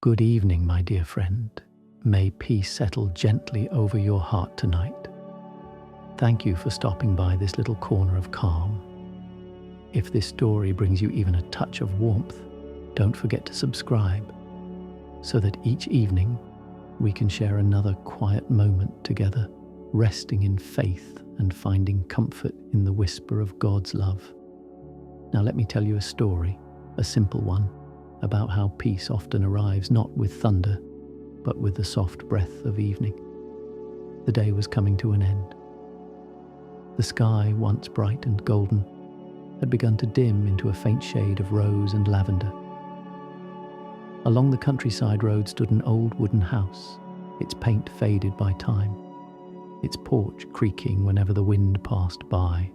Good evening, my dear friend. May peace settle gently over your heart tonight. Thank you for stopping by this little corner of calm. If this story brings you even a touch of warmth, don't forget to subscribe so that each evening we can share another quiet moment together, resting in faith and finding comfort in the whisper of God's love. Now let me tell you a story, a simple one, about how peace often arrives not with thunder, but with the soft breath of evening. The day was coming to an end. The sky, once bright and golden, had begun to dim into a faint shade of rose and lavender. Along the countryside road stood an old wooden house, its paint faded by time, its porch creaking whenever the wind passed by.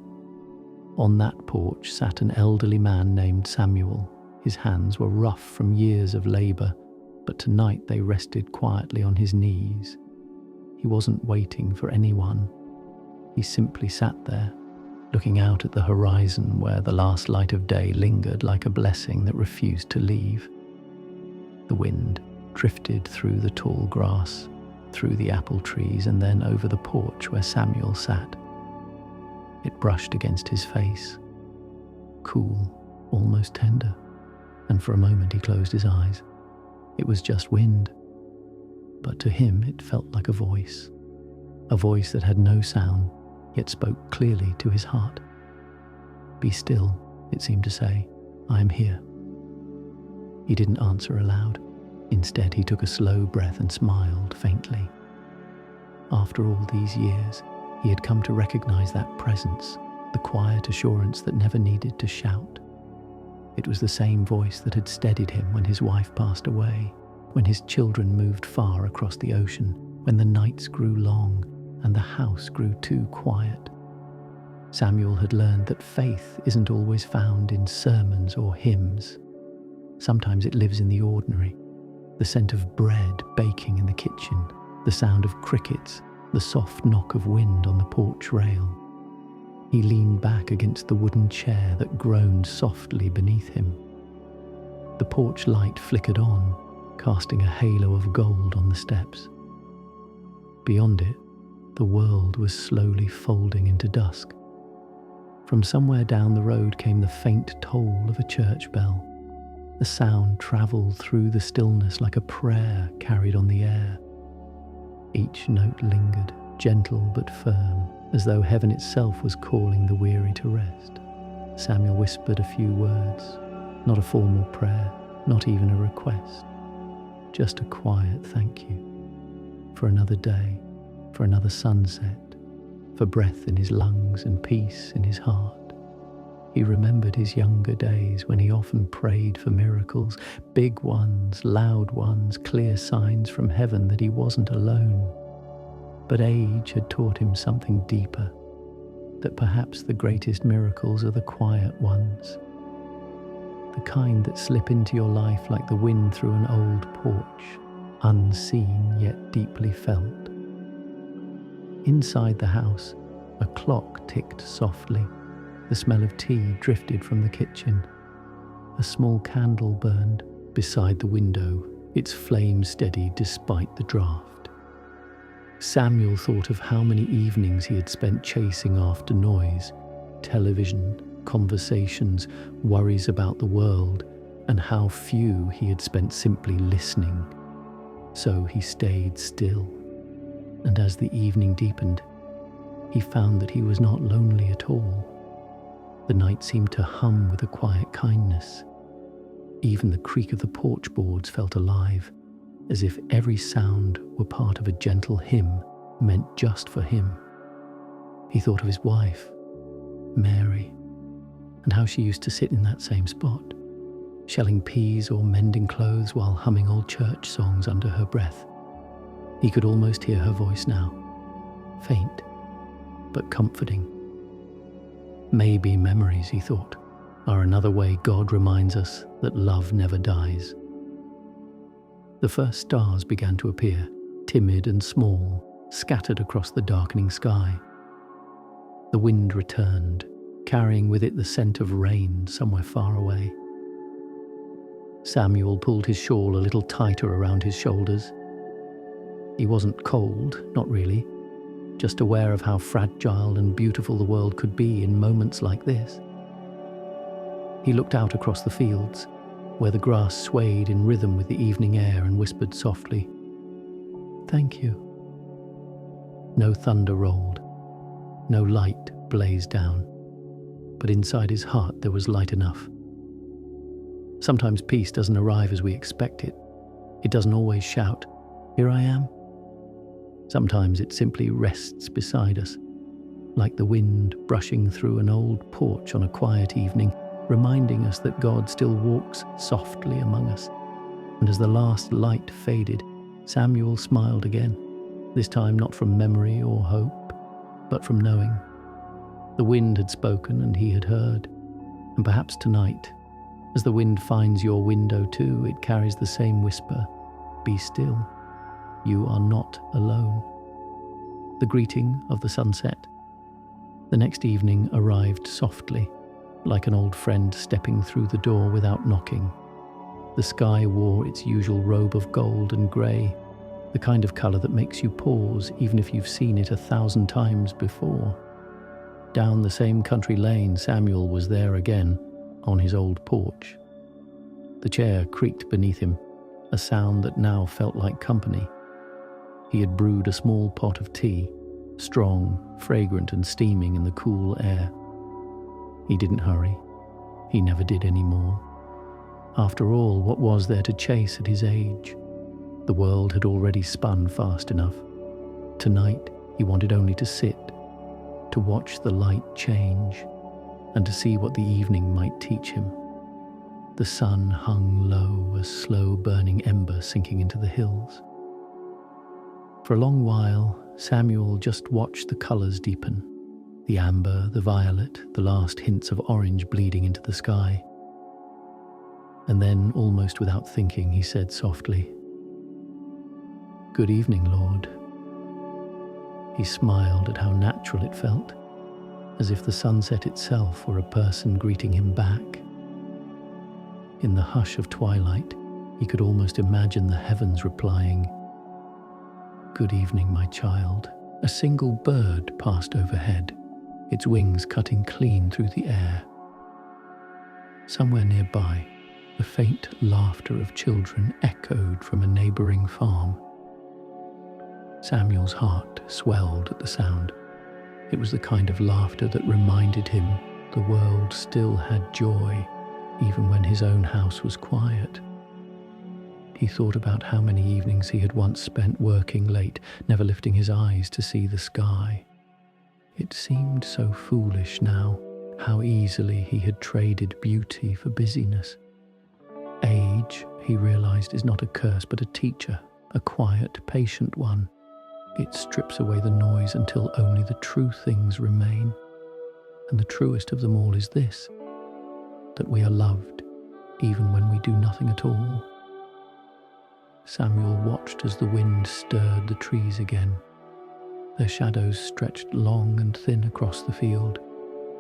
On that porch sat an elderly man named Samuel. His hands were rough from years of labor, but tonight they rested quietly on his knees. He wasn't waiting for anyone. He simply sat there, looking out at the horizon where the last light of day lingered like a blessing that refused to leave. The wind drifted through the tall grass, through the apple trees, and then over the porch where Samuel sat. It brushed against his face, cool, almost tender, and for a moment he closed his eyes. It was just wind, but to him it felt like a voice that had no sound, yet spoke clearly to his heart. "Be still," it seemed to say, "I am here." He didn't answer aloud. Instead, he took a slow breath and smiled faintly. After all these years, he had come to recognize that presence, the quiet assurance that never needed to shout. It was the same voice that had steadied him when his wife passed away, when his children moved far across the ocean, when the nights grew long and the house grew too quiet. Samuel had learned that faith isn't always found in sermons or hymns. Sometimes it lives in the ordinary, the scent of bread baking in the kitchen, the sound of crickets, the soft knock of wind on the porch rail. He leaned back against the wooden chair that groaned softly beneath him. The porch light flickered on, casting a halo of gold on the steps. Beyond it, the world was slowly folding into dusk. From somewhere down the road came the faint toll of a church bell. The sound traveled through the stillness like a prayer carried on the air. Each note lingered, gentle but firm, as though heaven itself was calling the weary to rest. Samuel whispered a few words, not a formal prayer, not even a request, just a quiet thank you for another day, for another sunset, for breath in his lungs and peace in his heart. He remembered his younger days when he often prayed for miracles, big ones, loud ones, clear signs from heaven that he wasn't alone. But age had taught him something deeper, that perhaps the greatest miracles are the quiet ones, the kind that slip into your life like the wind through an old porch, unseen yet deeply felt. Inside the house, a clock ticked softly. The smell of tea drifted from the kitchen. A small candle burned beside the window, its flame steady despite the draught. Samuel thought of how many evenings he had spent chasing after noise, television, conversations, worries about the world, and how few he had spent simply listening. So he stayed still, and as the evening deepened, he found that he was not lonely at all. The night seemed to hum with a quiet kindness. Even the creak of the porch boards felt alive, as if every sound were part of a gentle hymn meant just for him. He thought of his wife, Mary, and how she used to sit in that same spot, shelling peas or mending clothes while humming old church songs under her breath. He could almost hear her voice now, faint but comforting. Maybe memories, he thought, are another way God reminds us that love never dies. The first stars began to appear, timid and small, scattered across the darkening sky. The wind returned, carrying with it the scent of rain somewhere far away. Samuel pulled his shawl a little tighter around his shoulders. He wasn't cold, not really, just aware of how fragile and beautiful the world could be in moments like this. He looked out across the fields, where the grass swayed in rhythm with the evening air, and whispered softly, "Thank you." No thunder rolled, no light blazed down, but inside his heart there was light enough. Sometimes peace doesn't arrive as we expect it. It doesn't always shout, "Here I am." Sometimes it simply rests beside us, like the wind brushing through an old porch on a quiet evening, reminding us that God still walks softly among us. And as the last light faded, Samuel smiled again, this time not from memory or hope, but from knowing. The wind had spoken and he had heard. And perhaps tonight, as the wind finds your window too, it carries the same whisper, "Be still. You are not alone." The greeting of the sunset. The next evening arrived softly, like an old friend stepping through the door without knocking. The sky wore its usual robe of gold and grey, the kind of colour that makes you pause even if you've seen it 1,000 times before. Down the same country lane, Samuel was there again, on his old porch. The chair creaked beneath him, a sound that now felt like company. He had brewed a small pot of tea, strong, fragrant and steaming in the cool air. He didn't hurry. He never did anymore. After all, what was there to chase at his age? The world had already spun fast enough. Tonight, he wanted only to sit, to watch the light change, and to see what the evening might teach him. The sun hung low, a slow burning ember sinking into the hills. For a long while, Samuel just watched the colours deepen. The amber, the violet, the last hints of orange bleeding into the sky. And then, almost without thinking, he said softly, "Good evening, Lord." He smiled at how natural it felt, as if the sunset itself were a person greeting him back. In the hush of twilight, he could almost imagine the heavens replying, "Good evening, my child." A single bird passed overhead, its wings cutting clean through the air. Somewhere nearby, the faint laughter of children echoed from a neighbouring farm. Samuel's heart swelled at the sound. It was the kind of laughter that reminded him the world still had joy, even when his own house was quiet. He thought about how many evenings he had once spent working late, never lifting his eyes to see the sky. It seemed so foolish now, how easily he had traded beauty for busyness. Age, he realized, is not a curse but a teacher, a quiet, patient one. It strips away the noise until only the true things remain. And the truest of them all is this, that we are loved, even when we do nothing at all. Samuel watched as the wind stirred the trees again. Their shadows stretched long and thin across the field,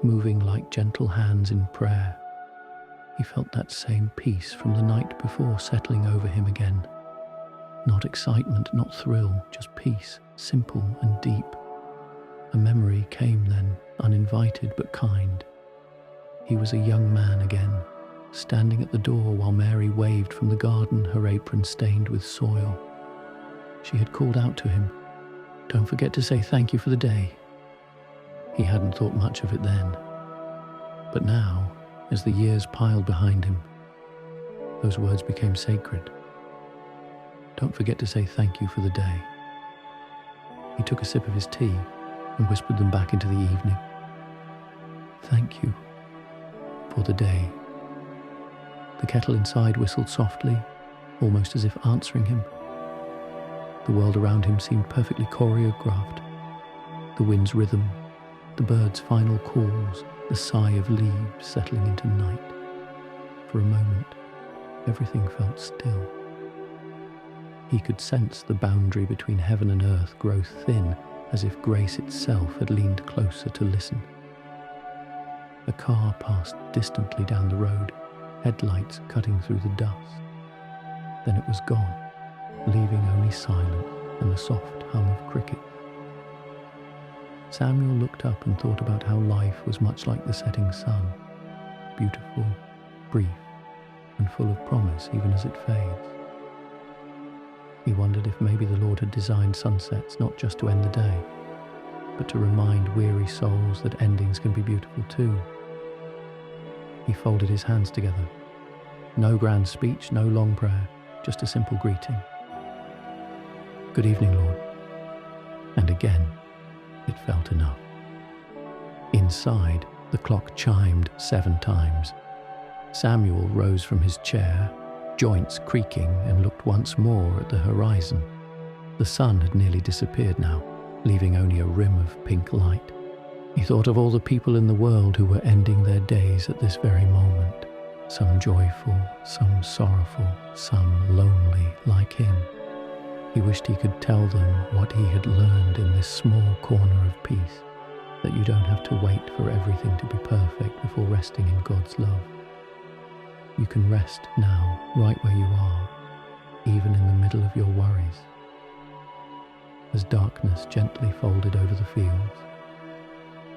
moving like gentle hands in prayer. He felt that same peace from the night before settling over him again. Not excitement, not thrill, just peace, simple and deep. A memory came then, uninvited but kind. He was a young man again, standing at the door while Mary waved from the garden, her apron stained with soil. She had called out to him, "Don't forget to say thank you for the day." He hadn't thought much of it then. But now, as the years piled behind him, those words became sacred. Don't forget to say thank you for the day. He took a sip of his tea and whispered them back into the evening. Thank you for the day. The kettle inside whistled softly, almost as if answering him. The world around him seemed perfectly choreographed. The wind's rhythm, the bird's final calls, the sigh of leaves settling into night. For a moment, everything felt still. He could sense the boundary between heaven and earth grow thin, as if grace itself had leaned closer to listen. A car passed distantly down the road, headlights cutting through the dust. Then it was gone, leaving only silence and the soft hum of crickets. Samuel looked up and thought about how life was much like the setting sun, beautiful, brief, and full of promise even as it fades. He wondered if maybe the Lord had designed sunsets not just to end the day, but to remind weary souls that endings can be beautiful too. He folded his hands together. No grand speech, no long prayer, just a simple greeting. "Good evening, Lord." And again, it felt enough. Inside, the clock chimed 7 times. Samuel rose from his chair, joints creaking, and looked once more at the horizon. The sun had nearly disappeared now, leaving only a rim of pink light. He thought of all the people in the world who were ending their days at this very moment, some joyful, some sorrowful, some lonely like him. He wished he could tell them what he had learned in this small corner of peace, that you don't have to wait for everything to be perfect before resting in God's love. You can rest now, right where you are, even in the middle of your worries. As darkness gently folded over the fields,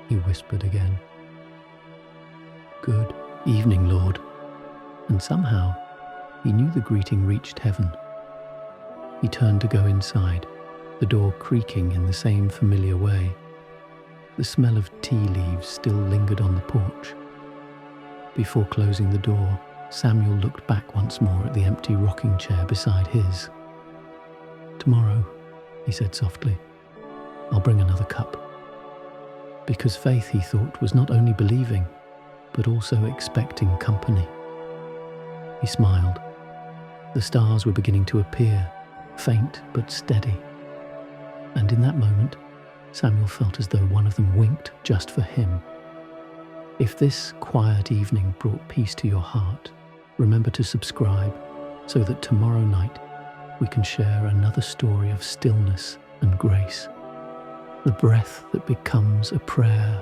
he whispered again, "Good evening, Lord." And somehow, he knew the greeting reached heaven. He turned to go inside, the door creaking in the same familiar way. The smell of tea leaves still lingered on the porch. Before closing the door, Samuel looked back once more at the empty rocking chair beside his. "Tomorrow," he said softly, "I'll bring another cup." Because faith, he thought, was not only believing, but also expecting company. He smiled. The stars were beginning to appear, faint but steady. And in that moment, Samuel felt as though one of them winked just for him. If this quiet evening brought peace to your heart, remember to subscribe so that tomorrow night we can share another story of stillness and grace. The breath that becomes a prayer.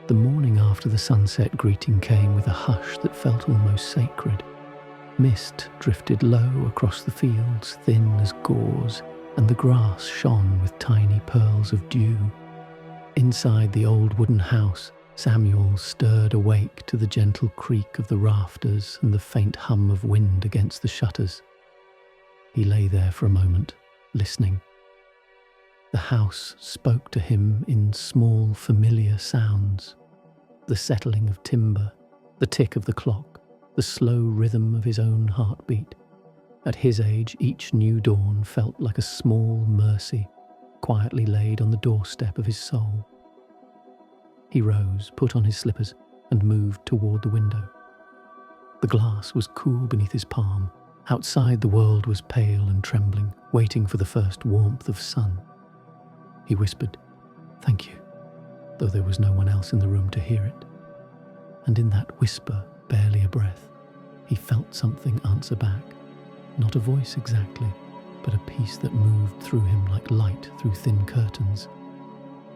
The morning after the sunset greeting came with a hush that felt almost sacred. Mist drifted low across the fields, thin as gauze, and the grass shone with tiny pearls of dew. Inside the old wooden house, Samuel stirred awake to the gentle creak of the rafters and the faint hum of wind against the shutters. He lay there for a moment, listening. The house spoke to him in small, familiar sounds. The settling of timber, the tick of the clock, the slow rhythm of his own heartbeat. At his age, each new dawn felt like a small mercy, quietly laid on the doorstep of his soul. He rose, put on his slippers, and moved toward the window. The glass was cool beneath his palm. Outside, the world was pale and trembling, waiting for the first warmth of sun. He whispered, "Thank you," though there was no one else in the room to hear it. And in that whisper, barely a breath, he felt something answer back. Not a voice exactly, but a peace that moved through him like light through thin curtains.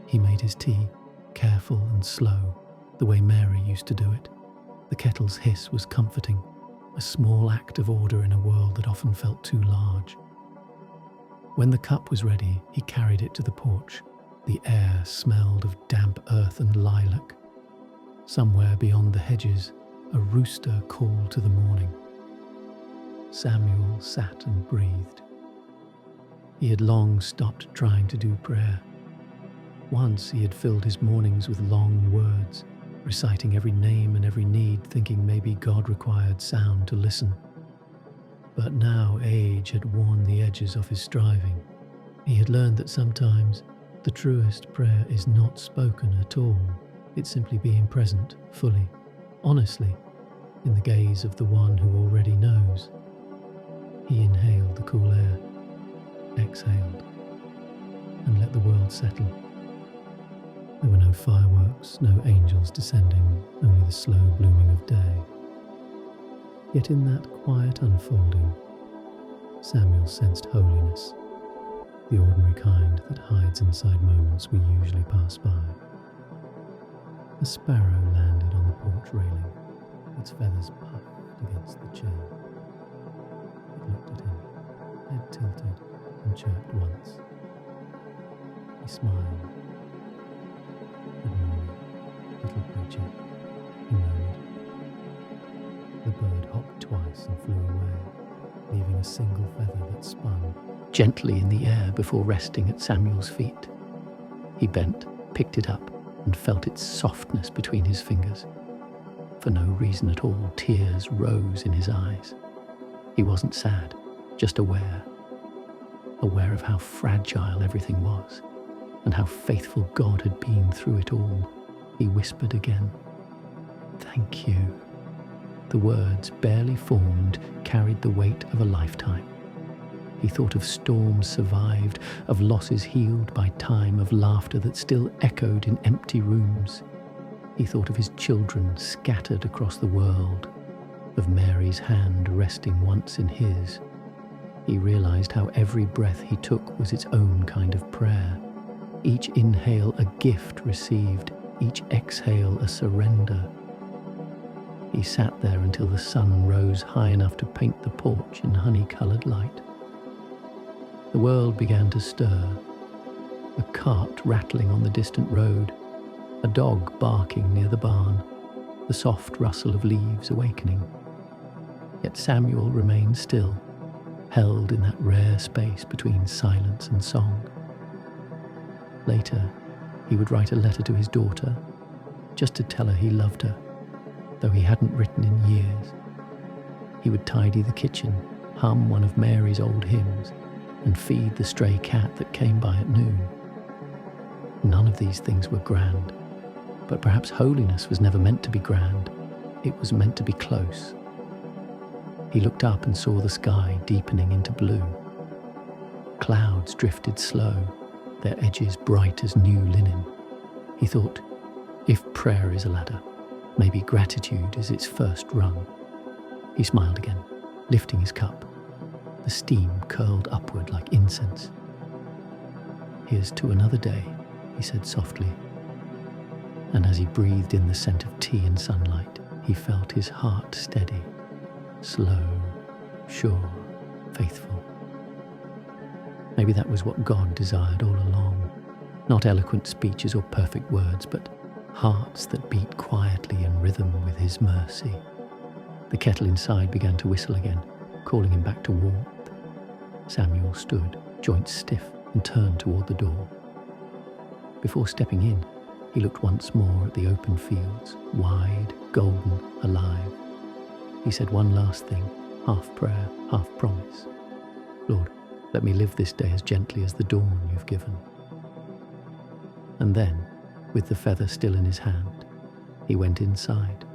He made his tea, careful and slow, the way Mary used to do it. The kettle's hiss was comforting, a small act of order in a world that often felt too large. When the cup was ready, he carried it to the porch. The air smelled of damp earth and lilac. Somewhere beyond the hedges, a rooster called to the morning. Samuel sat and breathed. He had long stopped trying to do prayer. Once he had filled his mornings with long words, reciting every name and every need, thinking maybe God required sound to listen. But now age had worn the edges of his striving. He had learned that sometimes the truest prayer is not spoken at all. It's simply being present, fully, honestly, in the gaze of the one who already knows. He inhaled the cool air, exhaled, and let the world settle. There were no fireworks, no angels descending, only the slow blooming of day. Yet in that quiet unfolding, Samuel sensed holiness, the ordinary kind that hides inside moments we usually pass by. A sparrow landed on the porch railing, its feathers puffed. against the chair. It looked at him, head tilted, and chirped once. He smiled. "Good morning, little creature," he murmured. The bird hopped twice and flew away, leaving a single feather that spun gently in the air before resting at Samuel's feet. He bent, picked it up, and felt its softness between his fingers. For no reason at all, tears rose in his eyes. He wasn't sad, just aware of how fragile everything was, and how faithful God had been through it all. He whispered again, "Thank you." The words, barely formed, carried the weight of a lifetime. He thought of storms survived, of losses healed by time, of laughter that still echoed in empty rooms. He thought of his children scattered across the world, of Mary's hand resting once in his. He realized how every breath he took was its own kind of prayer. Each inhale a gift received, each exhale a surrender. He sat there until the sun rose high enough to paint the porch in honey-coloured light. The world began to stir, a cart rattling on the distant road, a dog barking near the barn, the soft rustle of leaves awakening. Yet Samuel remained still, held in that rare space between silence and song. Later, he would write a letter to his daughter, just to tell her he loved her, though he hadn't written in years. He would tidy the kitchen, hum one of Mary's old hymns, and feed the stray cat that came by at noon. None of these things were grand, but perhaps holiness was never meant to be grand. It was meant to be close. He looked up and saw the sky deepening into blue. Clouds drifted slow, their edges bright as new linen. He thought, if prayer is a ladder, maybe gratitude is its first rung. He smiled again, lifting his cup. The steam curled upward like incense. "Here's to another day," he said softly. And as he breathed in the scent of tea and sunlight, he felt his heart steady, slow, sure, faithful. Maybe that was what God desired all along. Not eloquent speeches or perfect words, but hearts that beat quietly in rhythm with his mercy. The kettle inside began to whistle again, calling him back to warmth. Samuel stood, joints stiff, and turned toward the door. Before stepping in, he looked once more at the open fields, wide, golden, alive. He said one last thing, half prayer, half promise. "Lord, let me live this day as gently as the dawn you've given." And then, with the feather still in his hand, he went inside.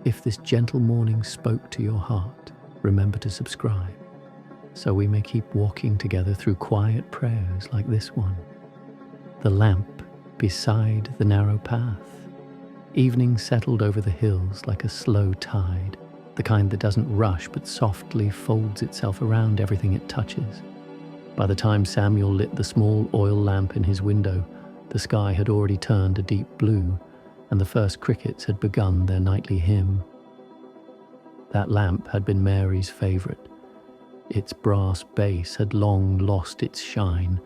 If this gentle morning spoke to your heart, remember to subscribe, so we may keep walking together through quiet prayers like this one. The lamp beside the narrow path. Evening settled over the hills like a slow tide, the kind that doesn't rush but softly folds itself around everything it touches. By the time Samuel lit the small oil lamp in his window, the sky had already turned a deep blue, and the first crickets had begun their nightly hymn. That lamp had been Mary's favourite. Its brass base had long lost its shine,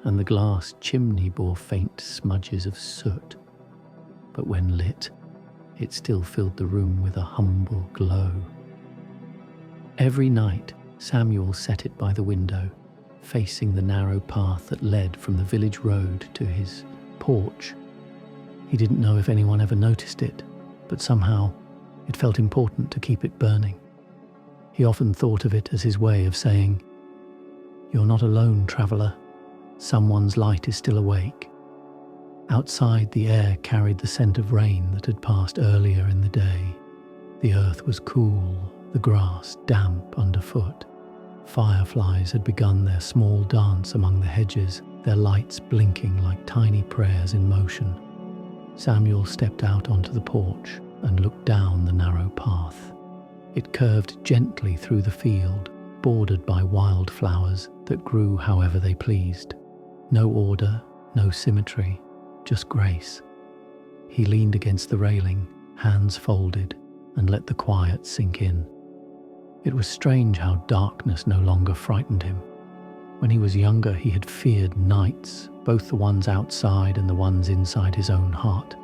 and the glass chimney bore faint smudges of soot. But when lit, it still filled the room with a humble glow. Every night, Samuel set it by the window, facing the narrow path that led from the village road to his porch. He didn't know if anyone ever noticed it, but somehow it felt important to keep it burning. He often thought of it as his way of saying, "You're not alone, traveller. Someone's light is still awake." Outside, the air carried the scent of rain that had passed earlier in the day. The earth was cool, the grass damp underfoot. Fireflies had begun their small dance among the hedges, their lights blinking like tiny prayers in motion. Samuel stepped out onto the porch and looked down the narrow path. It curved gently through the field, bordered by wildflowers that grew however they pleased. No order, no symmetry, just grace. He leaned against the railing, hands folded, and let the quiet sink in. It was strange how darkness no longer frightened him. When he was younger, he had feared nights, both the ones outside and the ones inside his own heart.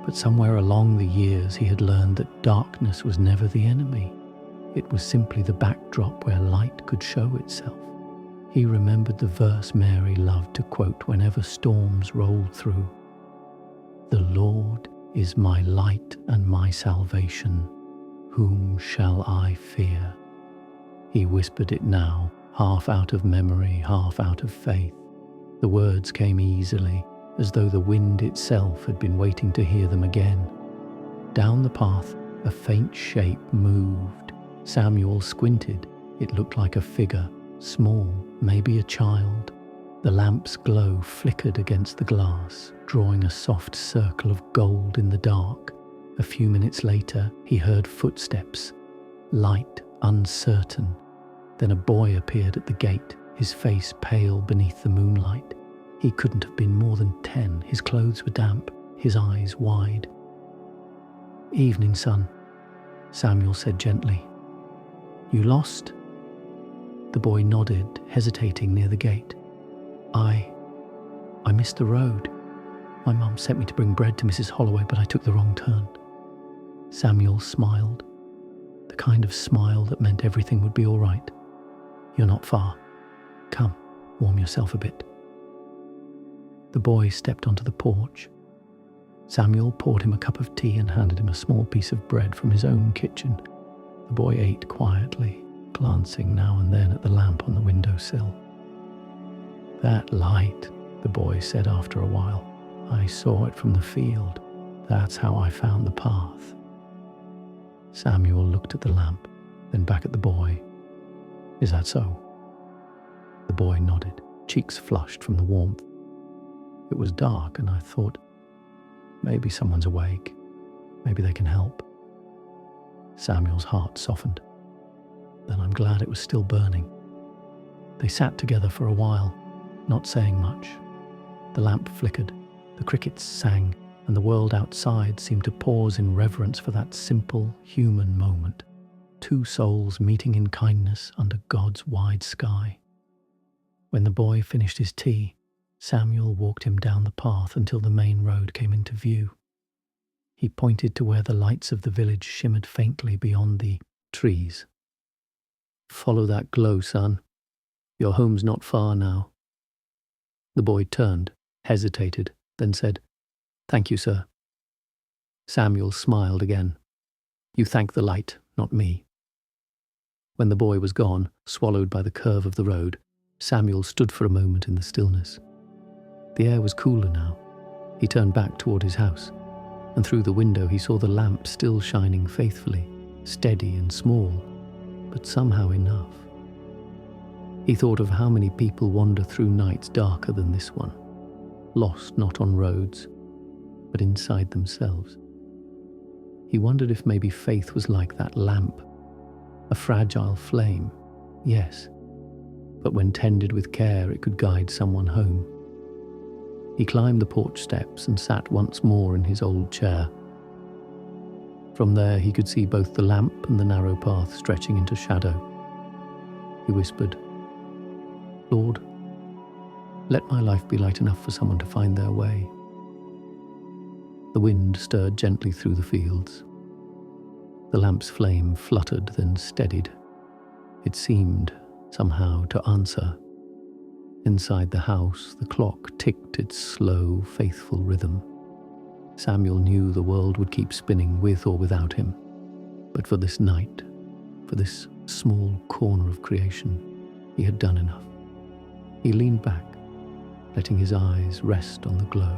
But somewhere along the years, he had learned that darkness was never the enemy. It was simply the backdrop where light could show itself. He remembered the verse Mary loved to quote whenever storms rolled through. "The Lord is my light and my salvation. Whom shall I fear?" He whispered it now, half out of memory, half out of faith. The words came easily, as though the wind itself had been waiting to hear them again. Down the path, a faint shape moved. Samuel squinted. It looked like a figure, small, maybe a child. The lamp's glow flickered against the glass, drawing a soft circle of gold in the dark. A few minutes later, he heard footsteps, light, uncertain. Then a boy appeared at the gate, his face pale beneath the moonlight. He couldn't have been more than 10. His clothes were damp, his eyes wide. "Evening, son," Samuel said gently. "You lost?" The boy nodded, hesitating near the gate. I missed the road. My mum sent me to bring bread to Mrs. Holloway, but I took the wrong turn." Samuel smiled, the kind of smile that meant everything would be all right. "You're not far. Come, warm yourself a bit." The boy stepped onto the porch. Samuel poured him a cup of tea and handed him a small piece of bread from his own kitchen. The boy ate quietly, glancing now and then at the lamp on the windowsill. "That light," the boy said after a while. "I saw it from the field. That's how I found the path." Samuel looked at the lamp, then back at the boy. "Is that so?" The boy nodded, cheeks flushed from the warmth. "It was dark, and I thought, maybe someone's awake. Maybe they can help." Samuel's heart softened. "Then I'm glad it was still burning." They sat together for a while, not saying much. The lamp flickered, the crickets sang, and the world outside seemed to pause in reverence for that simple, human moment. Two souls meeting in kindness under God's wide sky. When the boy finished his tea, Samuel walked him down the path until the main road came into view. He pointed to where the lights of the village shimmered faintly beyond the trees. "Follow that glow, son. Your home's not far now." The boy turned, hesitated, then said, "Thank you, sir." Samuel smiled again. "You thank the light, not me." When the boy was gone, swallowed by the curve of the road, Samuel stood for a moment in the stillness. The air was cooler now. He turned back toward his house, and through the window he saw the lamp still shining faithfully, steady and small, but somehow enough. He thought of how many people wander through nights darker than this one, lost not on roads, but inside themselves. He wondered if maybe faith was like that lamp, a fragile flame, yes, but when tended with care it could guide someone home. He climbed the porch steps and sat once more in his old chair. From there he could see both the lamp and the narrow path stretching into shadow. He whispered, "Lord, let my life be light enough for someone to find their way." The wind stirred gently through the fields. The lamp's flame fluttered, then steadied. It seemed, somehow, to answer. Inside the house, the clock ticked its slow, faithful rhythm. Samuel knew the world would keep spinning with or without him. But for this night, for this small corner of creation, he had done enough. He leaned back, letting his eyes rest on the glow.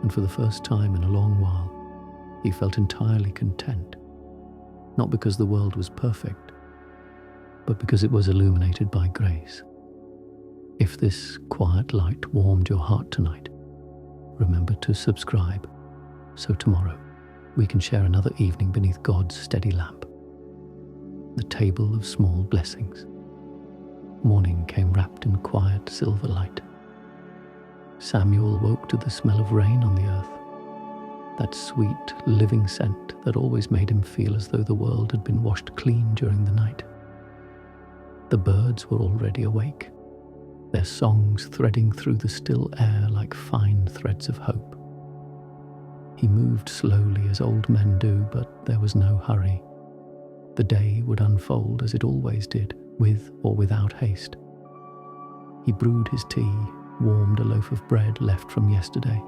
And for the first time in a long while, he felt entirely content. Not because the world was perfect, but because it was illuminated by grace. If this quiet light warmed your heart tonight, remember to subscribe, so tomorrow we can share another evening beneath God's steady lamp. The table of small blessings. Morning came wrapped in quiet silver light. Samuel woke to the smell of rain on the earth. that sweet, living scent that always made him feel as though the world had been washed clean during the night. The birds were already awake, their songs threading through the still air like fine threads of hope. He moved slowly as old men do, but there was no hurry. The day would unfold as it always did, with or without haste. He brewed his tea, warmed a loaf of bread left from yesterday,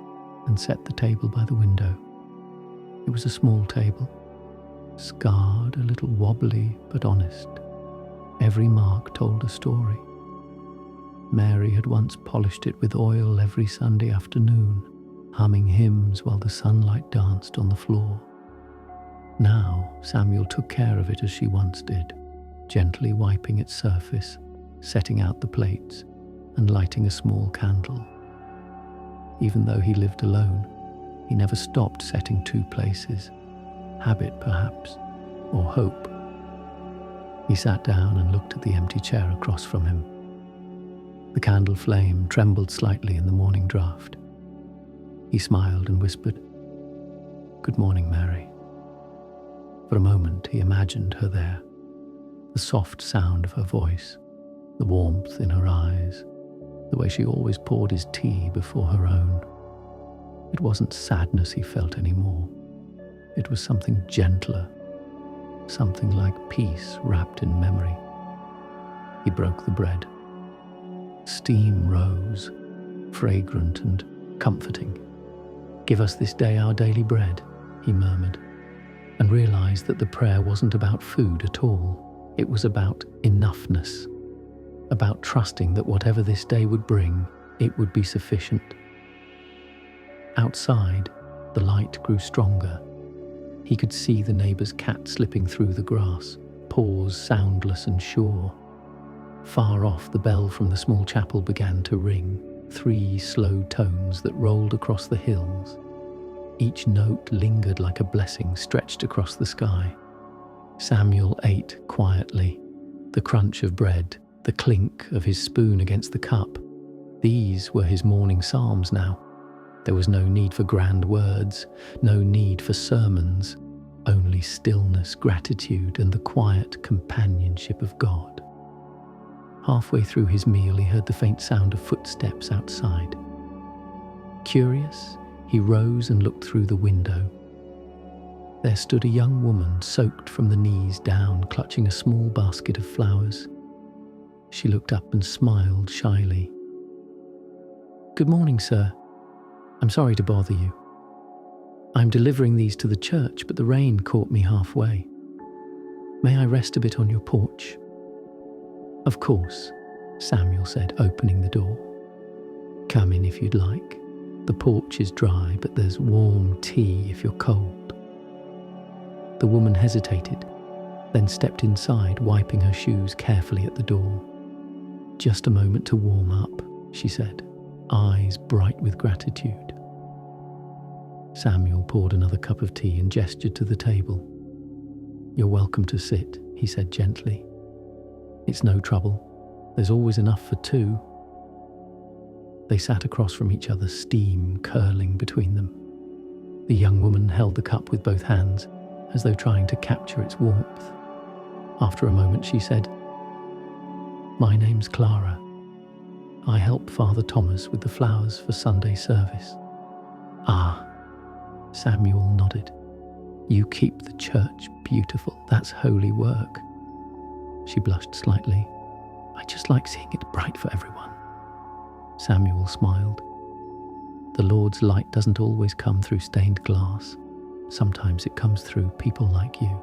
and set the table by the window. It was a small table, scarred, a little wobbly, but honest. Every mark told a story. Mary had once polished it with oil every Sunday afternoon, humming hymns while the sunlight danced on the floor. Now Samuel took care of it as she once did, gently wiping its surface, setting out the plates, and lighting a small candle. Even though he lived alone, he never stopped setting two places, habit perhaps, or hope. He sat down and looked at the empty chair across from him. The candle flame trembled slightly in the morning draught. He smiled and whispered, "Good morning, Mary." For a moment he imagined her there, the soft sound of her voice, the warmth in her eyes, the way she always poured his tea before her own. It wasn't sadness he felt anymore. It was something gentler, something like peace wrapped in memory. He broke the bread. Steam rose, fragrant and comforting. "Give us this day our daily bread," he murmured, and realized that the prayer wasn't about food at all. It was about enoughness, about trusting that whatever this day would bring, it would be sufficient. Outside, the light grew stronger. He could see the neighbour's cat slipping through the grass, paws soundless and sure. Far off, the bell from the small chapel began to ring, 3 slow tones that rolled across the hills. Each note lingered like a blessing stretched across the sky. Samuel ate quietly, the crunch of bread, the clink of his spoon against the cup. These were his morning psalms now. There was no need for grand words, no need for sermons, only stillness, gratitude, and the quiet companionship of God. Halfway through his meal, he heard the faint sound of footsteps outside. Curious, he rose and looked through the window. There stood a young woman, soaked from the knees down, clutching a small basket of flowers. She looked up and smiled shyly. "Good morning, sir. I'm sorry to bother you. I'm delivering these to the church, but the rain caught me halfway. May I rest a bit on your porch?" "Of course," Samuel said, opening the door. "Come in if you'd like. The porch is dry, but there's warm tea if you're cold." The woman hesitated, then stepped inside, wiping her shoes carefully at the door. "Just a moment to warm up," she said, eyes bright with gratitude. Samuel poured another cup of tea and gestured to the table. "You're welcome to sit," he said gently. "It's no trouble. There's always enough for 2. They sat across from each other, steam curling between them. The young woman held the cup with both hands, as though trying to capture its warmth. After a moment she said, "My name's Clara. I help Father Thomas with the flowers for Sunday service." "Ah," Samuel nodded. "You keep the church beautiful. That's holy work." She blushed slightly. "I just like seeing it bright for everyone." Samuel smiled. "The Lord's light doesn't always come through stained glass. Sometimes it comes through people like you."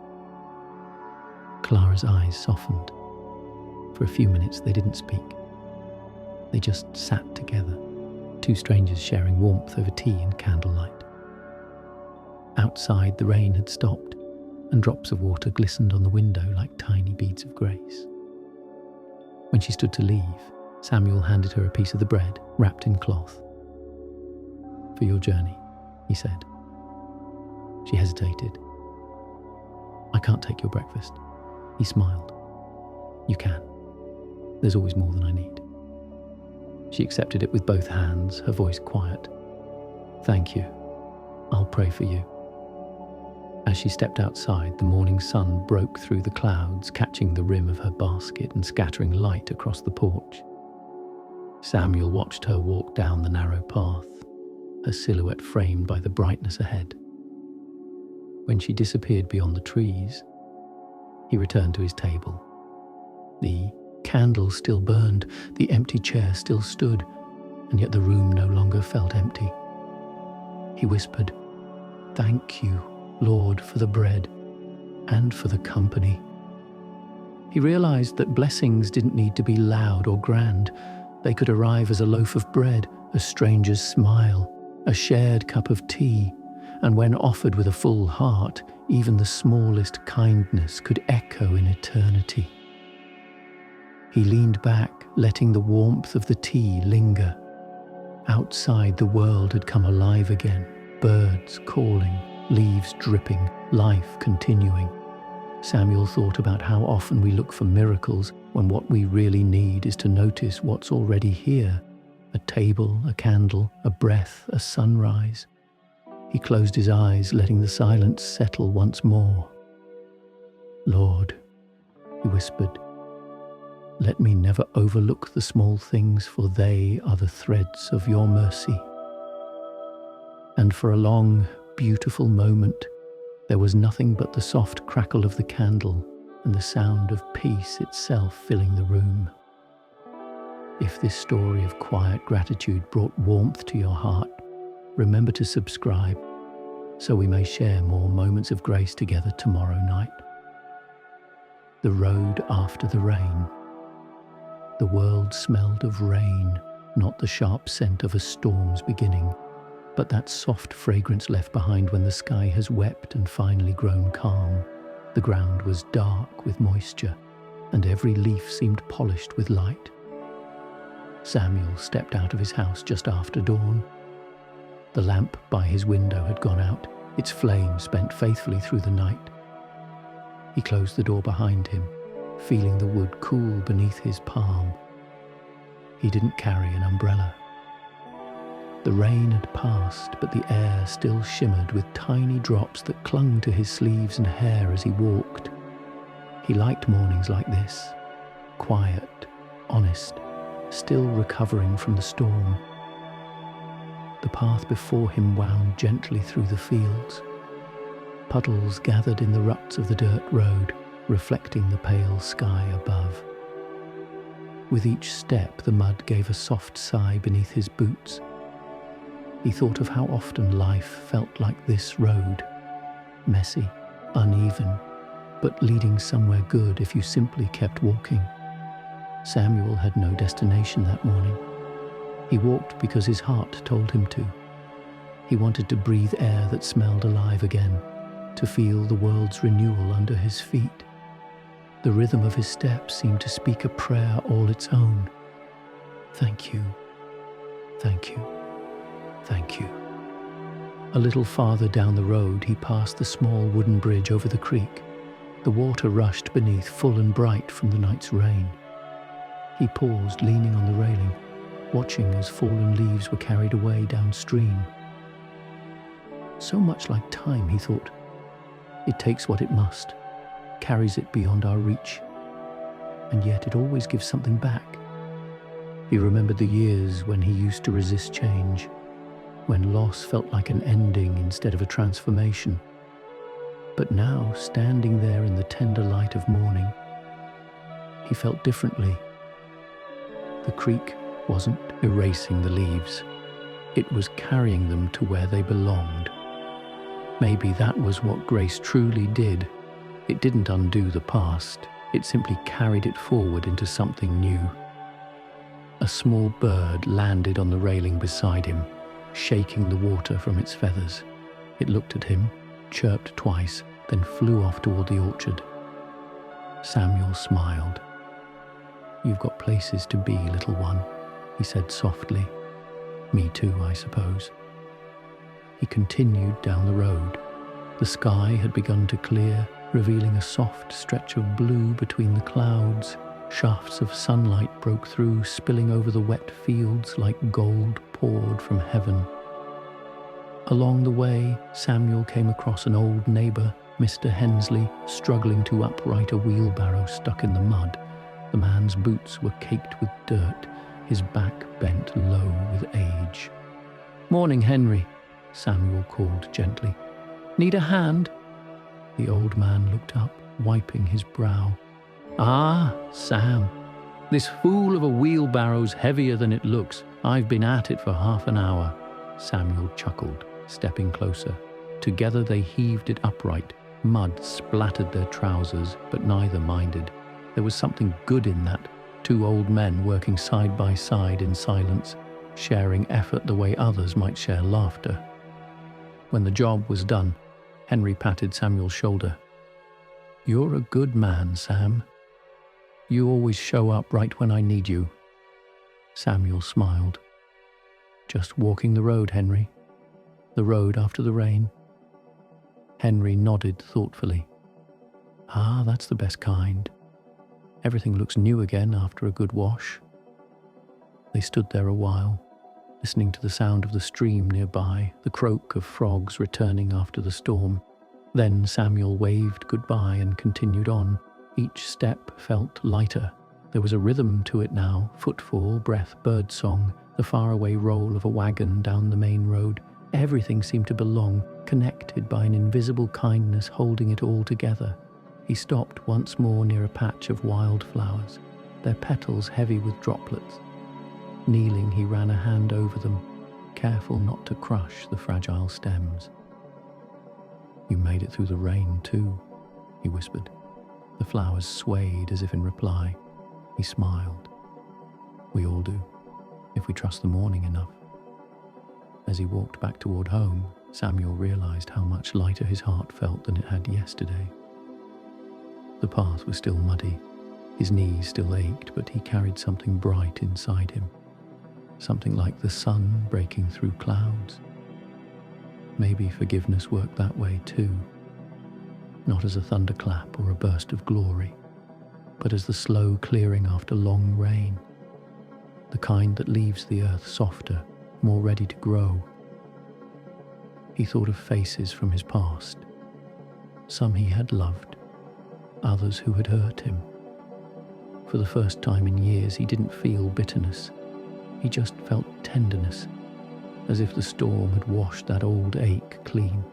Clara's eyes softened. For a few minutes they didn't speak. They just sat together, 2 strangers sharing warmth over tea and candlelight. Outside, the rain had stopped, and drops of water glistened on the window like tiny beads of grace. When she stood to leave, Samuel handed her a piece of the bread, wrapped in cloth. "For your journey," he said. She hesitated. "I can't take your breakfast." He smiled. "You can. There's always more than I need." She accepted it with both hands, her voice quiet. "Thank you." I'll pray for you." As she stepped outside, the morning sun broke through the clouds, catching the rim of her basket and scattering light across the porch. Samuel watched her walk down the narrow path, her silhouette framed by the brightness ahead. When she disappeared beyond the trees, he returned to his table. The candle still burned, the empty chair still stood, and yet the room no longer felt empty. He whispered, "Thank you, Lord, for the bread and for the company." He realized that blessings didn't need to be loud or grand. They could arrive as a loaf of bread, a stranger's smile, a shared cup of tea, and when offered with a full heart, even the smallest kindness could echo in eternity. He leaned back, letting the warmth of the tea linger. Outside, the world had come alive again, birds calling, leaves dripping, life continuing. Samuel thought about how often we look for miracles when what we really need is to notice what's already here: a table, a candle, a breath, a sunrise. He closed his eyes, letting the silence settle once more. "Lord," he whispered, "let me never overlook the small things, for they are the threads of your mercy." And for a long, beautiful moment, there was nothing but the soft crackle of the candle and the sound of peace itself filling the room. If this story of quiet gratitude brought warmth to your heart, remember to subscribe so we may share more moments of grace together tomorrow night. The road after the rain. The world smelled of rain, not the sharp scent of a storm's beginning, but that soft fragrance left behind when the sky has wept and finally grown calm. The ground was dark with moisture, and every leaf seemed polished with light. Samuel stepped out of his house just after dawn. The lamp by his window had gone out, its flame spent faithfully through the night. He closed the door behind him, feeling the wood cool beneath his palm. He didn't carry an umbrella. The rain had passed, but the air still shimmered with tiny drops that clung to his sleeves and hair as he walked. He liked mornings like this, quiet, honest, still recovering from the storm. The path before him wound gently through the fields. Puddles gathered in the ruts of the dirt road, reflecting the pale sky above. With each step, the mud gave a soft sigh beneath his boots. He thought of how often life felt like this road, messy, uneven, but leading somewhere good if you simply kept walking. Samuel had no destination that morning. He walked because his heart told him to. He wanted to breathe air that smelled alive again, to feel the world's renewal under his feet. The rhythm of his steps seemed to speak a prayer all its own. Thank you, thank you, thank you. A little farther down the road, he passed the small wooden bridge over the creek. The water rushed beneath, full and bright from the night's rain. He paused, leaning on the railing, watching as fallen leaves were carried away downstream. So much like time, he thought. It takes what it must, carries it beyond our reach, and yet it always gives something back. He remembered the years when he used to resist change, when loss felt like an ending instead of a transformation. But now, standing there in the tender light of morning, he felt differently. The creek wasn't erasing the leaves. It was carrying them to where they belonged. Maybe that was what grace truly did. It didn't undo the past. It simply carried it forward into something new. A small bird landed on the railing beside him, shaking the water from its feathers. It looked at him, chirped twice, then flew off toward the orchard. Samuel smiled. "You've got places to be, little one," he said softly. "Me too, I suppose." He continued down the road. The sky had begun to clear, revealing a soft stretch of blue between the clouds. Shafts of sunlight broke through, spilling over the wet fields like gold poured from heaven. Along the way, Samuel came across an old neighbour, Mr. Hensley, struggling to upright a wheelbarrow stuck in the mud. The man's boots were caked with dirt, his back bent low with age. "Morning, Henry," Samuel called gently. "Need a hand?" The old man looked up, wiping his brow. "Ah, Sam, this fool of a wheelbarrow's heavier than it looks. I've been at it for half an hour." Samuel chuckled, stepping closer. Together they heaved it upright. Mud splattered their trousers, but neither minded. There was something good in that. Two old men working side by side in silence, sharing effort the way others might share laughter. When the job was done, Henry patted Samuel's shoulder. "You're a good man, Sam. You always show up right when I need you." Samuel smiled. "Just walking the road, Henry. The road after the rain." Henry nodded thoughtfully. "Ah, that's the best kind. Everything looks new again after a good wash." They stood there a while, listening to the sound of the stream nearby, the croak of frogs returning after the storm. Then Samuel waved goodbye and continued on. Each step felt lighter. There was a rhythm to it now, footfall, breath, birdsong, the faraway roll of a wagon down the main road. Everything seemed to belong, connected by an invisible kindness holding it all together. He stopped once more near a patch of wildflowers, their petals heavy with droplets. Kneeling, he ran a hand over them, careful not to crush the fragile stems. "You made it through the rain too," he whispered. The flowers swayed as if in reply. He smiled. "We all do, if we trust the morning enough." As he walked back toward home, Samuel realized how much lighter his heart felt than it had yesterday. The path was still muddy. His knees still ached, but he carried something bright inside him. Something like the sun breaking through clouds. Maybe forgiveness worked that way too. Not as a thunderclap or a burst of glory, but as the slow clearing after long rain. The kind that leaves the earth softer, more ready to grow. He thought of faces from his past. Some he had loved, others who had hurt him. For the first time in years, he didn't feel bitterness. He just felt tenderness, as if the storm had washed that old ache clean.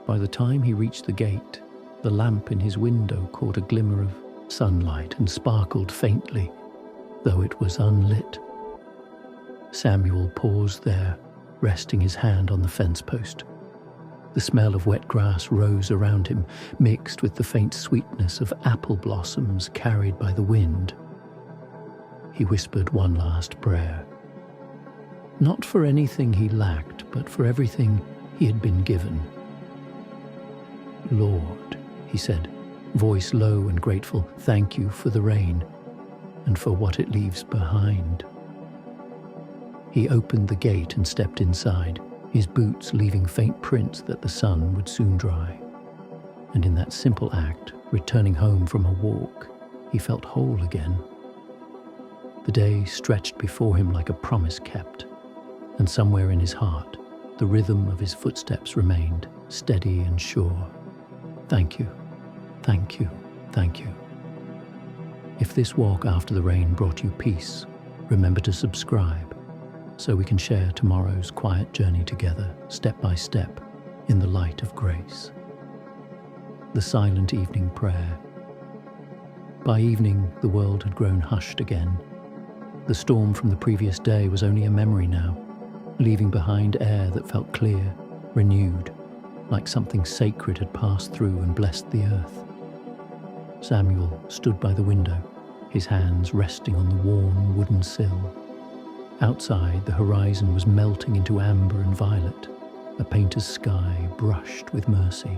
By the time he reached the gate, the lamp in his window caught a glimmer of sunlight and sparkled faintly, though it was unlit. Samuel paused there, resting his hand on the fence post. The smell of wet grass rose around him, mixed with the faint sweetness of apple blossoms carried by the wind. He whispered one last prayer. Not for anything he lacked, but for everything he had been given. "Lord," he said, voice low and grateful, "thank you for the rain and for what it leaves behind." He opened the gate and stepped inside, his boots leaving faint prints that the sun would soon dry. And in that simple act, returning home from a walk, he felt whole again. The day stretched before him like a promise kept, and somewhere in his heart, the rhythm of his footsteps remained, steady and sure. Thank you, thank you, thank you. If this walk after the rain brought you peace, remember to subscribe, so we can share tomorrow's quiet journey together, step by step, in the light of grace. The silent evening prayer. By evening, the world had grown hushed again. The storm from the previous day was only a memory now, leaving behind air that felt clear, renewed, like something sacred had passed through and blessed the earth. Samuel stood by the window, his hands resting on the warm wooden sill. Outside, the horizon was melting into amber and violet, a painter's sky brushed with mercy.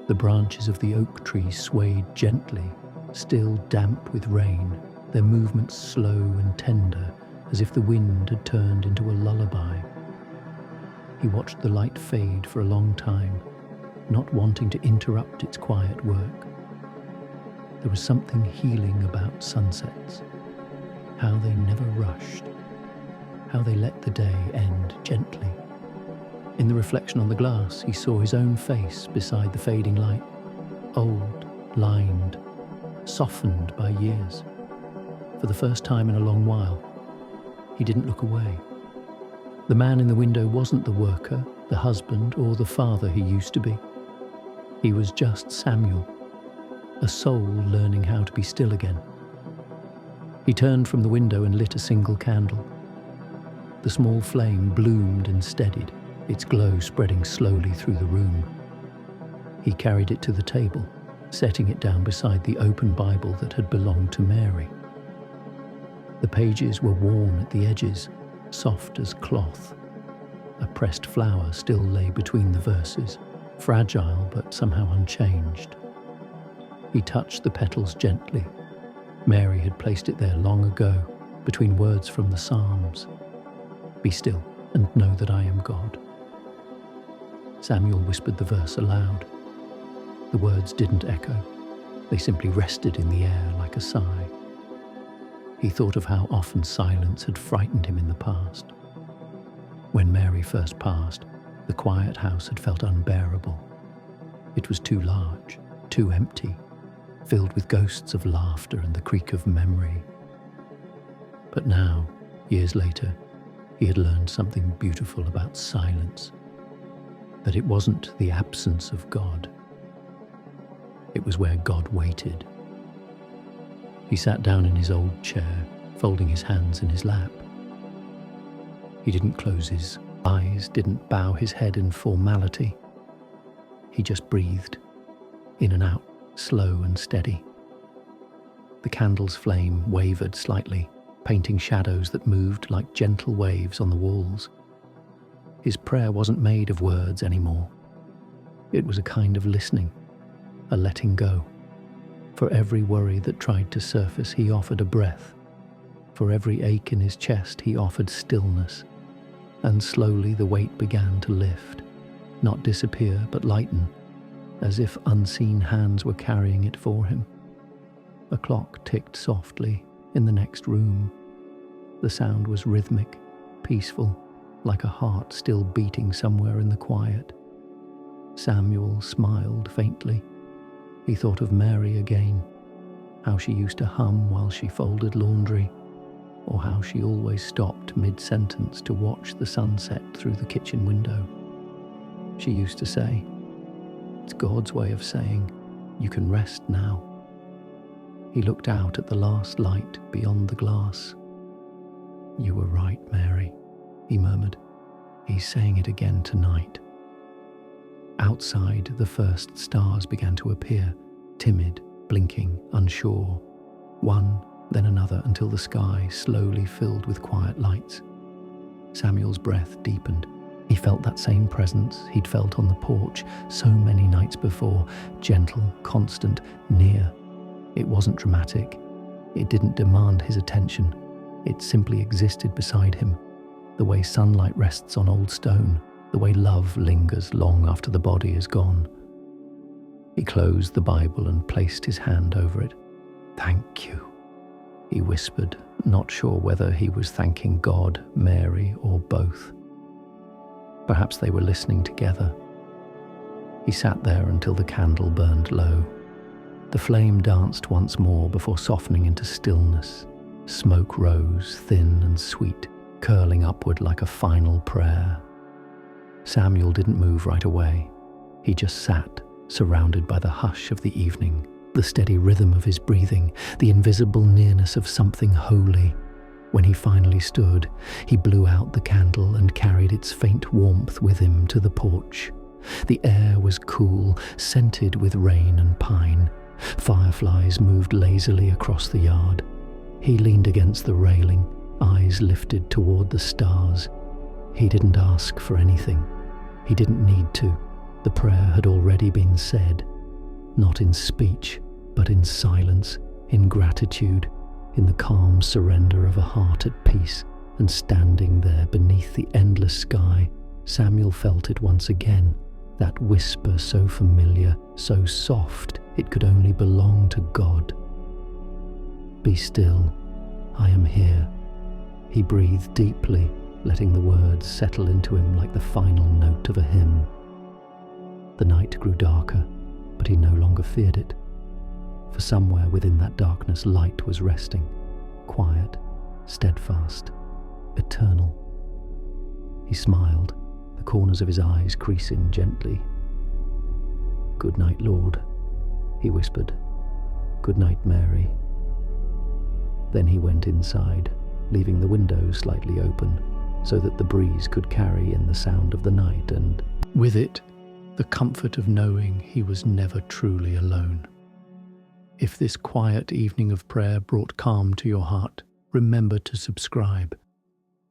The branches of the oak tree swayed gently, still damp with rain, their movements slow and tender, as if the wind had turned into a lullaby. He watched the light fade for a long time, not wanting to interrupt its quiet work. There was something healing about sunsets, how they never rushed, how they let the day end gently. In the reflection on the glass, he saw his own face beside the fading light, old, lined, softened by years. For the first time in a long while, he didn't look away. The man in the window wasn't the worker, the husband, or the father he used to be. He was just Samuel, a soul learning how to be still again. He turned from the window and lit a single candle. The small flame bloomed and steadied, its glow spreading slowly through the room. He carried it to the table, setting it down beside the open Bible that had belonged to Mary. The pages were worn at the edges, soft as cloth. A pressed flower still lay between the verses, fragile but somehow unchanged. He touched the petals gently. Mary had placed it there long ago, between words from the Psalms. "Be still and know that I am God." Samuel whispered the verse aloud. The words didn't echo. They simply rested in the air like a sigh. He thought of how often silence had frightened him in the past. When Mary first passed, the quiet house had felt unbearable. It was too large, too empty, filled with ghosts of laughter and the creak of memory. But now, years later, he had learned something beautiful about silence. That it wasn't the absence of God. It was where God waited. He sat down in his old chair, folding his hands in his lap. He didn't close his eyes, didn't bow his head in formality. He just breathed, in and out, slow and steady. The candle's flame wavered slightly, painting shadows that moved like gentle waves on the walls. His prayer wasn't made of words anymore. It was a kind of listening, a letting go. For every worry that tried to surface, he offered a breath. For every ache in his chest, he offered stillness. And slowly the weight began to lift, not disappear, but lighten, as if unseen hands were carrying it for him. A clock ticked softly in the next room. The sound was rhythmic, peaceful, like a heart still beating somewhere in the quiet. Samuel smiled faintly. He thought of Mary again, how she used to hum while she folded laundry, or how she always stopped mid-sentence to watch the sunset through the kitchen window. She used to say, "It's God's way of saying, you can rest now." He looked out at the last light beyond the glass. "You were right, Mary," he murmured. "He's saying it again tonight." Outside, the first stars began to appear, timid, blinking, unsure. One, then another, until the sky slowly filled with quiet lights. Samuel's breath deepened. He felt that same presence he'd felt on the porch so many nights before, gentle, constant, near. It wasn't dramatic. It didn't demand his attention. It simply existed beside him, the way sunlight rests on old stone, the way love lingers long after the body is gone. He closed the Bible and placed his hand over it. "Thank you," he whispered, not sure whether he was thanking God, Mary, or both. Perhaps they were listening together. He sat there until the candle burned low. The flame danced once more before softening into stillness. Smoke rose, thin and sweet, curling upward like a final prayer. Samuel didn't move right away. He just sat, surrounded by the hush of the evening, the steady rhythm of his breathing, the invisible nearness of something holy. When he finally stood, he blew out the candle and carried its faint warmth with him to the porch. The air was cool, scented with rain and pine. Fireflies moved lazily across the yard. He leaned against the railing, eyes lifted toward the stars. He didn't ask for anything. He didn't need to. The prayer had already been said, not in speech, but in silence, in gratitude, in the calm surrender of a heart at peace. And standing there beneath the endless sky, Samuel felt it once again, that whisper so familiar, so soft it could only belong to God. "Be still, I am here." He breathed deeply, letting the words settle into him like the final note of a hymn. The night grew darker, but he no longer feared it, for somewhere within that darkness light was resting, quiet, steadfast, eternal. He smiled, the corners of his eyes creasing gently. "Good night, Lord," he whispered. "Good night, Mary." Then he went inside, leaving the window slightly open so that the breeze could carry in the sound of the night and, with it, the comfort of knowing he was never truly alone. If this quiet evening of prayer brought calm to your heart, remember to subscribe,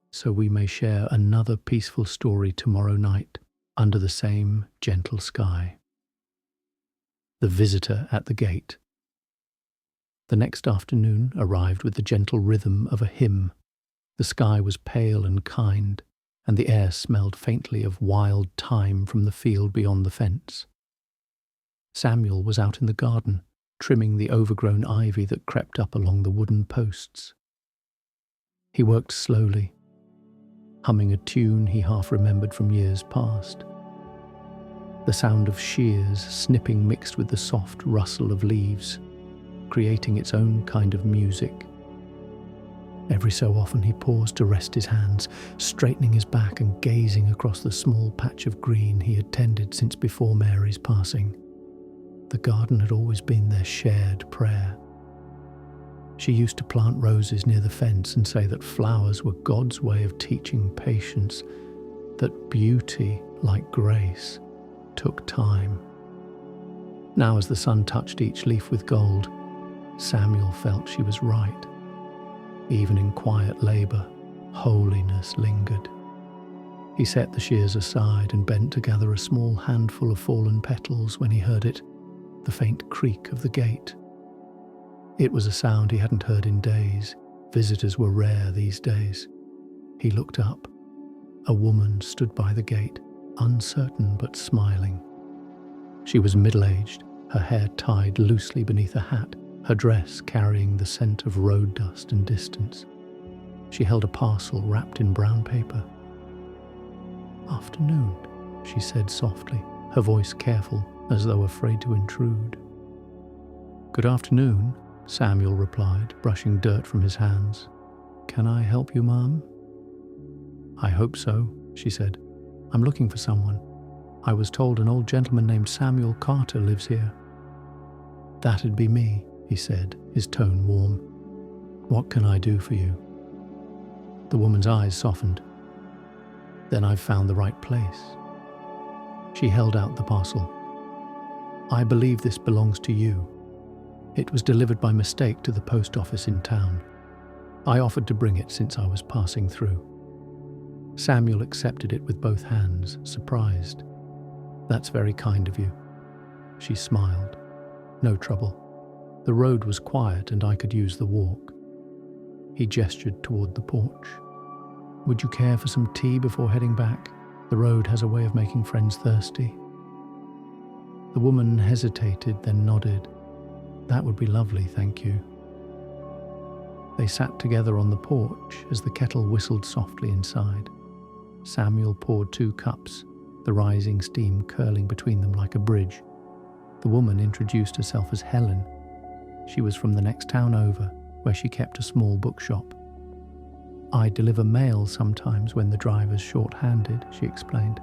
so we may share another peaceful story tomorrow night under the same gentle sky. The Visitor at the Gate. The next afternoon arrived with the gentle rhythm of a hymn. The sky was pale and kind, and the air smelled faintly of wild thyme from the field beyond the fence. Samuel was out in the garden, trimming the overgrown ivy that crept up along the wooden posts. He worked slowly, humming a tune he half remembered from years past. The sound of shears snipping mixed with the soft rustle of leaves, creating its own kind of music. Every so often he paused to rest his hands, straightening his back and gazing across the small patch of green he had tended since before Mary's passing. The garden had always been their shared prayer. She used to plant roses near the fence and say that flowers were God's way of teaching patience, that beauty, like grace, took time. Now as the sun touched each leaf with gold, Samuel felt she was right. Even in quiet labour, holiness lingered. He set the shears aside and bent to gather a small handful of fallen petals when he heard it, the faint creak of the gate. It was a sound he hadn't heard in days. Visitors were rare these days. He looked up. A woman stood by the gate, uncertain but smiling. She was middle-aged, her hair tied loosely beneath a hat, her dress carrying the scent of road dust and distance. She held a parcel wrapped in brown paper. "Afternoon," she said softly, her voice careful, as though afraid to intrude. "Good afternoon," Samuel replied, brushing dirt from his hands. "Can I help you, ma'am?" "I hope so," she said. "I'm looking for someone. I was told an old gentleman named Samuel Carter lives here." "That'd be me," he said, his tone warm. "What can I do for you?" The woman's eyes softened. "Then I've found the right place." She held out the parcel. "I believe this belongs to you. It was delivered by mistake to the post office in town. I offered to bring it since I was passing through." Samuel accepted it with both hands, surprised. "That's very kind of you." She smiled. "No trouble. The road was quiet and I could use the walk." He gestured toward the porch. "Would you care for some tea before heading back? The road has a way of making friends thirsty." The woman hesitated, then nodded. "That would be lovely, thank you." They sat together on the porch as the kettle whistled softly inside. Samuel poured 2 cups, the rising steam curling between them like a bridge. The woman introduced herself as Helen. She was from the next town over, where she kept a small bookshop. "I deliver mail sometimes when the driver's short-handed," she explained.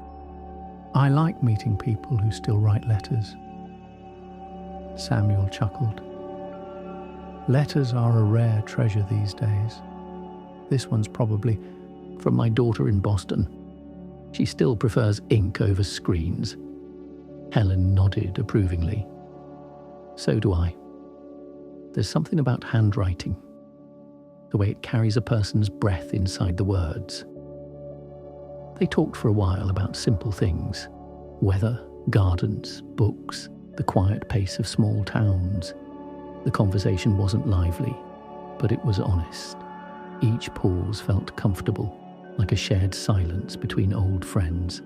"I like meeting people who still write letters." Samuel chuckled. "Letters are a rare treasure these days. This one's probably from my daughter in Boston. She still prefers ink over screens." Helen nodded approvingly. "So do I. There's something about handwriting, the way it carries a person's breath inside the words." They talked for a while about simple things: weather, gardens, books, the quiet pace of small towns. The conversation wasn't lively, but it was honest. Each pause felt comfortable, like a shared silence between old friends.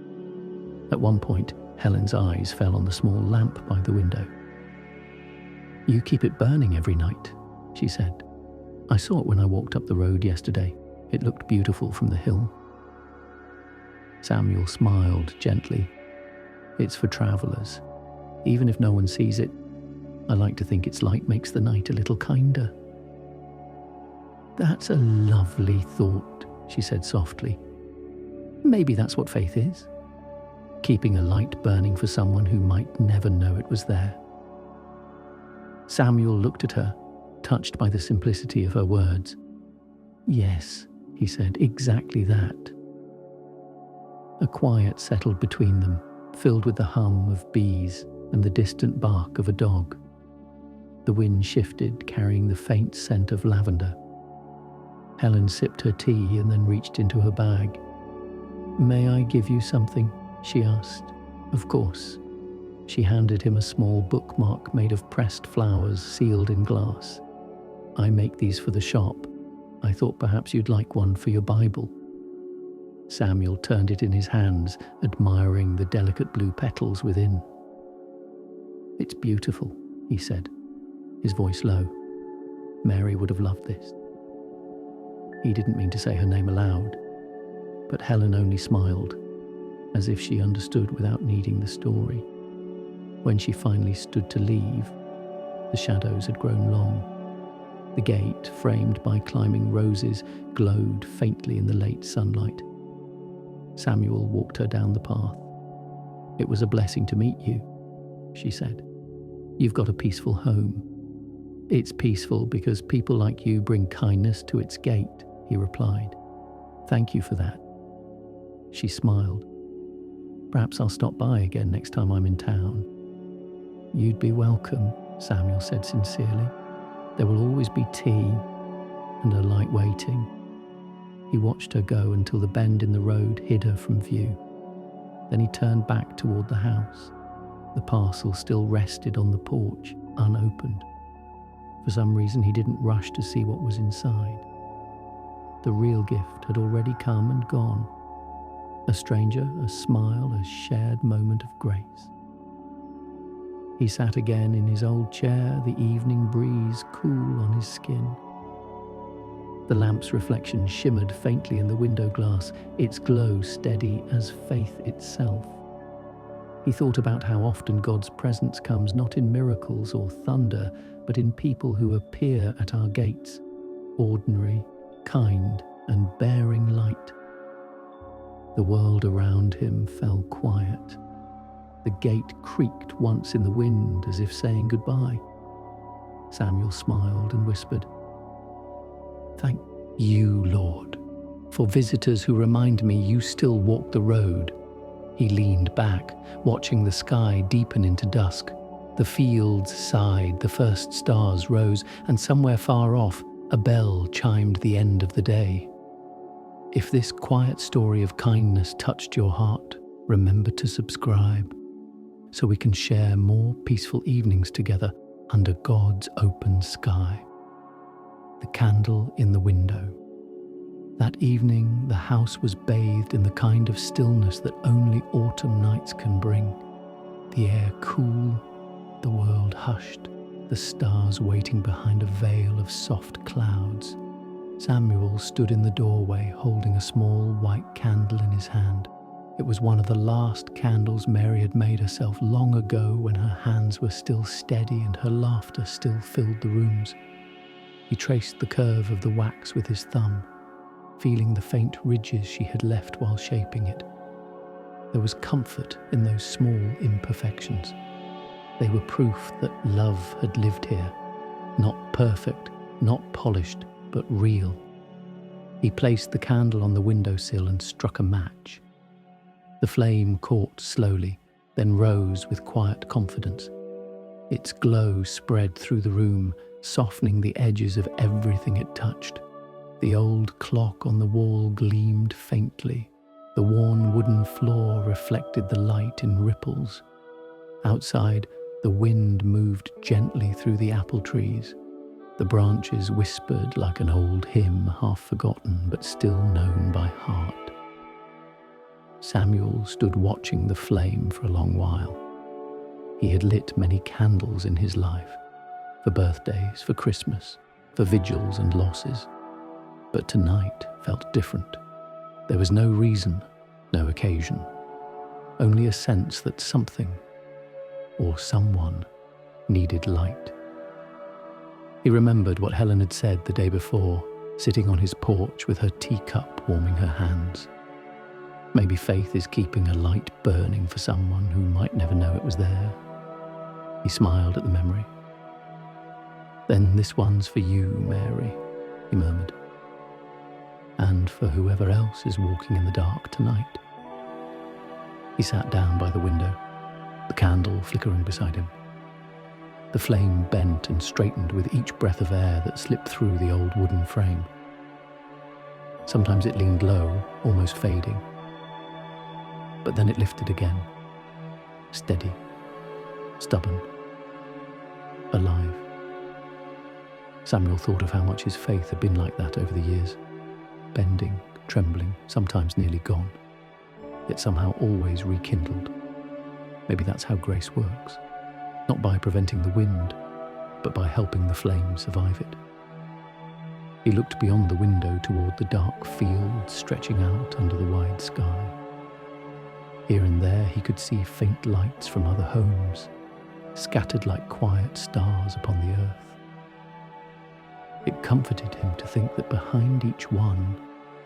At one point, Helen's eyes fell on the small lamp by the window. "You keep it burning every night," she said. "I saw it when I walked up the road yesterday. It looked beautiful from the hill." Samuel smiled gently. It's for travelers. Even if no one sees it, I like to think its light makes the night a little kinder. That's a lovely thought, she said softly. Maybe that's what faith is. Keeping a light burning for someone who might never know it was there. Samuel looked at her, touched by the simplicity of her words. Yes, he said, exactly that. A quiet settled between them, filled with the hum of bees and the distant bark of a dog. The wind shifted, carrying the faint scent of lavender. Helen sipped her tea and then reached into her bag. May I give you something? She asked. Of course. She handed him a small bookmark made of pressed flowers sealed in glass. I make these for the shop. I thought perhaps you'd like one for your Bible. Samuel turned it in his hands, admiring the delicate blue petals within. It's beautiful, he said, his voice low. Mary would have loved this. He didn't mean to say her name aloud, but Helen only smiled, as if she understood without needing the story. When she finally stood to leave, the shadows had grown long. The gate, framed by climbing roses, glowed faintly in the late sunlight. Samuel walked her down the path. It was a blessing to meet you, she said. You've got a peaceful home. It's peaceful because people like you bring kindness to its gate, he replied. Thank you for that. She smiled. Perhaps I'll stop by again next time I'm in town. You'd be welcome, Samuel said sincerely. There will always be tea and a light waiting. He watched her go until the bend in the road hid her from view. Then he turned back toward the house. The parcel still rested on the porch, unopened. For some reason, he didn't rush to see what was inside. The real gift had already come and gone. A stranger, a smile, a shared moment of grace. He sat again in his old chair, the evening breeze cool on his skin. The lamp's reflection shimmered faintly in the window glass, its glow steady as faith itself. He thought about how often God's presence comes not in miracles or thunder, but in people who appear at our gates, ordinary, kind, and bearing light. The world around him fell quiet. The gate creaked once in the wind as if saying goodbye. Samuel smiled and whispered, Thank you, Lord, for visitors who remind me you still walk the road. He leaned back, watching the sky deepen into dusk. The fields sighed, the first stars rose, and somewhere far off, a bell chimed the end of the day. If this quiet story of kindness touched your heart, remember to subscribe, so we can share more peaceful evenings together under God's open sky. The candle in the window. That evening, the house was bathed in the kind of stillness that only autumn nights can bring. The air cool, the world hushed, the stars waiting behind a veil of soft clouds. Samuel stood in the doorway holding a small white candle in his hand. It was one of the last candles Mary had made herself long ago when her hands were still steady and her laughter still filled the rooms. He traced the curve of the wax with his thumb, feeling the faint ridges she had left while shaping it. There was comfort in those small imperfections. They were proof that love had lived here, not perfect, not polished, but real. He placed the candle on the windowsill and struck a match. The flame caught slowly, then rose with quiet confidence. Its glow spread through the room, softening the edges of everything it touched. The old clock on the wall gleamed faintly. The worn wooden floor reflected the light in ripples. Outside, the wind moved gently through the apple trees. The branches whispered like an old hymn, half forgotten but still known by heart. Samuel stood watching the flame for a long while. He had lit many candles in his life, for birthdays, for Christmas, for vigils and losses. But tonight felt different. There was no reason, No occasion, only a sense that something or someone needed light. He remembered what Helen had said the day before, sitting on his porch with her teacup warming her hands. Maybe faith is keeping a light burning for someone who might never know it was there. He smiled at the memory. "Then this one's for you, Mary," he murmured. "And for whoever else is walking in the dark tonight." He sat down by the window, the candle flickering beside him. The flame bent and straightened with each breath of air that slipped through the old wooden frame. Sometimes it leaned low, almost fading. But then it lifted again, steady, stubborn, alive. Samuel thought of how much his faith had been like that over the years, bending, trembling, sometimes nearly gone, yet somehow always rekindled. Maybe that's how grace works, not by preventing the wind, but by helping the flame survive it. He looked beyond the window toward the dark fields stretching out under the wide sky. Here and there he could see faint lights from other homes, scattered like quiet stars upon the earth. It comforted him to think that behind each one,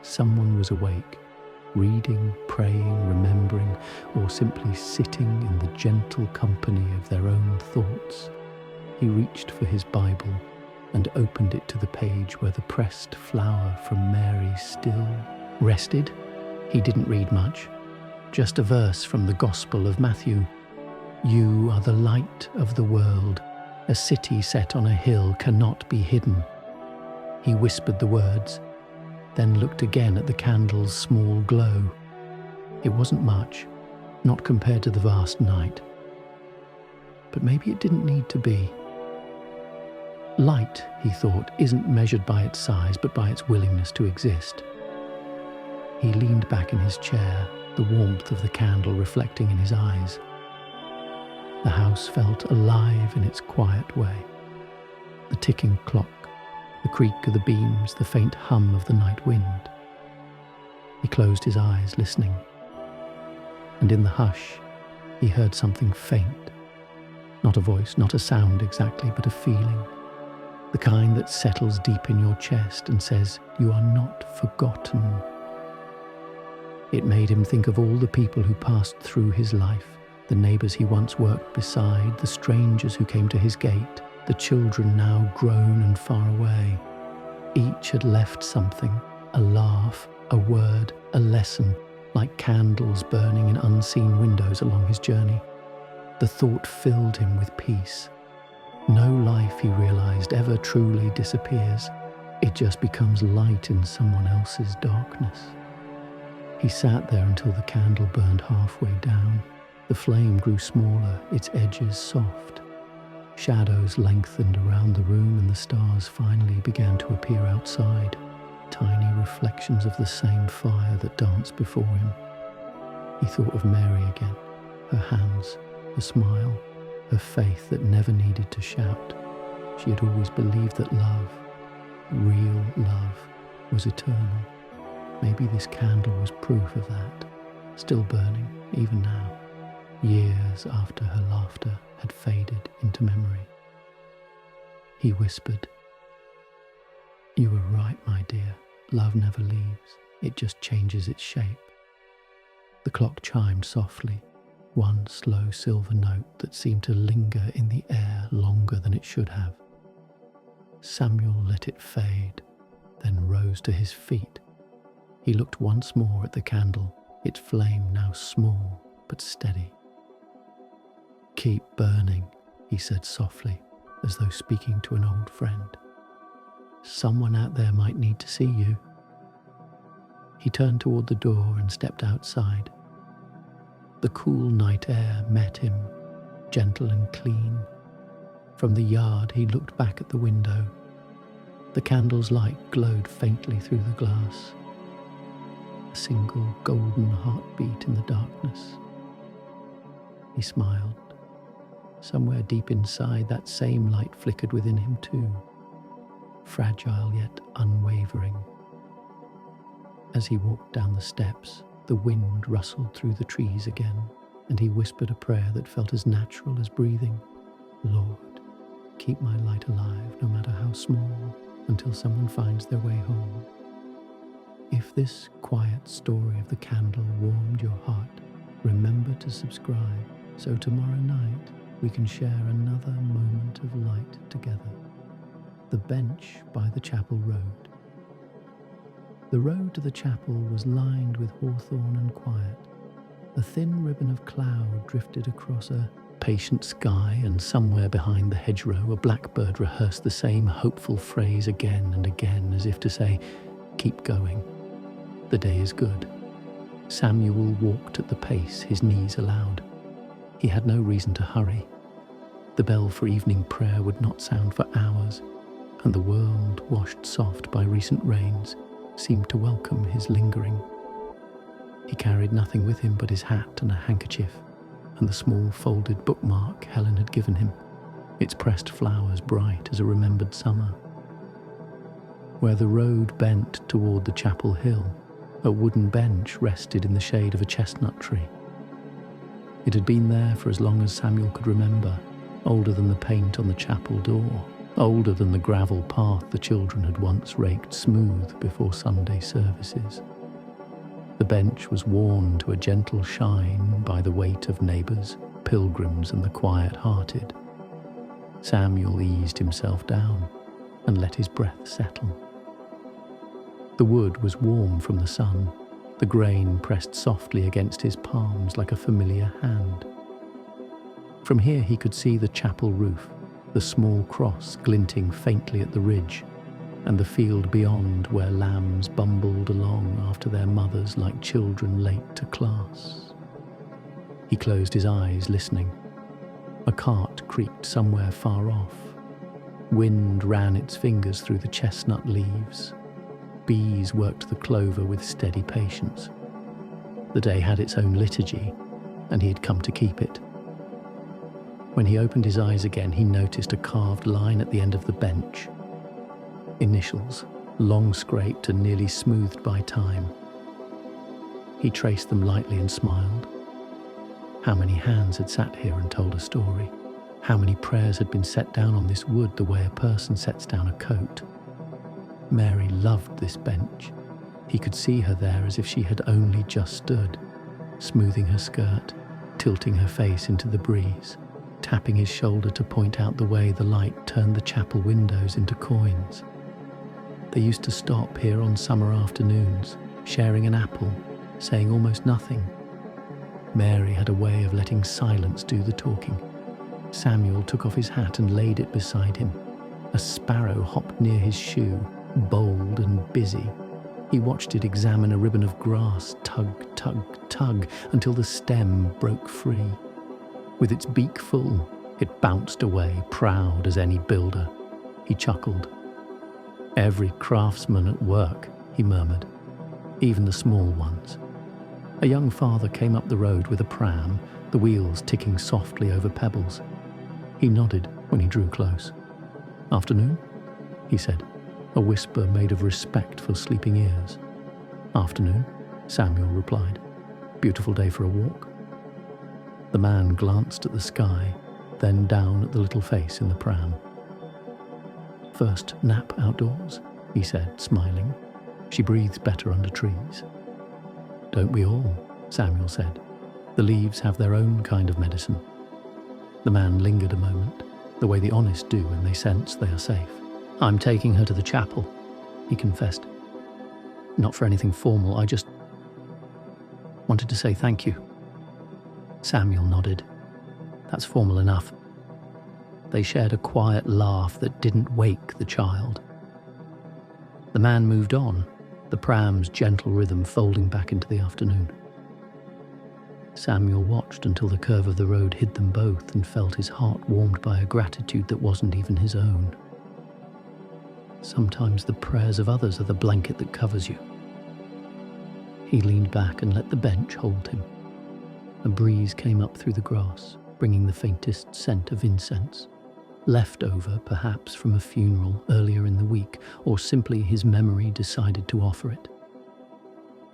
someone was awake, reading, praying, remembering, or simply sitting in the gentle company of their own thoughts. He reached for his Bible and opened it to the page where the pressed flower from Mary still rested. He didn't read much, just a verse from the Gospel of Matthew. "You are the light of the world. A city set on a hill cannot be hidden." He whispered the words, then looked again at the candle's small glow. It wasn't much, not compared to the vast night. But maybe it didn't need to be. Light, he thought, isn't measured by its size, but by its willingness to exist. He leaned back in his chair, the warmth of the candle reflecting in his eyes. The house felt alive in its quiet way. The ticking clock, the creak of the beams, the faint hum of the night wind. He closed his eyes, listening. And in the hush, he heard something faint. Not a voice, not a sound exactly, but a feeling. The kind that settles deep in your chest and says, "You are not forgotten." It made him think of all the people who passed through his life, the neighbours he once worked beside, the strangers who came to his gate, the children now grown and far away. Each had left something, a laugh, a word, a lesson, like candles burning in unseen windows along his journey. The thought filled him with peace. No life, he realized, ever truly disappears. It just becomes light in someone else's darkness. He sat there until the candle burned halfway down. The flame grew smaller, its edges soft. Shadows lengthened around the room and the stars finally began to appear outside, tiny reflections of the same fire that danced before him. He thought of Mary again, her hands, her smile, her faith that never needed to shout. She had always believed that love, real love, was eternal. Maybe this candle was proof of that, still burning, even now, years after her laughter had faded into memory. He whispered, "You were right, my dear. Love never leaves. It just changes its shape." The clock chimed softly, one slow silver note that seemed to linger in the air longer than it should have. Samuel let it fade, then rose to his feet. He looked once more at the candle, its flame now small but steady. "Keep burning," he said softly, as though speaking to an old friend. "Someone out there might need to see you." He turned toward the door and stepped outside. The cool night air met him, gentle and clean. From the yard he looked back at the window. The candle's light glowed faintly through the glass. A single golden heartbeat in the darkness. He smiled. Somewhere deep inside, that same light flickered within him too, fragile yet unwavering. As he walked down the steps, The wind rustled through the trees again, and he whispered a prayer that felt as natural as breathing. Lord, keep my light alive, no matter how small, until someone finds their way home. If this quiet story of the candle warmed your heart, remember to subscribe so tomorrow night we can share another moment of light together. The bench by the chapel road. The road to the chapel was lined with hawthorn and quiet. A thin ribbon of cloud drifted across a patient sky, and somewhere behind the hedgerow a blackbird rehearsed the same hopeful phrase again and again, as if to say, "Keep going. The day is good." Samuel walked at the pace his knees allowed. He had no reason to hurry. The bell for evening prayer would not sound for hours, and the world, washed soft by recent rains, seemed to welcome his lingering. He carried nothing with him but his hat and a handkerchief, and the small folded bookmark Helen had given him, its pressed flowers bright as a remembered summer. Where the road bent toward the chapel hill, a wooden bench rested in the shade of a chestnut tree. It had been there for as long as Samuel could remember, older than the paint on the chapel door, older than the gravel path the children had once raked smooth before Sunday services. The bench was worn to a gentle shine by the weight of neighbours, pilgrims and the quiet-hearted. Samuel eased himself down and let his breath settle. The wood was warm from the sun, the grain pressed softly against his palms like a familiar hand. From here he could see the chapel roof, the small cross glinting faintly at the ridge, and the field beyond where lambs bumbled along after their mothers like children late to class. He closed his eyes, listening. A cart creaked somewhere far off. Wind ran its fingers through the chestnut leaves. Bees worked the clover with steady patience. The day had its own liturgy, and he had come to keep it. When he opened his eyes again, he noticed a carved line at the end of the bench. Initials, long scraped and nearly smoothed by time. He traced them lightly and smiled. How many hands had sat here and told a story? How many prayers had been set down on this wood the way a person sets down a coat? Mary loved this bench. He could see her there as if she had only just stood, smoothing her skirt, tilting her face into the breeze, tapping his shoulder to point out the way the light turned the chapel windows into coins. They used to stop here on summer afternoons, sharing an apple, saying almost nothing. Mary had a way of letting silence do the talking. Samuel took off his hat and laid it beside him. A sparrow hopped near his shoe, bold and busy. He watched it examine a ribbon of grass, tug, tug, tug, until the stem broke free. With its beak full, it bounced away, proud as any builder. He chuckled. "Every craftsman at work," he murmured, "even the small ones." A young father came up the road with a pram, the wheels ticking softly over pebbles. He nodded when he drew close. "Afternoon?" he said, a whisper made of respect for sleeping ears. "Afternoon," Samuel replied. "Beautiful day for a walk." The man glanced at the sky, then down at the little face in the pram. "First nap outdoors," he said, smiling. "She breathes better under trees." "Don't we all?" Samuel said. "The leaves have their own kind of medicine." The man lingered a moment, the way the honest do when they sense they are safe. "I'm taking her to the chapel," he confessed. "Not for anything formal, I just wanted to say thank you." Samuel nodded. "That's formal enough." They shared a quiet laugh that didn't wake the child. The man moved on, the pram's gentle rhythm folding back into the afternoon. Samuel watched until the curve of the road hid them both and felt his heart warmed by a gratitude that wasn't even his own. Sometimes the prayers of others are the blanket that covers you. He leaned back and let the bench hold him. A breeze came up through the grass, bringing the faintest scent of incense. Leftover, perhaps, from a funeral earlier in the week, or simply his memory decided to offer it.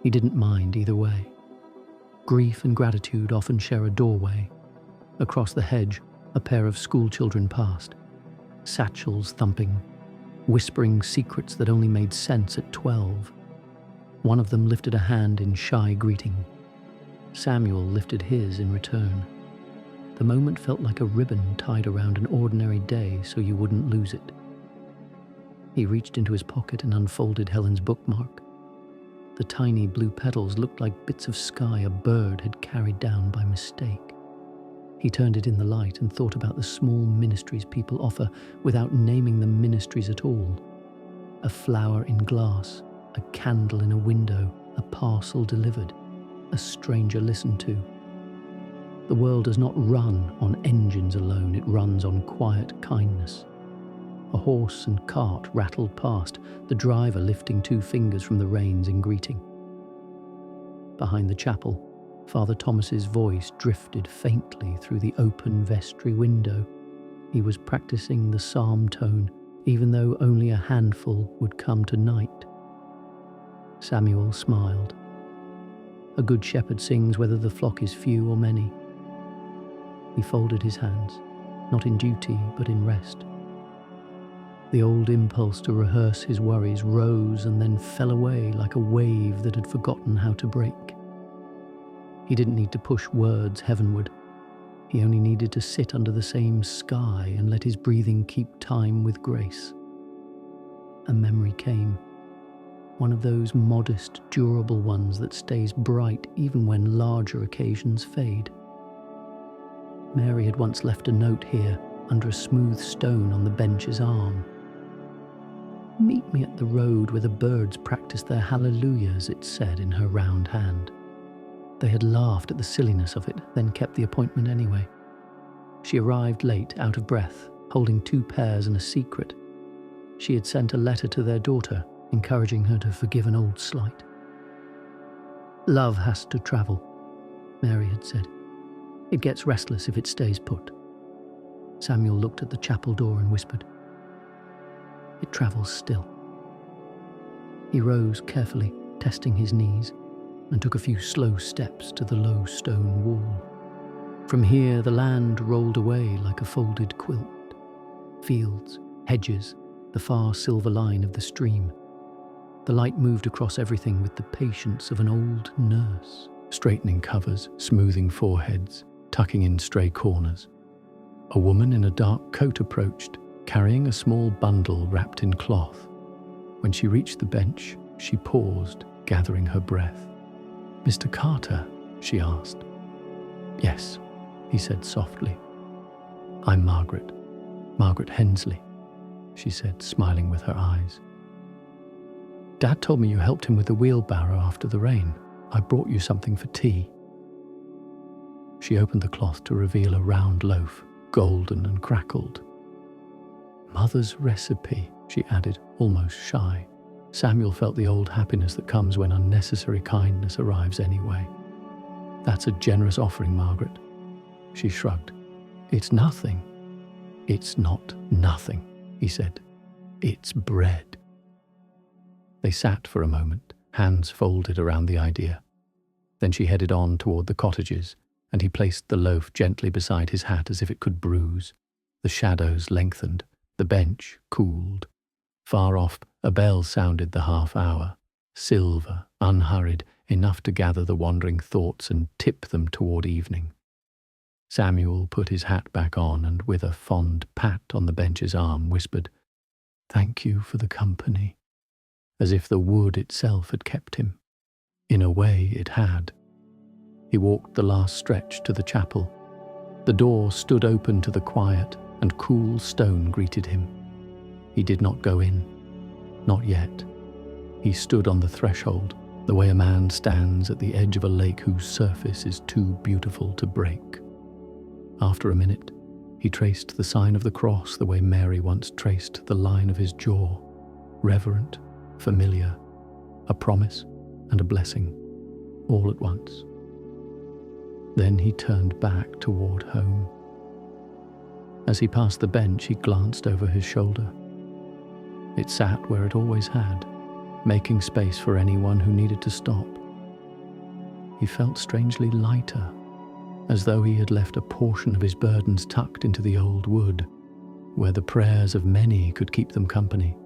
He didn't mind either way. Grief and gratitude often share a doorway. Across the hedge, a pair of schoolchildren passed, satchels thumping, whispering secrets that only made sense at 12. One of them lifted a hand in shy greeting. Samuel lifted his in return. The moment felt like a ribbon tied around an ordinary day so you wouldn't lose it. He reached into his pocket and unfolded Helen's bookmark. The tiny blue petals looked like bits of sky a bird had carried down by mistake. He turned it in the light and thought about the small ministries people offer without naming them ministries at all. A flower in glass, a candle in a window, a parcel delivered, a stranger listened to. The world does not run on engines alone, it runs on quiet kindness. A horse and cart rattled past, the driver lifting 2 fingers from the reins in greeting. Behind the chapel, Father Thomas's voice drifted faintly through the open vestry window. He was practicing the psalm tone, even though only a handful would come tonight. Samuel smiled. A good shepherd sings whether the flock is few or many. He folded his hands, not in duty but in rest. The old impulse to rehearse his worries rose and then fell away like a wave that had forgotten how to break. He didn't need to push words heavenward. He only needed to sit under the same sky and let his breathing keep time with grace. A memory came, one of those modest, durable ones that stays bright even when larger occasions fade. Mary had once left a note here, under a smooth stone on the bench's arm. "Meet me at the road where the birds practice their hallelujahs," it said in her round hand. They had laughed at the silliness of it, then kept the appointment anyway. She arrived late, out of breath, holding 2 pears and a secret. She had sent a letter to their daughter, encouraging her to forgive an old slight. "Love has to travel," Mary had said. "It gets restless if it stays put." Samuel looked at the chapel door and whispered, "It travels still." He rose carefully, testing his knees, and took a few slow steps to the low stone wall. From here the land rolled away like a folded quilt. Fields, hedges, the far silver line of the stream. The light moved across everything with the patience of an old nurse, straightening covers, smoothing foreheads, tucking in stray corners. A woman in a dark coat approached, carrying a small bundle wrapped in cloth. When she reached the bench, she paused, gathering her breath. "Mr. Carter?" she asked. "Yes," he said softly. "I'm Margaret Hensley," she said, smiling with her eyes. "Dad told me you helped him with the wheelbarrow after the rain. I brought you something for tea." She opened the cloth to reveal a round loaf, golden and crackled. "Mother's recipe," she added, almost shy. Samuel felt the old happiness that comes when unnecessary kindness arrives anyway. "That's a generous offering, Margaret." She shrugged. "It's nothing." "It's not nothing," he said. "It's bread." They sat for a moment, hands folded around the idea. Then she headed on toward the cottages, and he placed the loaf gently beside his hat as if it could bruise. The shadows lengthened, the bench cooled. Far off, a bell sounded the half-hour, silver, unhurried, enough to gather the wandering thoughts and tip them toward evening. Samuel put his hat back on and, with a fond pat on the bench's arm, whispered, "Thank you for the company," as if the wood itself had kept him. In a way, it had. He walked the last stretch to the chapel. The door stood open to the quiet, and cool stone greeted him. He did not go in. Not yet. He stood on the threshold, the way a man stands at the edge of a lake whose surface is too beautiful to break. After a minute, he traced the sign of the cross the way Mary once traced the line of his jaw, reverent, familiar, a promise and a blessing, all at once. Then he turned back toward home. As he passed the bench, he glanced over his shoulder. It sat where it always had, making space for anyone who needed to stop. he felt strangely lighter, as though he had left a portion of his burdens tucked into the old wood, where the prayers of many could keep them company.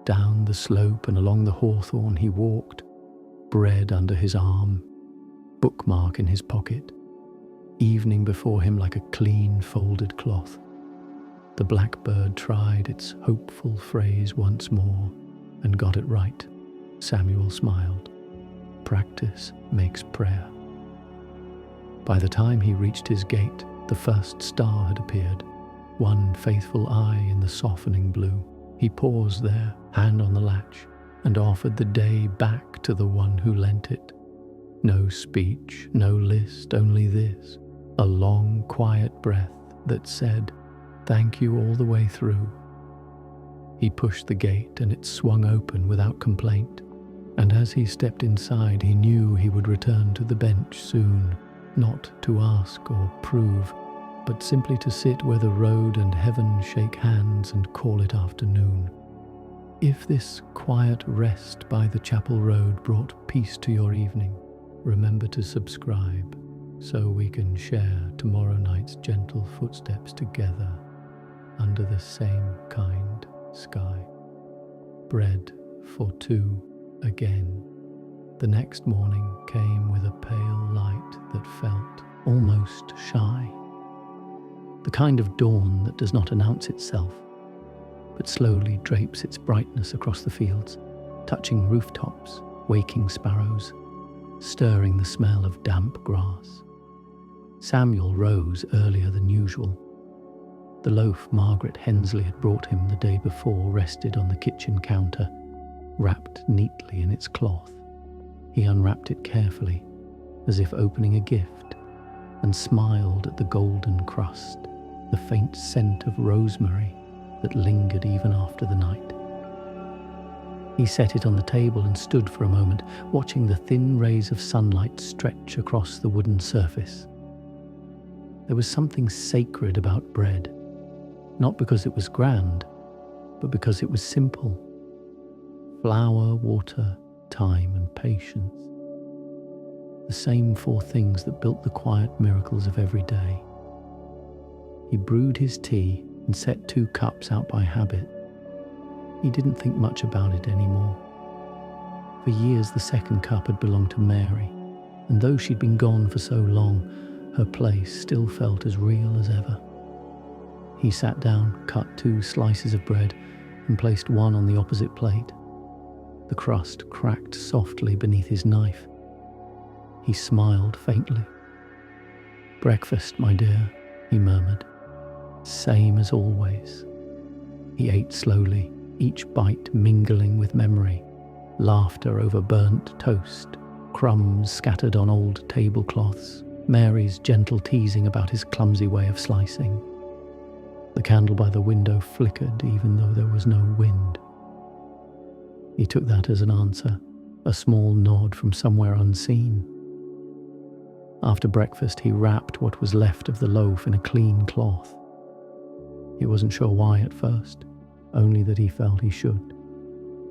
Down the slope and along the hawthorn he walked, bread under his arm, bookmark in his pocket, evening before him like a clean folded cloth. The blackbird tried its hopeful phrase once more and got it right. Samuel smiled. Practice makes prayer. By the time he reached his gate, the first star had appeared, one faithful eye in the softening blue. He paused there, hand on the latch, and offered the day back to the one who lent it. No speech, no list, only this, a long, quiet breath that said, "Thank you all the way through." He pushed the gate and it swung open without complaint, and as he stepped inside he knew he would return to the bench soon, not to ask or prove, but simply to sit where the road and heaven shake hands and call it afternoon. If this quiet rest by the chapel road brought peace to your evening, remember to subscribe so we can share tomorrow night's gentle footsteps together under the same kind sky. Bread for two again. The next morning came with a pale light that felt almost shy. The kind of dawn that does not announce itself, but slowly drapes its brightness across the fields, touching rooftops, waking sparrows, stirring the smell of damp grass. Samuel rose earlier than usual. The loaf Margaret Hensley had brought him the day before rested on the kitchen counter, wrapped neatly in its cloth. He unwrapped it carefully, as if opening a gift, and smiled at the golden crust, the faint scent of rosemary that lingered even after the night. He set it on the table and stood for a moment, watching the thin rays of sunlight stretch across the wooden surface. There was something sacred about bread, not because it was grand, but because it was simple. Flour, water, time, and patience. The same four things that built the quiet miracles of every day. He brewed his tea and set 2 cups out by habit. He didn't think much about it anymore. For years the second cup had belonged to Mary, and though she'd been gone for so long, her place still felt as real as ever. He sat down, cut 2 slices of bread, and placed one on the opposite plate. The crust cracked softly beneath his knife. He smiled faintly. "Breakfast, my dear," he murmured. "Same as always." He ate slowly, each bite mingling with memory, laughter over burnt toast, crumbs scattered on old tablecloths, Mary's gentle teasing about his clumsy way of slicing. The candle by the window flickered even though there was no wind. He took that as an answer, a small nod from somewhere unseen. After breakfast, he wrapped what was left of the loaf in a clean cloth. He wasn't sure why at first, only that he felt he should.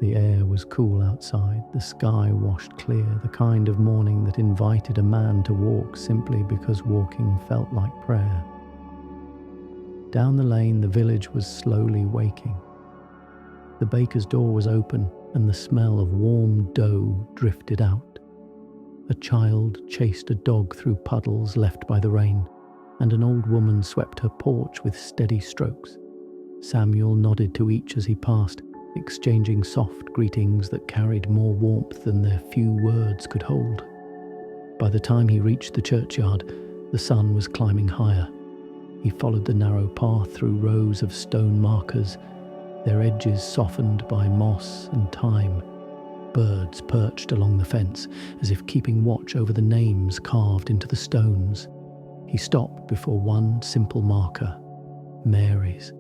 The air was cool outside, the sky washed clear, the kind of morning that invited a man to walk simply because walking felt like prayer. Down the lane, the village was slowly waking. The baker's door was open, and the smell of warm dough drifted out. A child chased a dog through puddles left by the rain, and an old woman swept her porch with steady strokes. Samuel nodded to each as he passed, exchanging soft greetings that carried more warmth than their few words could hold. By the time he reached the churchyard, the sun was climbing higher. He followed the narrow path through rows of stone markers, their edges softened by moss and time. Birds perched along the fence, as if keeping watch over the names carved into the stones. He stopped before one simple marker, Mary's.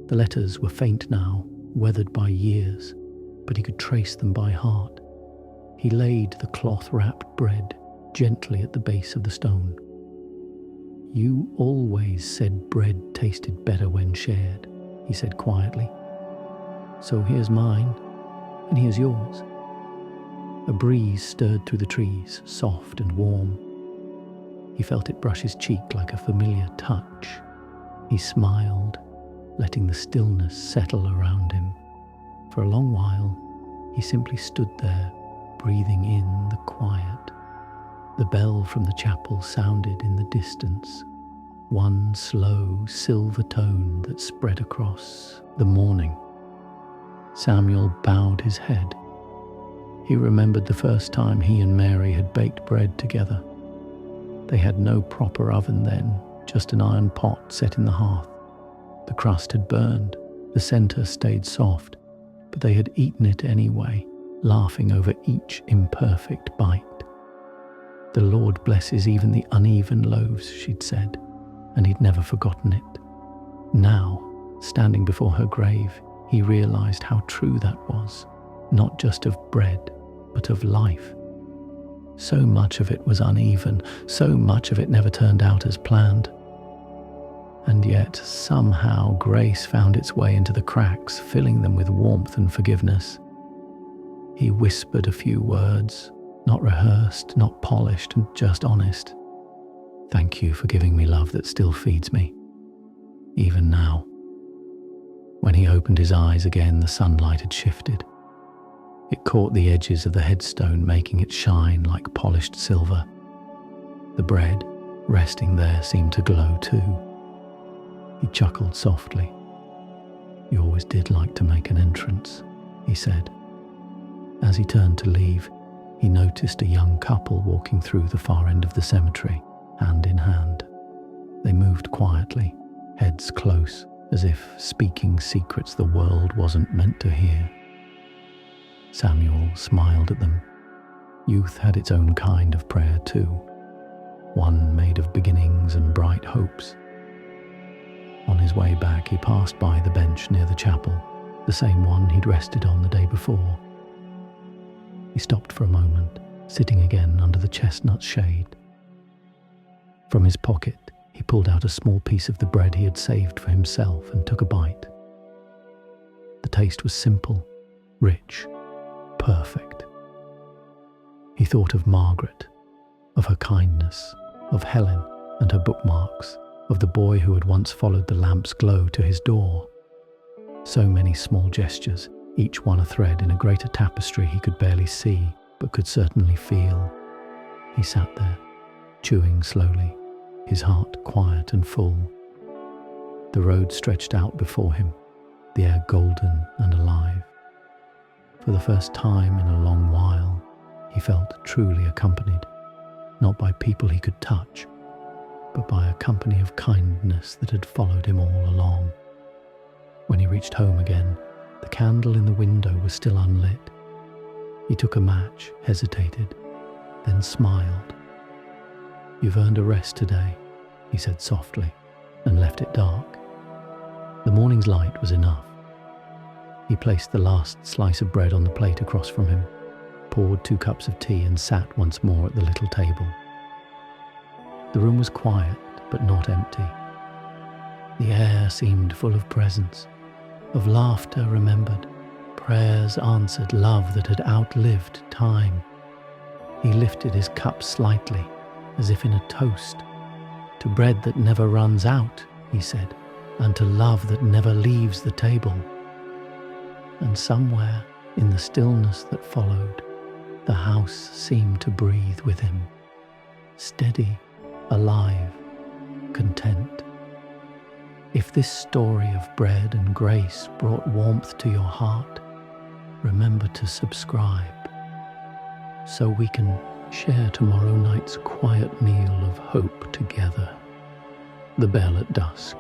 The letters were faint now, weathered by years, but he could trace them by heart. He laid the cloth-wrapped bread gently at the base of the stone. "You always said bread tasted better when shared," he said quietly. "So here's mine, and here's yours." A breeze stirred through the trees, soft and warm. He felt it brush his cheek like a familiar touch. He smiled, letting the stillness settle around him. For a long while, he simply stood there, breathing in the quiet. The bell from the chapel sounded in the distance, one slow silver tone that spread across the morning. Samuel bowed his head. He remembered the first time he and Mary had baked bread together. They had no proper oven then, just an iron pot set in the hearth. The crust had burned, the centre stayed soft, but they had eaten it anyway, laughing over each imperfect bite. The Lord blesses even the uneven loaves, she'd said, and he'd never forgotten it. Now, standing before her grave, he realized how true that was, not just of bread, but of life. So much of it was uneven, so much of it never turned out as planned. And yet, somehow, grace found its way into the cracks, filling them with warmth and forgiveness. He whispered a few words, not rehearsed, not polished, and just honest. Thank you for giving me love that still feeds me, even now. When he opened his eyes again, the sunlight had shifted. It caught the edges of the headstone, making it shine like polished silver. The bread, resting there, seemed to glow too. He chuckled softly. You always did like to make an entrance, he said. As he turned to leave, he noticed a young couple walking through the far end of the cemetery, hand in hand. They moved quietly, heads close, as if speaking secrets the world wasn't meant to hear. Samuel smiled at them. Youth had its own kind of prayer too, one made of beginnings and bright hopes. On his way back, he passed by the bench near the chapel, the same one he'd rested on the day before. He stopped for a moment, sitting again under the chestnut shade. From his pocket, he pulled out a small piece of the bread he had saved for himself and took a bite. The taste was simple, rich, perfect. He thought of Margaret, of her kindness, of Helen and her bookmarks, of the boy who had once followed the lamp's glow to his door. So many small gestures, each one a thread in a greater tapestry he could barely see, but could certainly feel. He sat there, chewing slowly, his heart quiet and full. The road stretched out before him, the air golden and alive. For the first time in a long while, he felt truly accompanied, not by people he could touch, but by a company of kindness that had followed him all along. When he reached home again, the candle in the window was still unlit. He took a match, hesitated, then smiled. You've earned a rest today, he said softly, and left it dark. The morning's light was enough. He placed the last slice of bread on the plate across from him, poured 2 cups of tea and sat once more at the little table. The room was quiet, but not empty. The air seemed full of presence, of laughter remembered, prayers answered, love that had outlived time. He lifted his cup slightly, as if in a toast. To bread that never runs out, he said, and to love that never leaves the table. And somewhere, in the stillness that followed, the house seemed to breathe with him, steady, alive, content. If this story of bread and grace brought warmth to your heart, remember to subscribe, so we can share tomorrow night's quiet meal of hope together. The bell at dusk.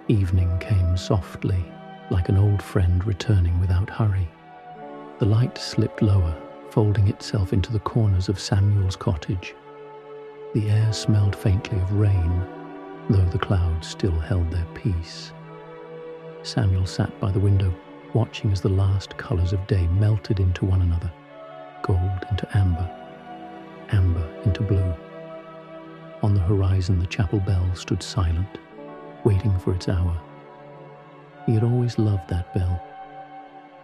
Evening came softly, like an old friend returning without hurry. The light slipped lower, folding itself into the corners of Samuel's cottage. The air smelled faintly of rain, though the clouds still held their peace. Samuel sat by the window, watching as the last colours of day melted into one another, gold into amber, amber into blue. On the horizon, the chapel bell stood silent, waiting for its hour. He had always loved that bell.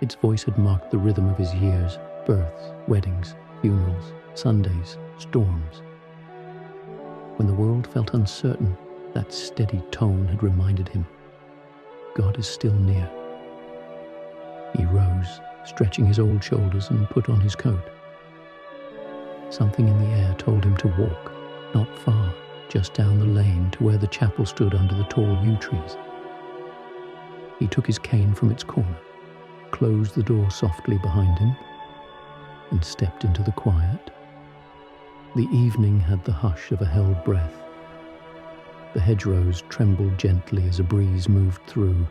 Its voice had marked the rhythm of his years, births, Weddings, funerals, Sundays, storms. When the world felt uncertain, that steady tone had reminded him, God is still near. He rose, stretching his old shoulders, and put on his coat. Something in the air told him to walk, not far, just down the lane to where the chapel stood under the tall yew trees. He took his cane from its corner, closed the door softly behind him, and stepped into the quiet. The evening had the hush of a held breath. The hedgerows trembled gently as a breeze moved through,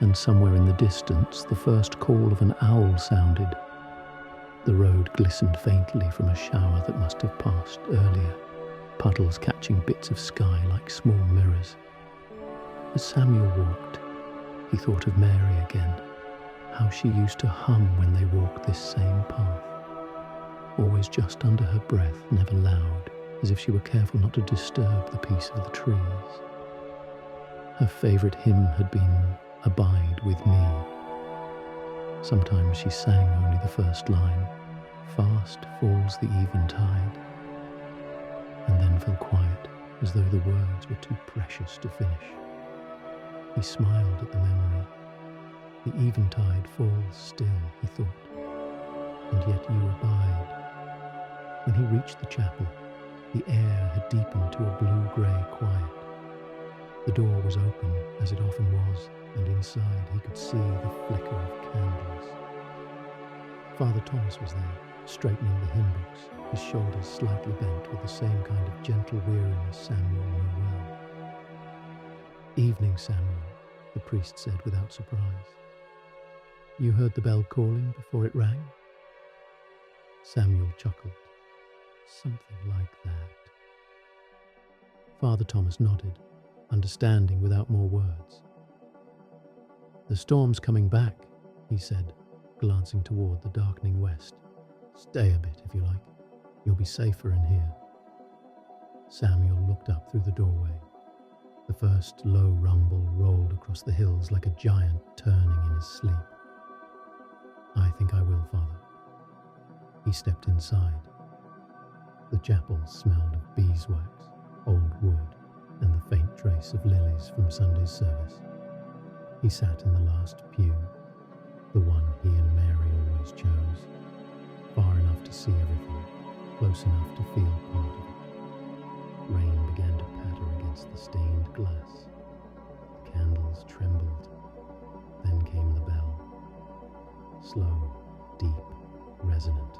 and somewhere in the distance the first call of an owl sounded. The road glistened faintly from a shower that must have passed earlier, puddles catching bits of sky like small mirrors. As Samuel walked, he thought of Mary again, how she used to hum when they walked this same path, always just under her breath, never loud, as if she were careful not to disturb the peace of the trees. Her favourite hymn had been Abide with Me. Sometimes she sang only the first line, Fast falls the eventide, and then fell quiet, as though the words were too precious to finish. He smiled at the memory. The eventide falls still, he thought, and yet you abide. When he reached the chapel, the air had deepened to a blue-grey quiet. The door was open, as it often was, and inside he could see the flicker of candles. Father Thomas was there, straightening the hymn books, his shoulders slightly bent with the same kind of gentle weariness Samuel knew well. Evening, Samuel, the priest said without surprise. You heard the bell calling before it rang? Samuel chuckled. Something like that. Father Thomas nodded, understanding without more words. The storm's coming back, he said, glancing toward the darkening west. Stay a bit, if you like. You'll be safer in here. Samuel looked up through the doorway. The first low rumble rolled across the hills like a giant turning in his sleep. I think I will, Father. He stepped inside. The chapel smelled of beeswax, old wood, and the faint trace of lilies from Sunday's service. He sat in the last pew, the one he and Mary always chose, far enough to see everything, close enough to feel part of it. Rain began to patter against the stained glass. The candles trembled. Then came the bell. Slow, deep, resonant.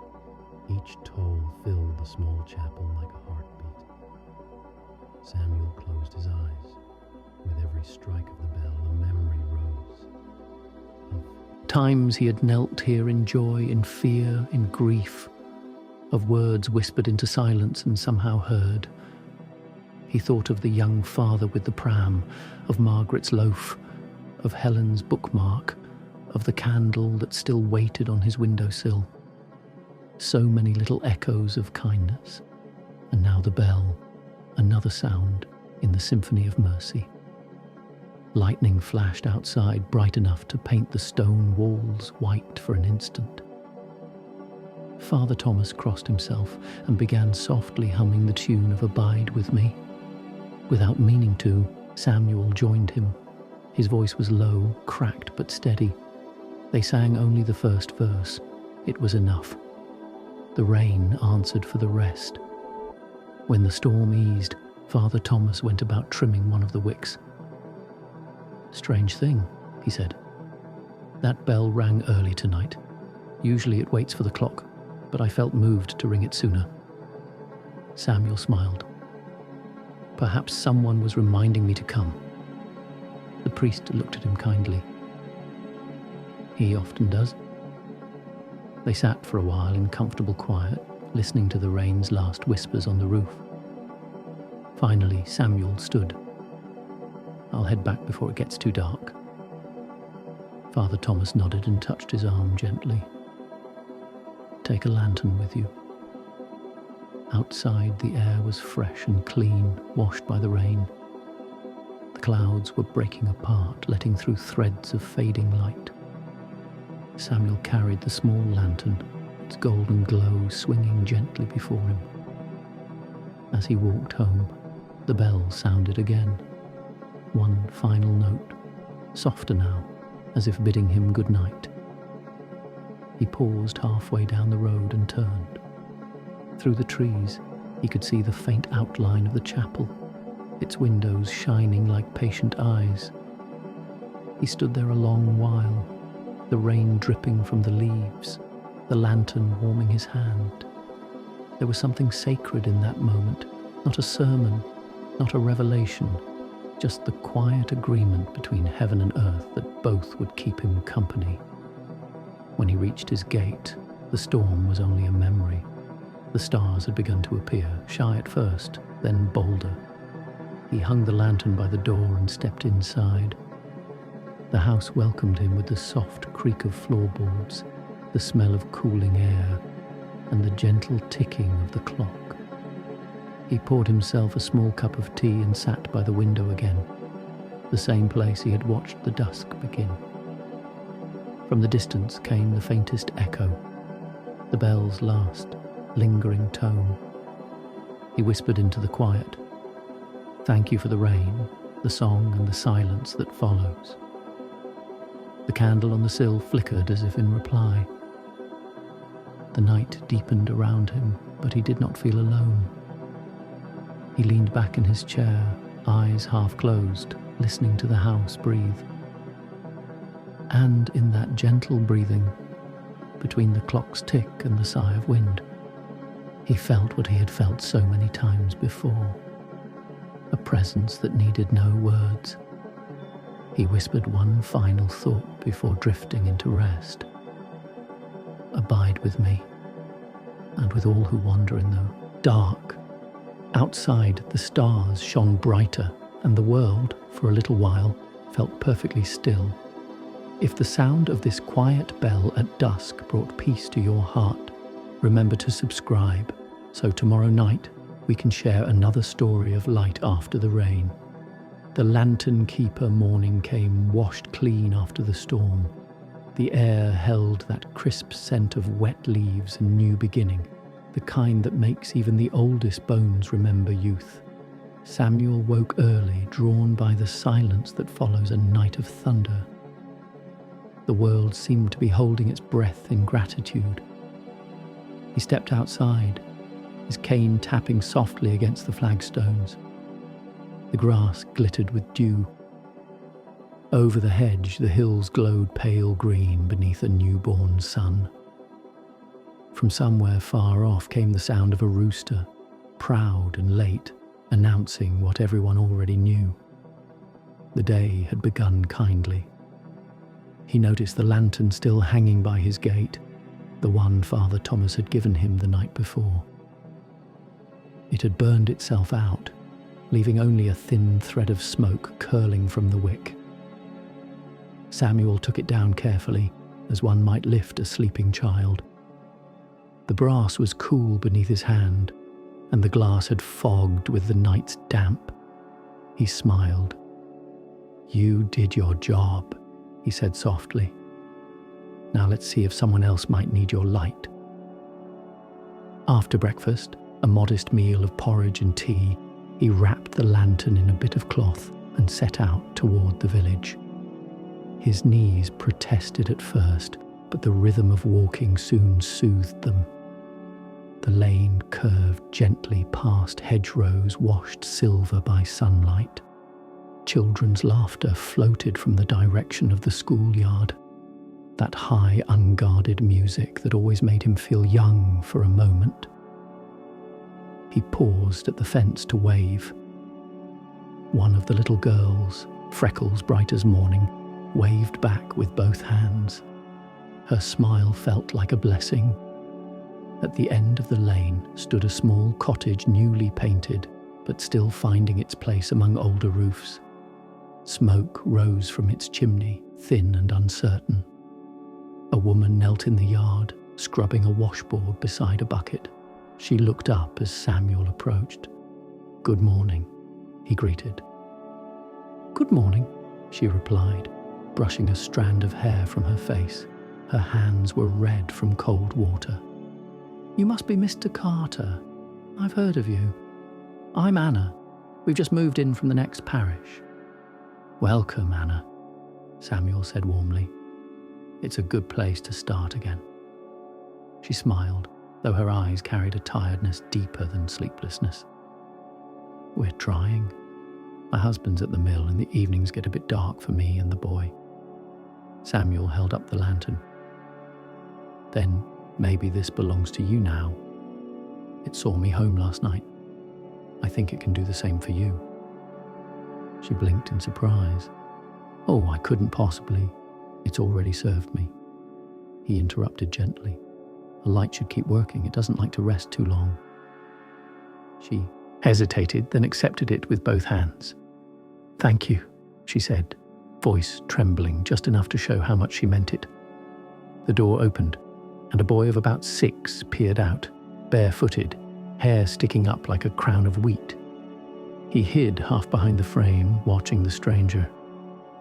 Each toll filled the small chapel like a heartbeat. Samuel closed his eyes. With every strike of the bell, a memory rose. Of times he had knelt here in joy, in fear, in grief, of words whispered into silence and somehow heard. He thought of the young father with the pram, of Margaret's loaf, of Helen's bookmark, of the candle that still waited on his windowsill. So many little echoes of kindness, and now the bell, another sound in the symphony of mercy. Lightning flashed outside, bright enough to paint the stone walls white for an instant. Father Thomas crossed himself and began softly humming the tune of Abide with Me. Without meaning to, Samuel joined him. His voice was low, cracked but steady. They sang only the first verse. It was enough. The rain answered for the rest. When the storm eased, Father Thomas went about trimming one of the wicks. Strange thing, he said. That bell rang early tonight. Usually it waits for the clock, but I felt moved to ring it sooner. Samuel smiled. Perhaps someone was reminding me to come. The priest looked at him kindly. He often does. They sat for a while in comfortable quiet, listening to the rain's last whispers on the roof. Finally, Samuel stood. I'll head back before it gets too dark. Father Thomas nodded and touched his arm gently. Take a lantern with you. Outside, the air was fresh and clean, washed by the rain. The clouds were breaking apart, letting through threads of fading light. Samuel carried the small lantern its golden glow swinging gently before him. As he walked home, the bell sounded again. One final note, softer now, as if bidding him good night. He paused halfway down the road and turned. Through the trees, he could see the faint outline of the chapel, its windows shining like patient eyes. He stood there a long while, the rain dripping from the leaves, the lantern warming his hand. There was something sacred in that moment, not a sermon, not a revelation, just the quiet agreement between heaven and earth that both would keep him company. When he reached his gate, the storm was only a memory. The stars had begun to appear, shy at first, then bolder. He hung the lantern by the door and stepped inside. The house welcomed him with the soft creak of floorboards, the smell of cooling air, and the gentle ticking of the clock. He poured himself a small cup of tea and sat by the window again, the same place he had watched the dusk begin. From the distance came the faintest echo, the bell's last, lingering tone. He whispered into the quiet, "Thank you for the rain, the song and the silence that follows." The candle on the sill flickered as if in reply. The night deepened around him, but he did not feel alone. He leaned back in his chair, eyes half closed, listening to the house breathe. And in that gentle breathing, between the clock's tick and the sigh of wind, he felt what he had felt so many times before, a presence that needed no words. He whispered one final thought before drifting into rest. "Abide with me, and with all who wander in the dark." Outside, the stars shone brighter, and the world, for a little while, felt perfectly still. If the sound of this quiet bell at dusk brought peace to your heart, remember to subscribe, so tomorrow night we can share another story of light after the rain. The lantern keeper morning came washed clean after the storm. The air held that crisp scent of wet leaves and new beginning, the kind that makes even the oldest bones remember youth. Samuel woke early, drawn by the silence that follows a night of thunder. The world seemed to be holding its breath in gratitude. He stepped outside, his cane tapping softly against the flagstones. The grass glittered with dew. Over the hedge, the hills glowed pale green beneath a newborn sun. From somewhere far off came the sound of a rooster, proud and late, announcing what everyone already knew. The day had begun kindly. He noticed the lantern still hanging by his gate, the one Father Thomas had given him the night before. It had burned itself out, leaving only a thin thread of smoke curling from the wick. Samuel took it down carefully, as one might lift a sleeping child. The brass was cool beneath his hand, and the glass had fogged with the night's damp. He smiled. "You did your job," he said softly. "Now let's see if someone else might need your light." After breakfast, a modest meal of porridge and tea, he wrapped the lantern in a bit of cloth and set out toward the village. His knees protested at first, but the rhythm of walking soon soothed them. The lane curved gently past hedgerows washed silver by sunlight. Children's laughter floated from the direction of the schoolyard, that high, unguarded music that always made him feel young for a moment. He paused at the fence to wave. One of the little girls, freckles bright as morning, waved back with both hands. Her smile felt like a blessing. At the end of the lane stood a small cottage newly painted, but still finding its place among older roofs. Smoke rose from its chimney, thin and uncertain. A woman knelt in the yard, scrubbing a washboard beside a bucket. She looked up as Samuel approached. "Good morning," he greeted. "Good morning," she replied, brushing a strand of hair from her face. Her hands were red from cold water. You must be Mr. Carter. I've heard of you. I'm Anna. We've just moved in from the next parish." "Welcome, Anna," Samuel said warmly. "It's a good place to start again." She smiled, though her eyes carried a tiredness deeper than sleeplessness. "We're trying. My husband's at the mill and the evenings get a bit dark for me and the boy." Samuel held up the lantern. "Then maybe this belongs to you now. It saw me home last night. I think it can do the same for you." She blinked in surprise. "Oh, I couldn't possibly. It's already served me." He interrupted gently. "A light should keep working. It doesn't like to rest too long." She hesitated, then accepted it with both hands. "Thank you," she said, voice trembling just enough to show how much she meant it. The door opened, and a boy of about 6 peered out, barefooted, hair sticking up like a crown of wheat. He hid half behind the frame, watching the stranger.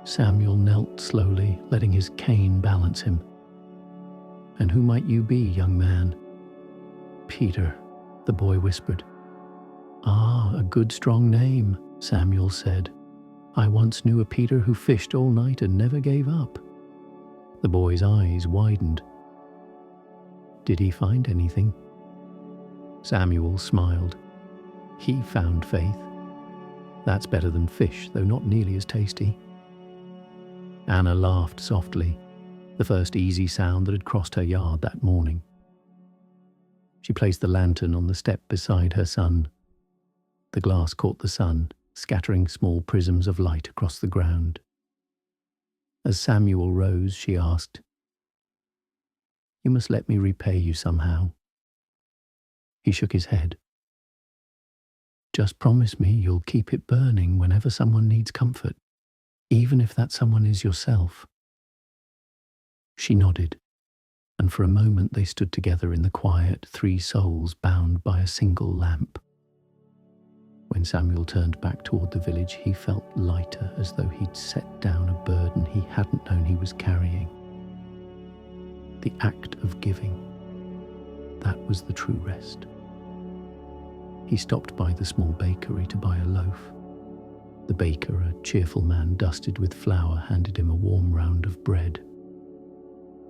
Samuel knelt slowly, letting his cane balance him. "And who might you be, young man?" "Peter," the boy whispered. "Ah, a good strong name," Samuel said. "I once knew a Peter who fished all night and never gave up." The boy's eyes widened. "Did he find anything?" Samuel smiled. "He found faith. That's better than fish, though not nearly as tasty." Anna laughed softly, the first easy sound that had crossed her yard that morning. She placed the lantern on the step beside her son. The glass caught the sun, scattering small prisms of light across the ground. As Samuel rose, she asked, "You must let me repay you somehow." He shook his head. "Just promise me you'll keep it burning whenever someone needs comfort, even if that someone is yourself." She nodded, and for a moment they stood together in the quiet, 3 souls bound by a single lamp. When Samuel turned back toward the village, he felt lighter, as though he'd set down a burden he hadn't known he was carrying. The act of giving, that was the true rest. He stopped by the small bakery to buy a loaf. The baker, a cheerful man dusted with flour, handed him a warm round of bread.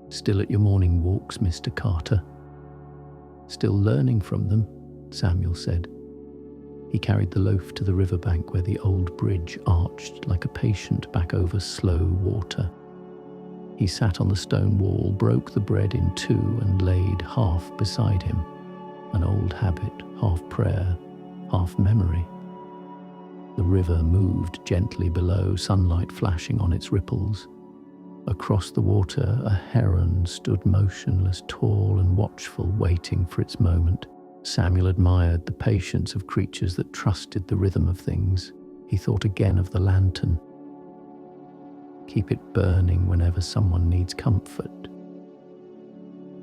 "Still at your morning walks, Mr. Carter?" "Still learning from them," Samuel said. He carried the loaf to the riverbank where the old bridge arched like a patient back over slow water. He sat on the stone wall, broke the bread in 2 and laid half beside him, an old habit, half prayer, half memory. The river moved gently below, sunlight flashing on its ripples. Across the water, a heron stood motionless, tall and watchful, waiting for its moment. Samuel admired the patience of creatures that trusted the rhythm of things. He thought again of the lantern. Keep it burning whenever someone needs comfort.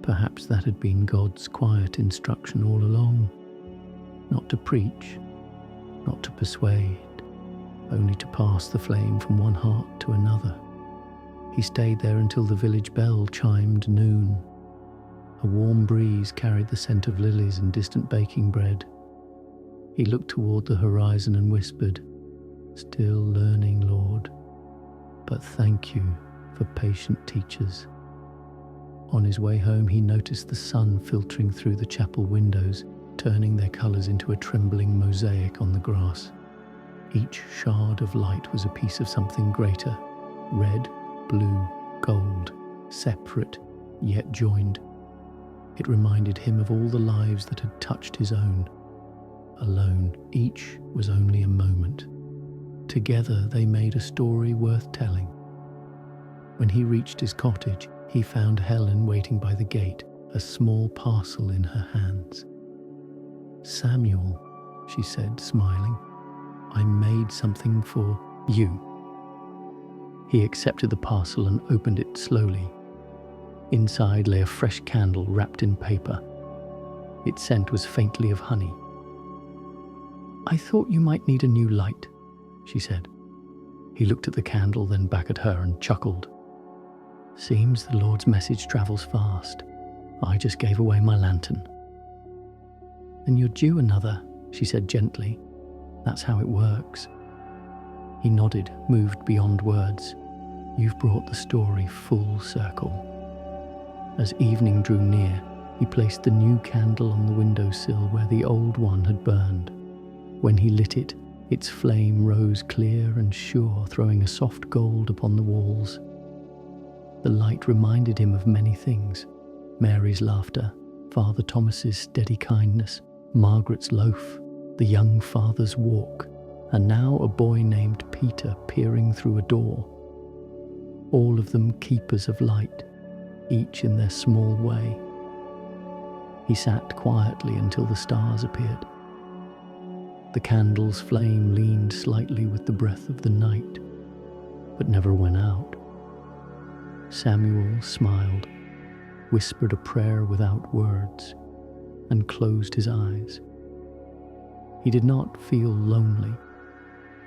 Perhaps that had been God's quiet instruction all along. Not to preach, not to persuade, only to pass the flame from one heart to another. He stayed there until the village bell chimed noon. A warm breeze carried the scent of lilies and distant baking bread. He looked toward the horizon and whispered, "Still learning, Lord, but thank you for patient teachers." On his way home, he noticed the sun filtering through the chapel windows, turning their colours into a trembling mosaic on the grass. Each shard of light was a piece of something greater, red, blue, gold, separate, yet joined. It reminded him of all the lives that had touched his own. Alone, each was only a moment. Together they made a story worth telling. When he reached his cottage, he found Helen waiting by the gate, a small parcel in her hands. "Samuel," she said, smiling, "I made something for you." He accepted the parcel and opened it slowly. Inside lay a fresh candle wrapped in paper. Its scent was faintly of honey. "I thought you might need a new light," she said. He looked at the candle, then back at her and chuckled. "Seems the Lord's message travels fast. I just gave away my lantern." "Then you're due another," she said gently. "That's how it works." He nodded, moved beyond words. "You've brought the story full circle." As evening drew near, he placed the new candle on the windowsill where the old one had burned. When he lit it, its flame rose clear and sure, throwing a soft gold upon the walls. The light reminded him of many things: Mary's laughter, Father Thomas's steady kindness, Margaret's loaf, the young father's walk, and now a boy named Peter peering through a door. All of them keepers of light, each in their small way. He sat quietly until the stars appeared. The candle's flame leaned slightly with the breath of the night, but never went out. Samuel smiled, whispered a prayer without words, and closed his eyes. He did not feel lonely,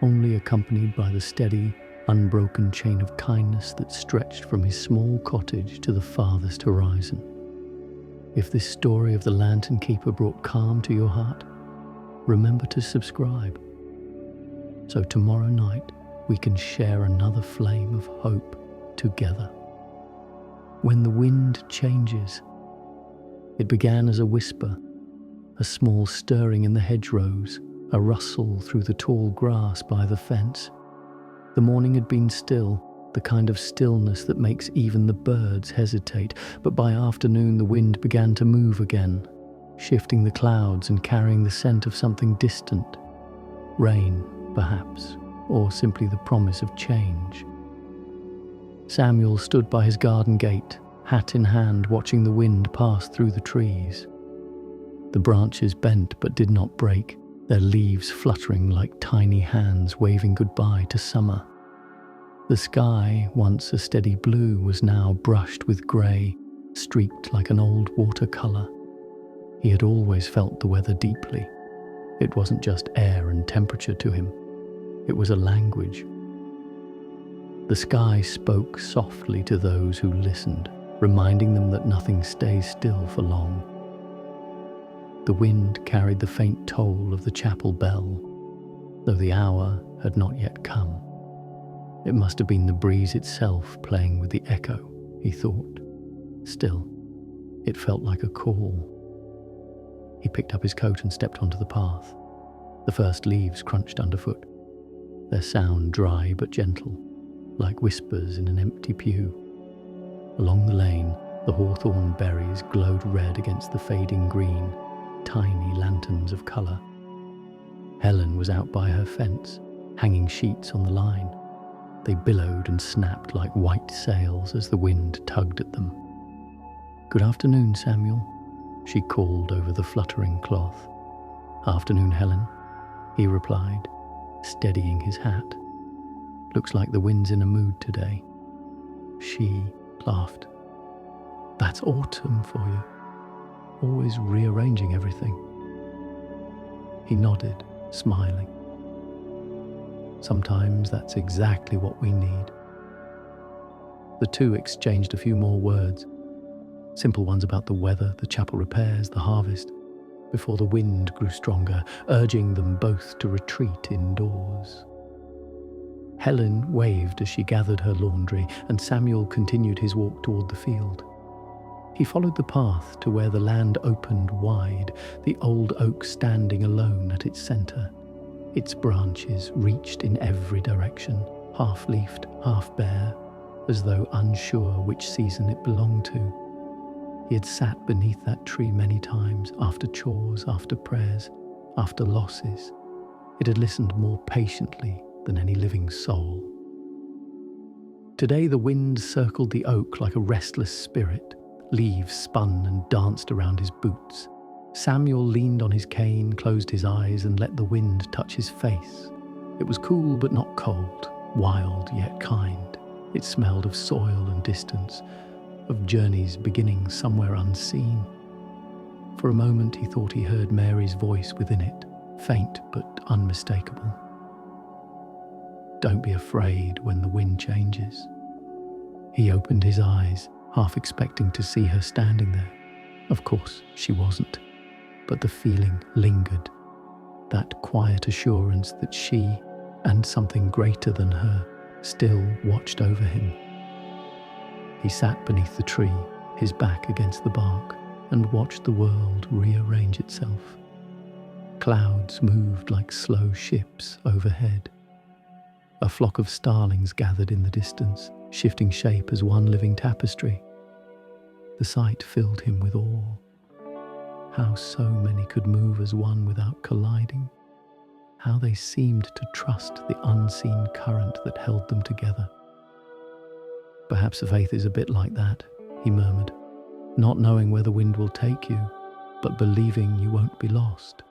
only accompanied by the steady, unbroken chain of kindness that stretched from his small cottage to the farthest horizon. If this story of the Lantern Keeper brought calm to your heart, remember to subscribe, so tomorrow night we can share another flame of hope together. When the wind changes, it began as a whisper, a small stirring in the hedgerows, a rustle through the tall grass by the fence. The morning had been still, the kind of stillness that makes even the birds hesitate, but by afternoon the wind began to move again, shifting the clouds and carrying the scent of something distant. Rain, perhaps, or simply the promise of change. Samuel stood by his garden gate, hat in hand, watching the wind pass through the trees. The branches bent but did not break, their leaves fluttering like tiny hands waving goodbye to summer. The sky, once a steady blue, was now brushed with grey, streaked like an old watercolour. He had always felt the weather deeply. It wasn't just air and temperature to him. It was a language. The sky spoke softly to those who listened, reminding them that nothing stays still for long. The wind carried the faint toll of the chapel bell, though the hour had not yet come. It must have been the breeze itself playing with the echo, he thought. Still, it felt like a call. He picked up his coat and stepped onto the path. The first leaves crunched underfoot, their sound dry but gentle, like whispers in an empty pew. Along the lane, the hawthorn berries glowed red against the fading green, tiny lanterns of colour. Helen was out by her fence, hanging sheets on the line. They billowed and snapped like white sails as the wind tugged at them. "Good afternoon, Samuel," she called over the fluttering cloth. "Afternoon, Helen," he replied, steadying his hat. "Looks like the wind's in a mood today." She laughed. "That's autumn for you. Always rearranging everything." He nodded, smiling. "Sometimes that's exactly what we need." The two exchanged a few more words, simple ones about the weather, the chapel repairs, the harvest, before the wind grew stronger, urging them both to retreat indoors. Helen waved as she gathered her laundry, and Samuel continued his walk toward the field. He followed the path to where the land opened wide, the old oak standing alone at its centre. Its branches reached in every direction, half-leafed, half-bare, as though unsure which season it belonged to. He had sat beneath that tree many times, after chores, after prayers, after losses. It had listened more patiently than any living soul. Today the wind circled the oak like a restless spirit. Leaves spun and danced around his boots. Samuel leaned on his cane, closed his eyes, and let the wind touch his face. It was cool but not cold, wild yet kind. It smelled of soil and distance, of journeys beginning somewhere unseen. For a moment he thought he heard Mary's voice within it, faint but unmistakable. "Don't be afraid when the wind changes." He opened his eyes, half expecting to see her standing there. Of course, she wasn't. but the feeling lingered, that quiet assurance that she, and something greater than her, still watched over him. He sat beneath the tree, his back against the bark, and watched the world rearrange itself. Clouds moved like slow ships overhead. A flock of starlings gathered in the distance, shifting shape as one living tapestry. The sight filled him with awe. How so many could move as one without colliding. How they seemed to trust the unseen current that held them together. Perhaps faith is a bit like that, he murmured, not knowing where the wind will take you, but believing you won't be lost.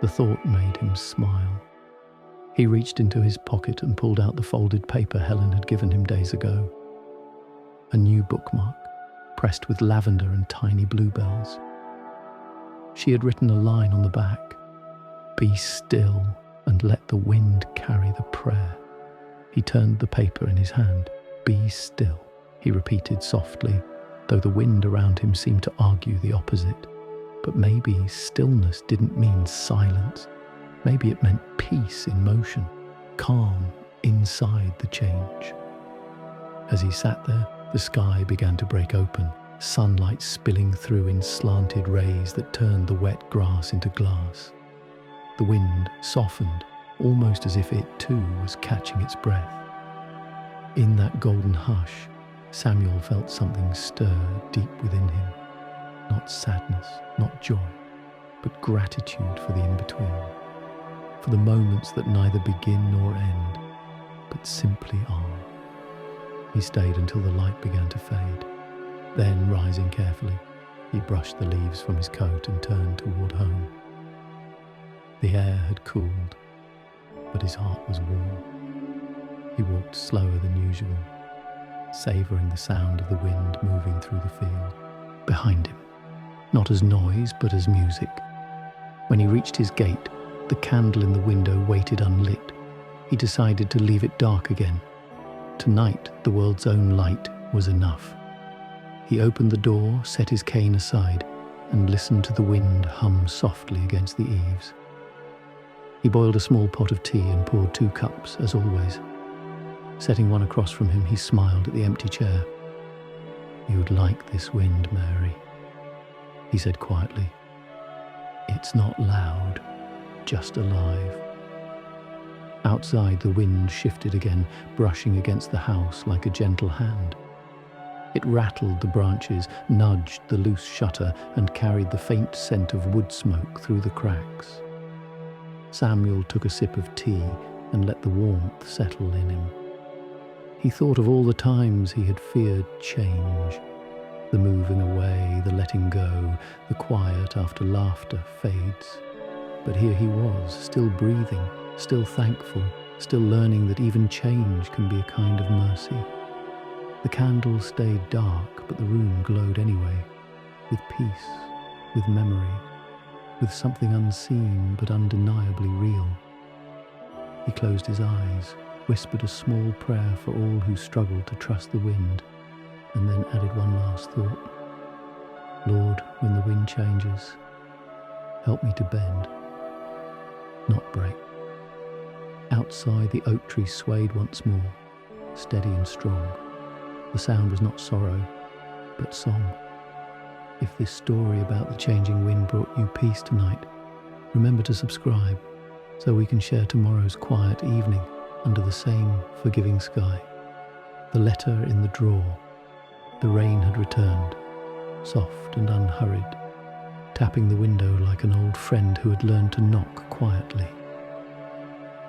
The thought made him smile. He reached into his pocket and pulled out the folded paper Helen had given him days ago. A new bookmark, pressed with lavender and tiny bluebells. She had written a line on the back, "Be still and let the wind carry the prayer." He turned the paper in his hand. "Be still," he repeated softly, though the wind around him seemed to argue the opposite. But maybe stillness didn't mean silence. Maybe it meant peace in motion, calm inside the change. As he sat there, the sky began to break open, sunlight spilling through in slanted rays that turned the wet grass into glass. The wind softened, almost as if it too was catching its breath. In that golden hush, Samuel felt something stir deep within him. Not sadness, not joy, but gratitude for the in-between. For the moments that neither begin nor end, but simply are. He stayed until the light began to fade. Then, rising carefully, he brushed the leaves from his coat and turned toward home. The air had cooled, but his heart was warm. He walked slower than usual, savouring the sound of the wind moving through the field behind him, not as noise but as music. When he reached his gate, the candle in the window waited unlit. He decided to leave it dark again. Tonight, the world's own light was enough. He opened the door, set his cane aside, and listened to the wind hum softly against the eaves. He boiled a small pot of tea and poured 2 cups, as always. Setting one across from him, he smiled at the empty chair. "You'd like this wind, Mary," he said quietly. "It's not loud, just alive." Outside, the wind shifted again, brushing against the house like a gentle hand. It rattled the branches, nudged the loose shutter, and carried the faint scent of wood smoke through the cracks. Samuel took a sip of tea and let the warmth settle in him. He thought of all the times he had feared change, the moving away, the letting go, the quiet after laughter fades. But here he was, still breathing, still thankful, still learning that even change can be a kind of mercy. The candle stayed dark, but the room glowed anyway, with peace, with memory, with something unseen but undeniably real. He closed his eyes, whispered a small prayer for all who struggled to trust the wind, and then added one last thought. "Lord, when the wind changes, help me to bend, not break." Outside, the oak tree swayed once more, steady and strong. The sound was not sorrow, but song. If this story about the changing wind brought you peace tonight, remember to subscribe so we can share tomorrow's quiet evening under the same forgiving sky. The letter in the drawer. The rain had returned, soft and unhurried, tapping the window like an old friend who had learned to knock quietly.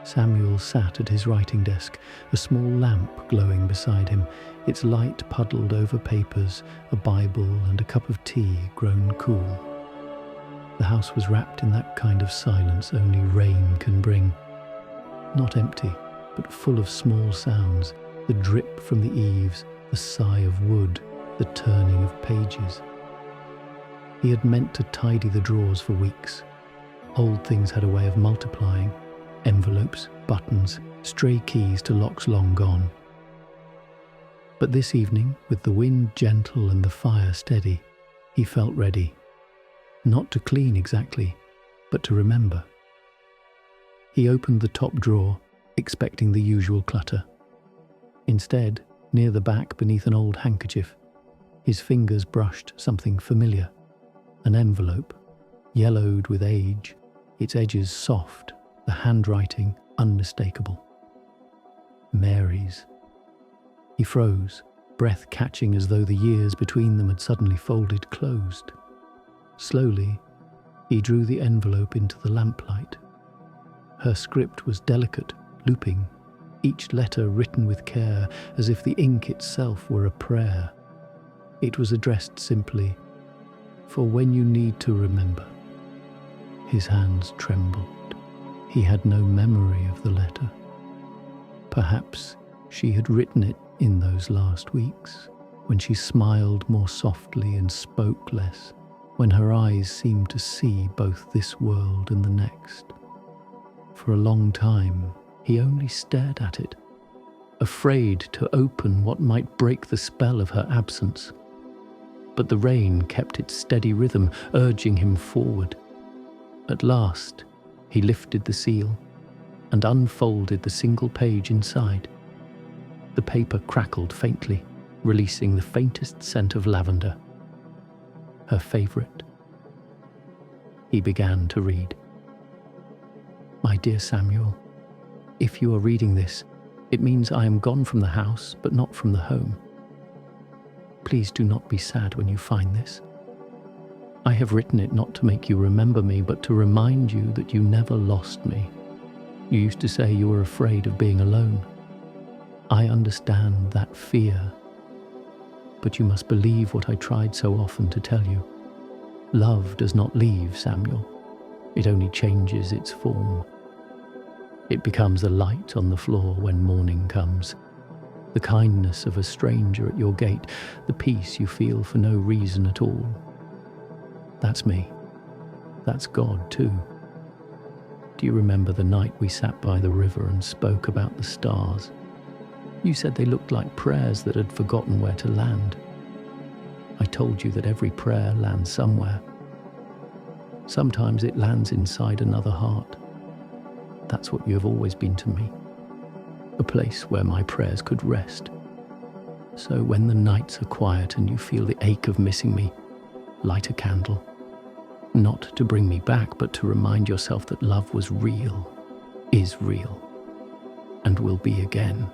Samuel sat at his writing desk, a small lamp glowing beside him. Its light puddled over papers, a Bible and a cup of tea grown cool. The house was wrapped in that kind of silence only rain can bring. Not empty, but full of small sounds, the drip from the eaves, the sigh of wood, the turning of pages. He had meant to tidy the drawers for weeks. Old things had a way of multiplying. Envelopes, buttons, stray keys to locks long gone. But this evening, with the wind gentle and the fire steady, he felt ready. Not to clean exactly, but to remember. He opened the top drawer, expecting the usual clutter. Instead, near the back beneath an old handkerchief, his fingers brushed something familiar. An envelope, yellowed with age, its edges soft, the handwriting unmistakable. Mary's. He froze, breath catching as though the years between them had suddenly folded closed. Slowly, he drew the envelope into the lamplight. Her script was delicate, looping, each letter written with care, as if the ink itself were a prayer. It was addressed simply, "For when you need to remember." His hands trembled. He had no memory of the letter. Perhaps she had written it in those last weeks, when she smiled more softly and spoke less, when her eyes seemed to see both this world and the next. For a long time, he only stared at it, afraid to open what might break the spell of her absence. But the rain kept its steady rhythm, urging him forward. At last, he lifted the seal and unfolded the single page inside. The paper crackled faintly, releasing the faintest scent of lavender. Her favourite. He began to read. "My dear Samuel, if you are reading this, it means I am gone from the house, but not from the home. Please do not be sad when you find this. I have written it not to make you remember me, but to remind you that you never lost me. You used to say you were afraid of being alone. I understand that fear, but you must believe what I tried so often to tell you. Love does not leave, Samuel. It only changes its form. It becomes a light on the floor when morning comes, the kindness of a stranger at your gate, the peace you feel for no reason at all. That's me. That's God too. Do you remember the night we sat by the river and spoke about the stars? You said they looked like prayers that had forgotten where to land. I told you that every prayer lands somewhere. Sometimes it lands inside another heart. That's what you have always been to me. A place where my prayers could rest. So when the nights are quiet and you feel the ache of missing me, light a candle. Not to bring me back, but to remind yourself that love was real, is real, and will be again.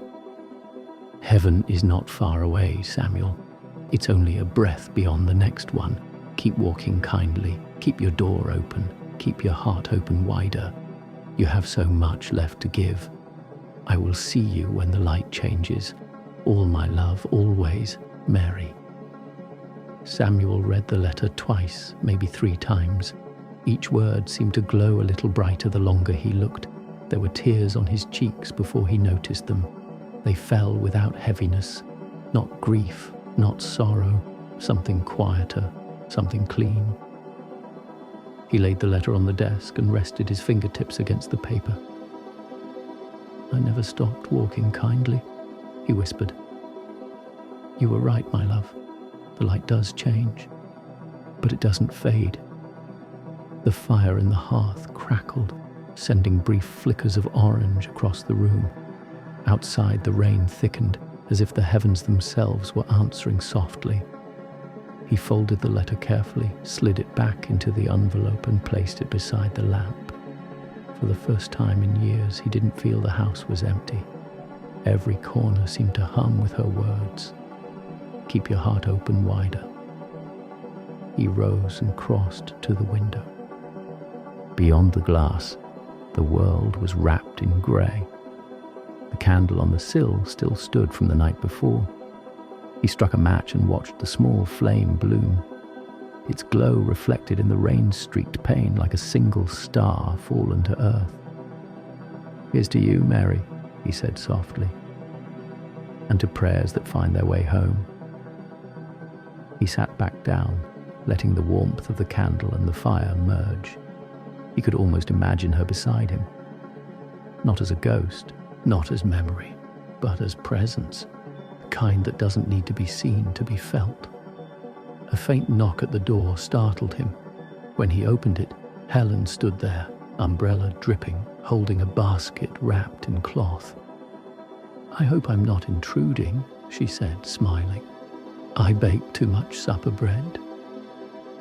Heaven is not far away, Samuel. It's only a breath beyond the next one. Keep walking kindly. Keep your door open. Keep your heart open wider. You have so much left to give. I will see you when the light changes. All my love, always, Mary." Samuel read the letter twice, maybe 3 times. Each word seemed to glow a little brighter the longer he looked. There were tears on his cheeks before he noticed them. They fell without heaviness, not grief, not sorrow, something quieter, something clean. He laid the letter on the desk and rested his fingertips against the paper. "I never stopped walking kindly," he whispered. "You were right, my love. The light does change, but it doesn't fade." The fire in the hearth crackled, sending brief flickers of orange across the room. Outside, the rain thickened, as if the heavens themselves were answering softly. He folded the letter carefully, slid it back into the envelope and placed it beside the lamp. For the first time in years, he didn't feel the house was empty. Every corner seemed to hum with her words. "Keep your heart open wider." He rose and crossed to the window. Beyond the glass, the world was wrapped in grey. The candle on the sill still stood from the night before. He struck a match and watched the small flame bloom. Its glow reflected in the rain-streaked pane like a single star fallen to earth. "Here's to you, Mary," he said softly, "and to prayers that find their way home." He sat back down, letting the warmth of the candle and the fire merge. He could almost imagine her beside him. Not as a ghost, not as memory, but as presence, the kind that doesn't need to be seen to be felt. A faint knock at the door startled him. When he opened it, Helen stood there, umbrella dripping, holding a basket wrapped in cloth. "I hope I'm not intruding," she said, smiling. "I bake too much supper bread."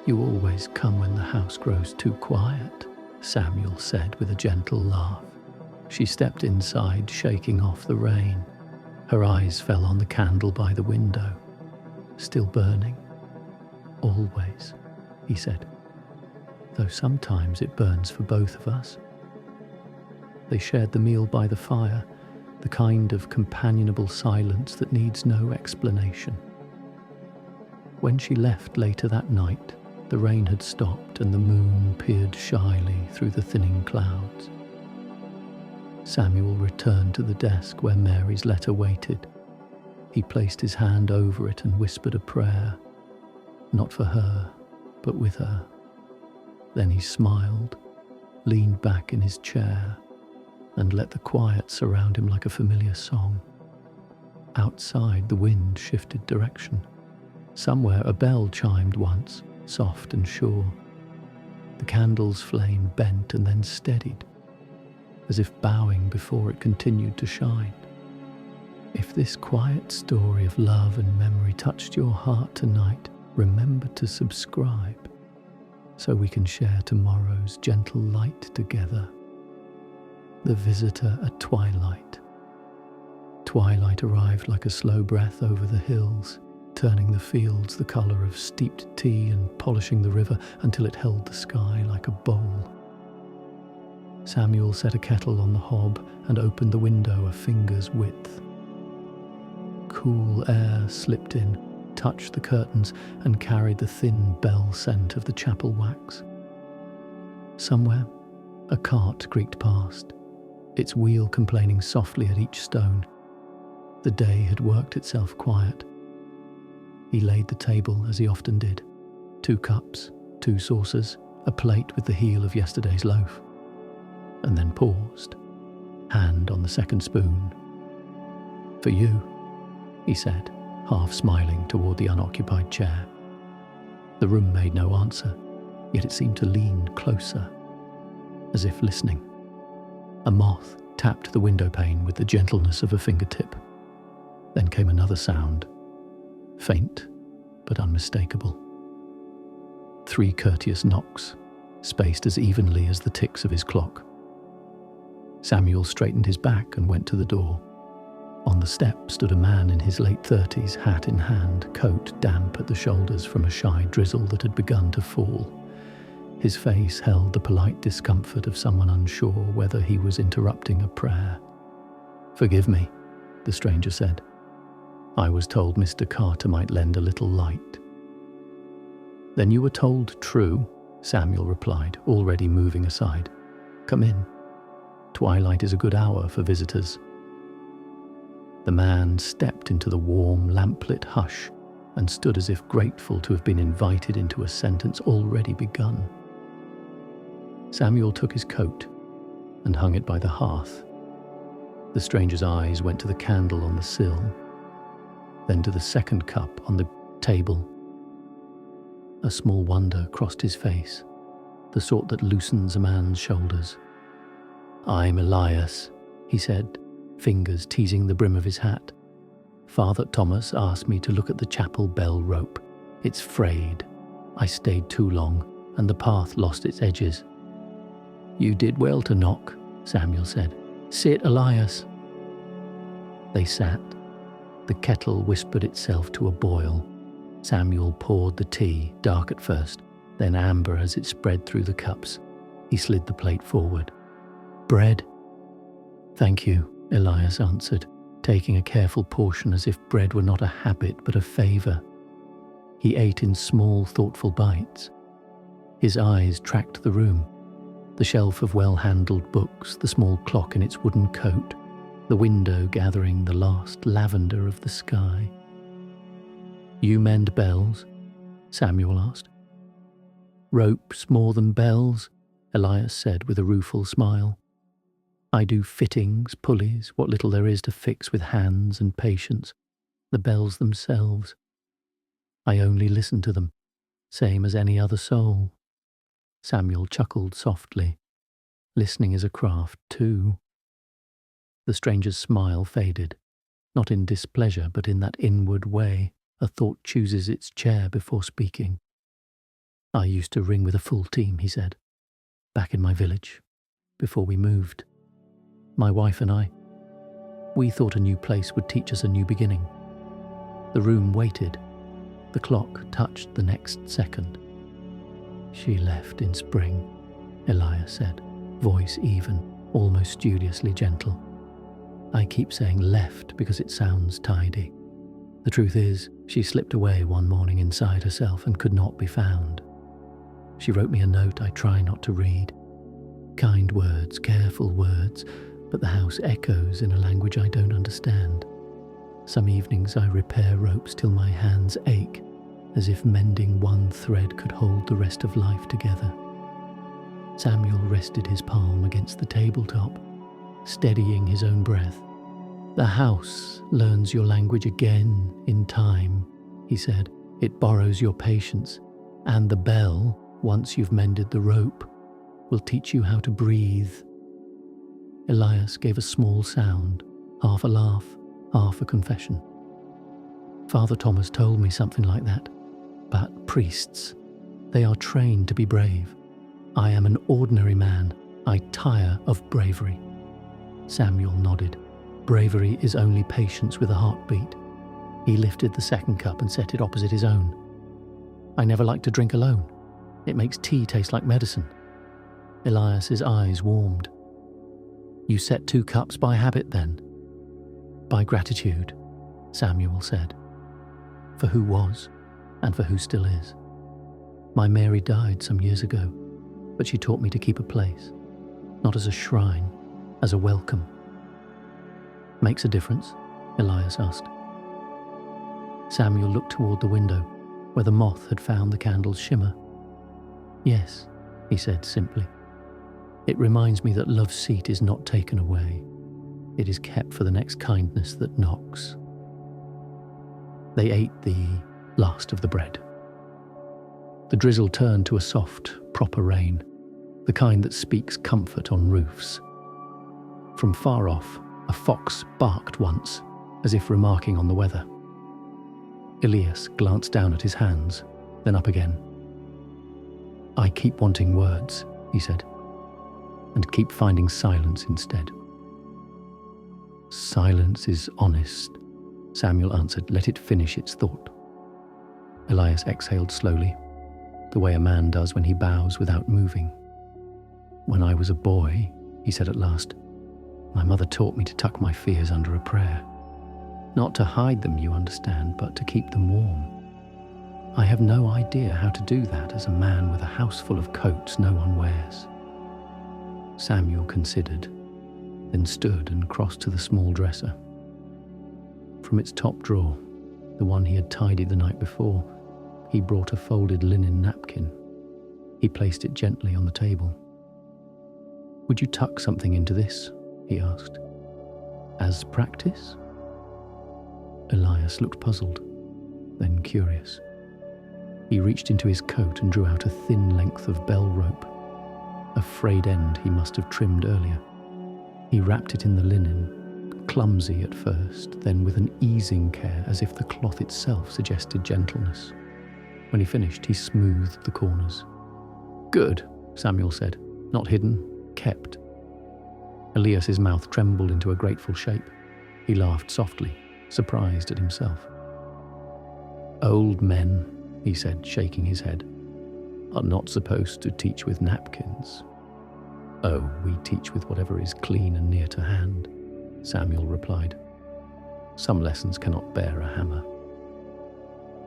"You always come when the house grows too quiet," Samuel said with a gentle laugh. She stepped inside, shaking off the rain. Her eyes fell on the candle by the window. "Still burning?" "Always," he said. "Though sometimes it burns for both of us." They shared the meal by the fire, the kind of companionable silence that needs no explanation. When she left later that night, the rain had stopped and the moon peered shyly through the thinning clouds. Samuel returned to the desk where Mary's letter waited. He placed his hand over it and whispered a prayer, not for her, but with her. Then he smiled, leaned back in his chair, and let the quiet surround him like a familiar song. Outside, the wind shifted direction. Somewhere a bell chimed once, soft and sure. The candle's flame bent and then steadied, as if bowing before it continued to shine. If this quiet story of love and memory touched your heart tonight, remember to subscribe so we can share tomorrow's gentle light together. The Visitor at Twilight. Twilight arrived like a slow breath over the hills, turning the fields the colour of steeped tea and polishing the river until it held the sky like a bowl. Samuel set a kettle on the hob and opened the window a finger's width. Cool air slipped in, touched the curtains, and carried the thin bell scent of the chapel wax. Somewhere, a cart creaked past, its wheel complaining softly at each stone. The day had worked itself quiet. He laid the table as he often did. 2 cups, 2 saucers, a plate with the heel of yesterday's loaf. And then paused, hand on the second spoon. "For you," he said, half smiling toward the unoccupied chair. The room made no answer, yet it seemed to lean closer, as if listening. A moth tapped the window pane with the gentleness of a fingertip. Then came another sound, faint but unmistakable. 3 courteous knocks, spaced as evenly as the ticks of his clock. Samuel straightened his back and went to the door. On the step stood a man in his late 30s, hat in hand, coat damp at the shoulders from a shy drizzle that had begun to fall. His face held the polite discomfort of someone unsure whether he was interrupting a prayer. "Forgive me," the stranger said. "I was told Mr. Carter might lend a little light." "Then you were told true," Samuel replied, already moving aside. "Come in. Twilight is a good hour for visitors." The man stepped into the warm, lamplit hush and stood as if grateful to have been invited into a sentence already begun. Samuel took his coat and hung it by the hearth. The stranger's eyes went to the candle on the sill, then to the second cup on the table. A small wonder crossed his face, the sort that loosens a man's shoulders. "I'm Elias," he said, fingers teasing the brim of his hat. "Father Thomas asked me to look at the chapel bell rope. It's frayed. I stayed too long, and the path lost its edges." "You did well to knock," Samuel said. "Sit, Elias." They sat. The kettle whispered itself to a boil. Samuel poured the tea, dark at first, then amber as it spread through the cups. He slid the plate forward. "Bread?" "Thank you," Elias answered, taking a careful portion as if bread were not a habit but a favour. He ate in small, thoughtful bites. His eyes tracked the room, the shelf of well-handled books, the small clock in its wooden coat, the window gathering the last lavender of the sky. "You mend bells?" Samuel asked. "Ropes more than bells," Elias said with a rueful smile. "I do fittings, pulleys, what little there is to fix with hands and patience, the bells themselves. I only listen to them, same as any other soul." Samuel chuckled softly. Listening is a craft, too. The stranger's smile faded, not in displeasure, but in that inward way a thought chooses its chair before speaking. I used to ring with a full team, he said, back in my village, before we moved. My wife and I, we thought a new place would teach us a new beginning. The room waited. The clock touched the next second. She left in spring, Elias said, voice even, almost studiously gentle. I keep saying left because it sounds tidy. The truth is, she slipped away one morning inside herself and could not be found. She wrote me a note I try not to read. Kind words, careful words, but the house echoes in a language I don't understand. Some evenings I repair ropes till my hands ache, as if mending one thread could hold the rest of life together. Samuel rested his palm against the tabletop, steadying his own breath. The house learns your language again in time, he said. It borrows your patience, and the bell, once you've mended the rope, will teach you how to breathe. Elias gave a small sound, half a laugh, half a confession. Father Thomas told me something like that. But priests, they are trained to be brave. I am an ordinary man. I tire of bravery. Samuel nodded. Bravery is only patience with a heartbeat. He lifted the second cup and set it opposite his own. I never like to drink alone. It makes tea taste like medicine. Elias's eyes warmed. You set 2 cups by habit then? By gratitude, Samuel said. For who was, and for who still is. My Mary died some years ago, but she taught me to keep a place, not as a shrine, as a welcome. Makes a difference? Elias asked. Samuel looked toward the window, where the moth had found the candle's shimmer. Yes, he said simply. It reminds me that love's seat is not taken away. It is kept for the next kindness that knocks. They ate the last of the bread. The drizzle turned to a soft, proper rain, the kind that speaks comfort on roofs. From far off, a fox barked once, as if remarking on the weather. Elias glanced down at his hands, then up again. I keep wanting words, he said, and keep finding silence instead. Silence is honest, Samuel answered. Let it finish its thought. Elias exhaled slowly, the way a man does when he bows without moving. When I was a boy, he said at last, my mother taught me to tuck my fears under a prayer. Not to hide them, you understand, but to keep them warm. I have no idea how to do that as a man with a house full of coats no one wears. Samuel considered, then stood and crossed to the small dresser. From its top drawer, the one he had tidied the night before, he brought a folded linen napkin. He placed it gently on the table. Would you tuck something into this? He asked. As practice? Elias looked puzzled, then curious. He reached into his coat and drew out a thin length of bell rope, a frayed end he must have trimmed earlier. He wrapped it in the linen, clumsy at first, then with an easing care as if the cloth itself suggested gentleness. When he finished, he smoothed the corners. Good, Samuel said. Not hidden, kept. Elias's mouth trembled into a grateful shape. He laughed softly, surprised at himself. Old men, he said, shaking his head, are not supposed to teach with napkins. Oh, we teach with whatever is clean and near to hand, Samuel replied. Some lessons cannot bear a hammer.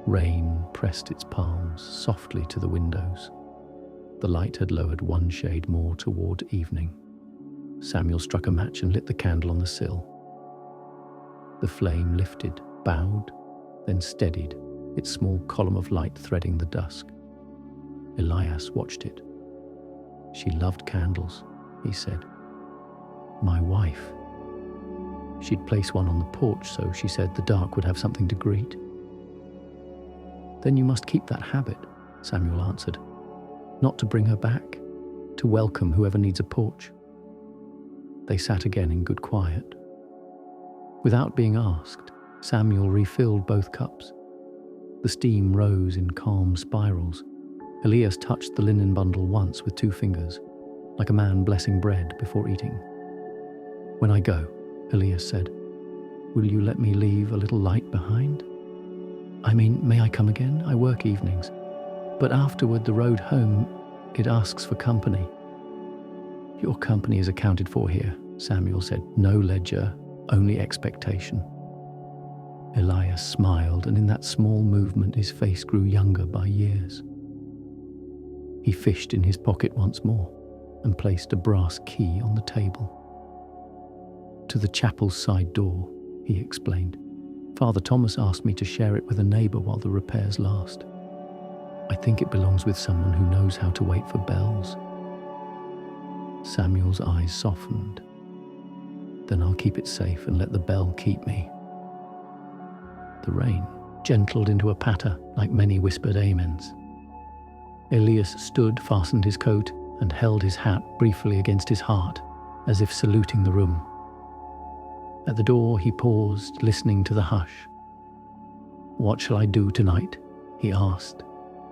Rain pressed its palms softly to the windows. The light had lowered one shade more toward evening. Samuel struck a match and lit the candle on the sill. The flame lifted, bowed, then steadied, its small column of light threading the dusk. Elias watched it. She loved candles, he said. My wife. She'd place one on the porch, so she said the dark would have something to greet. Then you must keep that habit, Samuel answered. not to bring her back, to welcome whoever needs a porch. They sat again in good quiet. Without being asked, Samuel refilled both cups. The steam rose in calm spirals. Elias touched the linen bundle once with 2 fingers, like a man blessing bread before eating. "When I go," Elias said, "will you let me leave a little light behind? I mean, may I come again? I work evenings. But afterward, the road home, it asks for company." "Your company is accounted for here," Samuel said. "No ledger, only expectation." Elias smiled, and in that small movement his face grew younger by years. He fished in his pocket once more and placed a brass key on the table. "To the chapel's side door," he explained. "Father Thomas asked me to share it with a neighbour while the repairs last. I think it belongs with someone who knows how to wait for bells." Samuel's eyes softened. "Then I'll keep it safe and let the bell keep me." The rain gentled into a patter like many whispered amens. Elias stood, fastened his coat, and held his hat briefly against his heart, as if saluting the room. At the door he paused, listening to the hush. "What shall I do tonight?" he asked,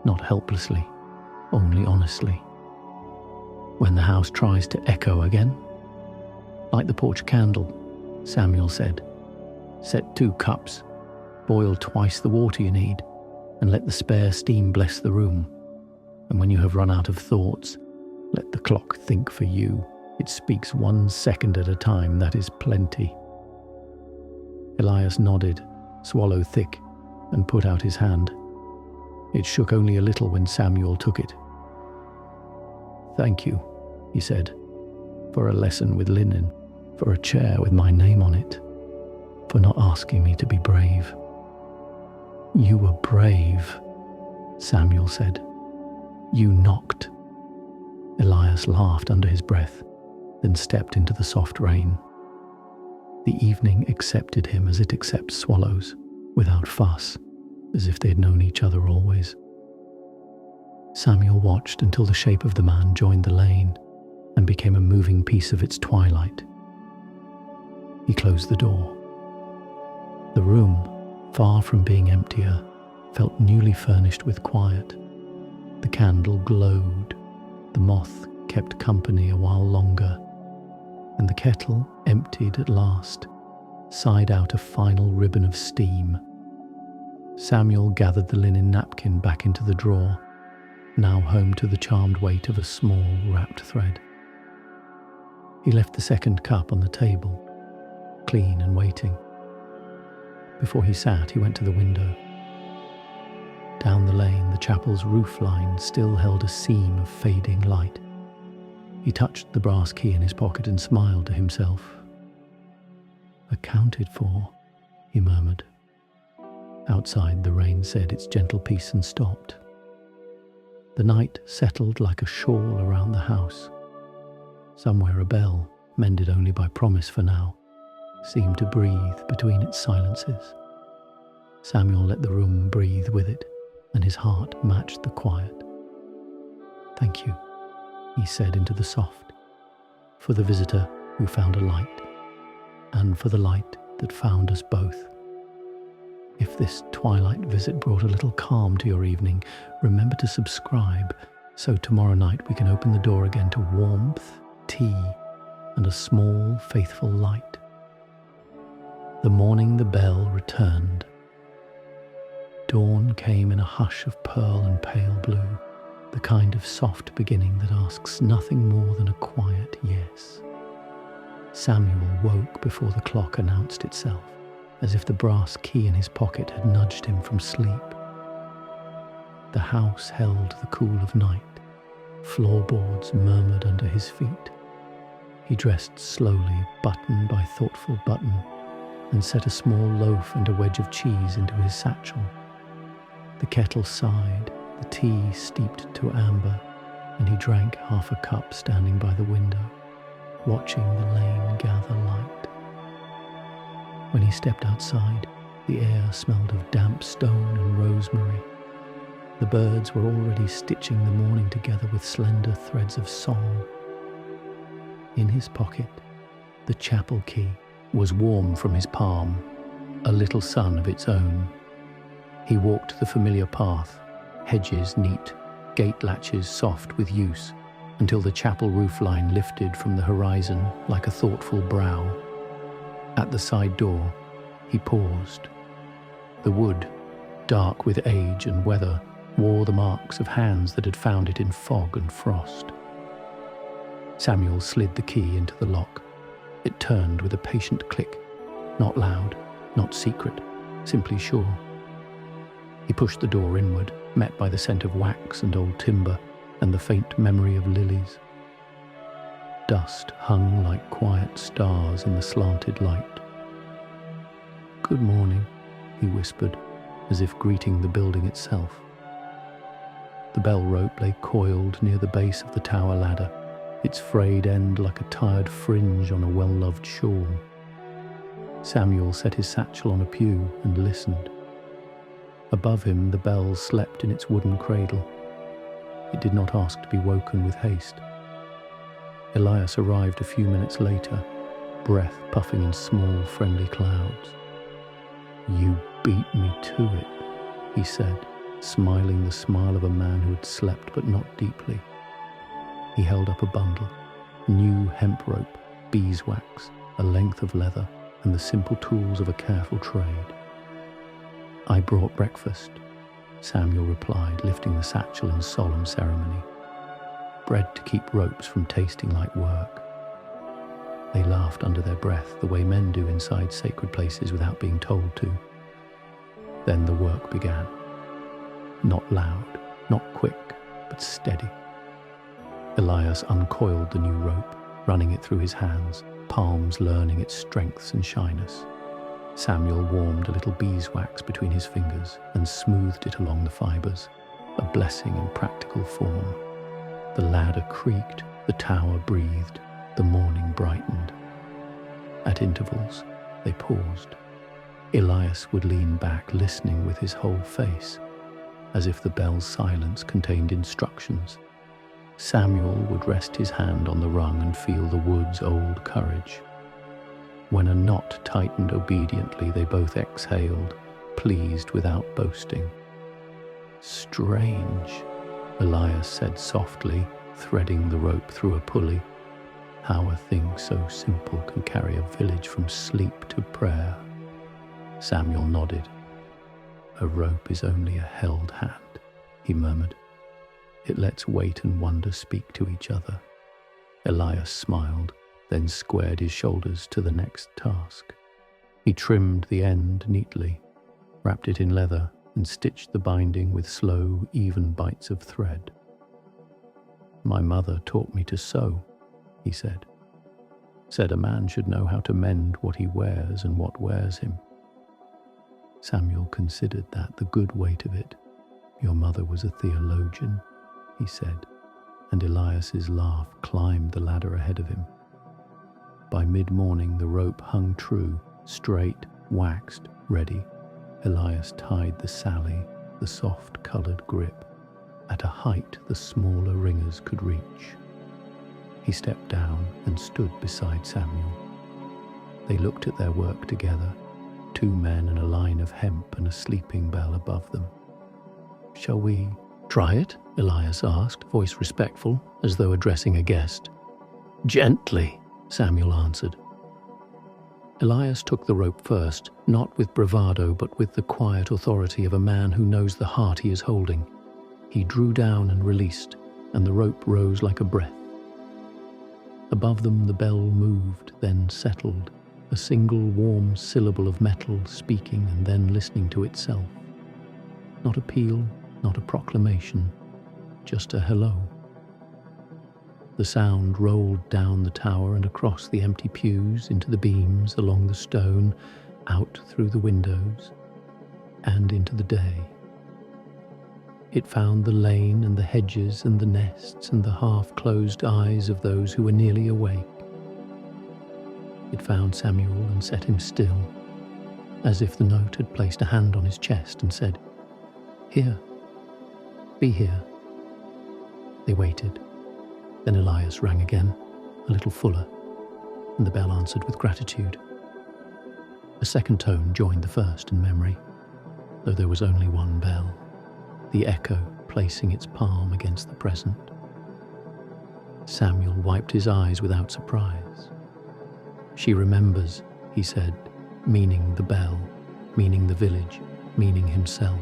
not helplessly, only honestly. "When the house tries to echo again?" "Light the porch candle," Samuel said. "Set 2 cups. Boil twice the water you need, and let the spare steam bless the room. And when you have run out of thoughts, let the clock think for you. It speaks 1 second at a time, that is plenty." Elias nodded, swallowed thick, and put out his hand. It shook only a little when Samuel took it. "Thank you," he said, "for a lesson with linen, for a chair with my name on it, for not asking me to be brave." "You were brave," Samuel said. "You knocked." Elias laughed under his breath, then stepped into the soft rain. The evening accepted him as it accepts swallows, without fuss, as if they had known each other always. Samuel watched until the shape of the man joined the lane and became a moving piece of its twilight. He closed the door. The room, far from being emptier, felt newly furnished with quiet. The candle glowed, the moth kept company a while longer, and the kettle, emptied at last, sighed out a final ribbon of steam. Samuel gathered the linen napkin back into the drawer, now home to the charmed weight of a small wrapped thread. He left the 2nd cup on the table, clean and waiting. Before he sat, he went to the window. Down the lane, the chapel's roof line still held a seam of fading light. He touched the brass key in his pocket and smiled to himself. "Accounted for," he murmured. Outside, the rain said its gentle peace and stopped. The night settled like a shawl around the house. Somewhere a bell, mended only by promise for now, seemed to breathe between its silences. Samuel let the room breathe with it, and his heart matched the quiet. "Thank you," he said into the soft, "for the visitor who found a light, and for the light that found us both. If this twilight visit brought a little calm to your evening, remember to subscribe, so tomorrow night we can open the door again to warmth, tea, and a small, faithful light." The morning the bell returned. Dawn came in a hush of pearl and pale blue, the kind of soft beginning that asks nothing more than a quiet yes. Samuel woke before the clock announced itself, as if the brass key in his pocket had nudged him from sleep. The house held the cool of night. Floorboards murmured under his feet. He dressed slowly, button by thoughtful button, and set a small loaf and a wedge of cheese into his satchel. The kettle sighed, the tea steeped to amber, and he drank half a cup standing by the window, watching the lane gather light. When he stepped outside, the air smelled of damp stone and rosemary. The birds were already stitching the morning together with slender threads of song. In his pocket, the chapel key was warm from his palm, a little sun of its own. He walked the familiar path, hedges neat, gate latches soft with use, until the chapel roofline lifted from the horizon like a thoughtful brow. At the side door, he paused. The wood, dark with age and weather, wore the marks of hands that had found it in fog and frost. Samuel slid the key into the lock. It turned with a patient click, not loud, not secret, simply sure. He pushed the door inward, met by the scent of wax and old timber and the faint memory of lilies. Dust hung like quiet stars in the slanted light. "Good morning," he whispered, as if greeting the building itself. The bell rope lay coiled near the base of the tower ladder, its frayed end like a tired fringe on a well-loved shawl. Samuel set his satchel on a pew and listened. Above him, the bell slept in its wooden cradle. It did not ask to be woken with haste. Elias arrived a few minutes later, breath puffing in small, friendly clouds. "You beat me to it," he said, smiling the smile of a man who had slept but not deeply. He held up a bundle, new hemp rope, beeswax, a length of leather, and the simple tools of a careful trade. "I brought breakfast," Samuel replied, lifting the satchel in solemn ceremony. "Bread to keep ropes from tasting like work." They laughed under their breath, the way men do inside sacred places without being told to. Then the work began. Not loud, not quick, but steady. Elias uncoiled the new rope, running it through his hands, palms learning its strengths and shyness. Samuel warmed a little beeswax between his fingers and smoothed it along the fibers, a blessing in practical form. The ladder creaked, the tower breathed, the morning brightened. At intervals, they paused. Elias would lean back, listening with his whole face, as if the bell's silence contained instructions. Samuel would rest his hand on the rung and feel the wood's old courage. When a knot tightened obediently, they both exhaled, pleased without boasting. "Strange," Elias said softly, threading the rope through a pulley. "How a thing so simple can carry a village from sleep to prayer." Samuel nodded. "A rope is only a held hand," he murmured. "It lets weight and wonder speak to each other." Elias smiled, then squared his shoulders to the next task. He trimmed the end neatly, wrapped it in leather, and stitched the binding with slow, even bites of thread. "My mother taught me to sew," he said. "Said a man should know how to mend what he wears and what wears him." Samuel considered that the good weight of it. "Your mother was a theologian," he said, and Elias's laugh climbed the ladder ahead of him. By mid-morning, the rope hung true, straight, waxed, ready. Elias tied the sally, the soft-coloured grip, at a height the smaller ringers could reach. He stepped down and stood beside Samuel. They looked at their work together, two men and a line of hemp and a sleeping bell above them. "Shall we try it?" Elias asked, voice respectful, as though addressing a guest. "Gently," Samuel answered. Elias took the rope first, not with bravado but with the quiet authority of a man who knows the heart he is holding. He drew down and released, and the rope rose like a breath. Above them the bell moved, then settled, a single warm syllable of metal speaking and then listening to itself. Not a peal, not a proclamation, just a hello. The sound rolled down the tower and across the empty pews, into the beams, along the stone, out through the windows, and into the day. It found the lane and the hedges and the nests and the half-closed eyes of those who were nearly awake. It found Samuel and set him still, as if the note had placed a hand on his chest and said, "Here." Be here." They waited. Then Elias rang again, a little fuller, and the bell answered with gratitude. A second tone joined the first in memory, though there was only one bell, the echo placing its palm against the present. Samuel wiped his eyes without surprise. "She remembers," he said, meaning the bell, meaning the village, meaning himself.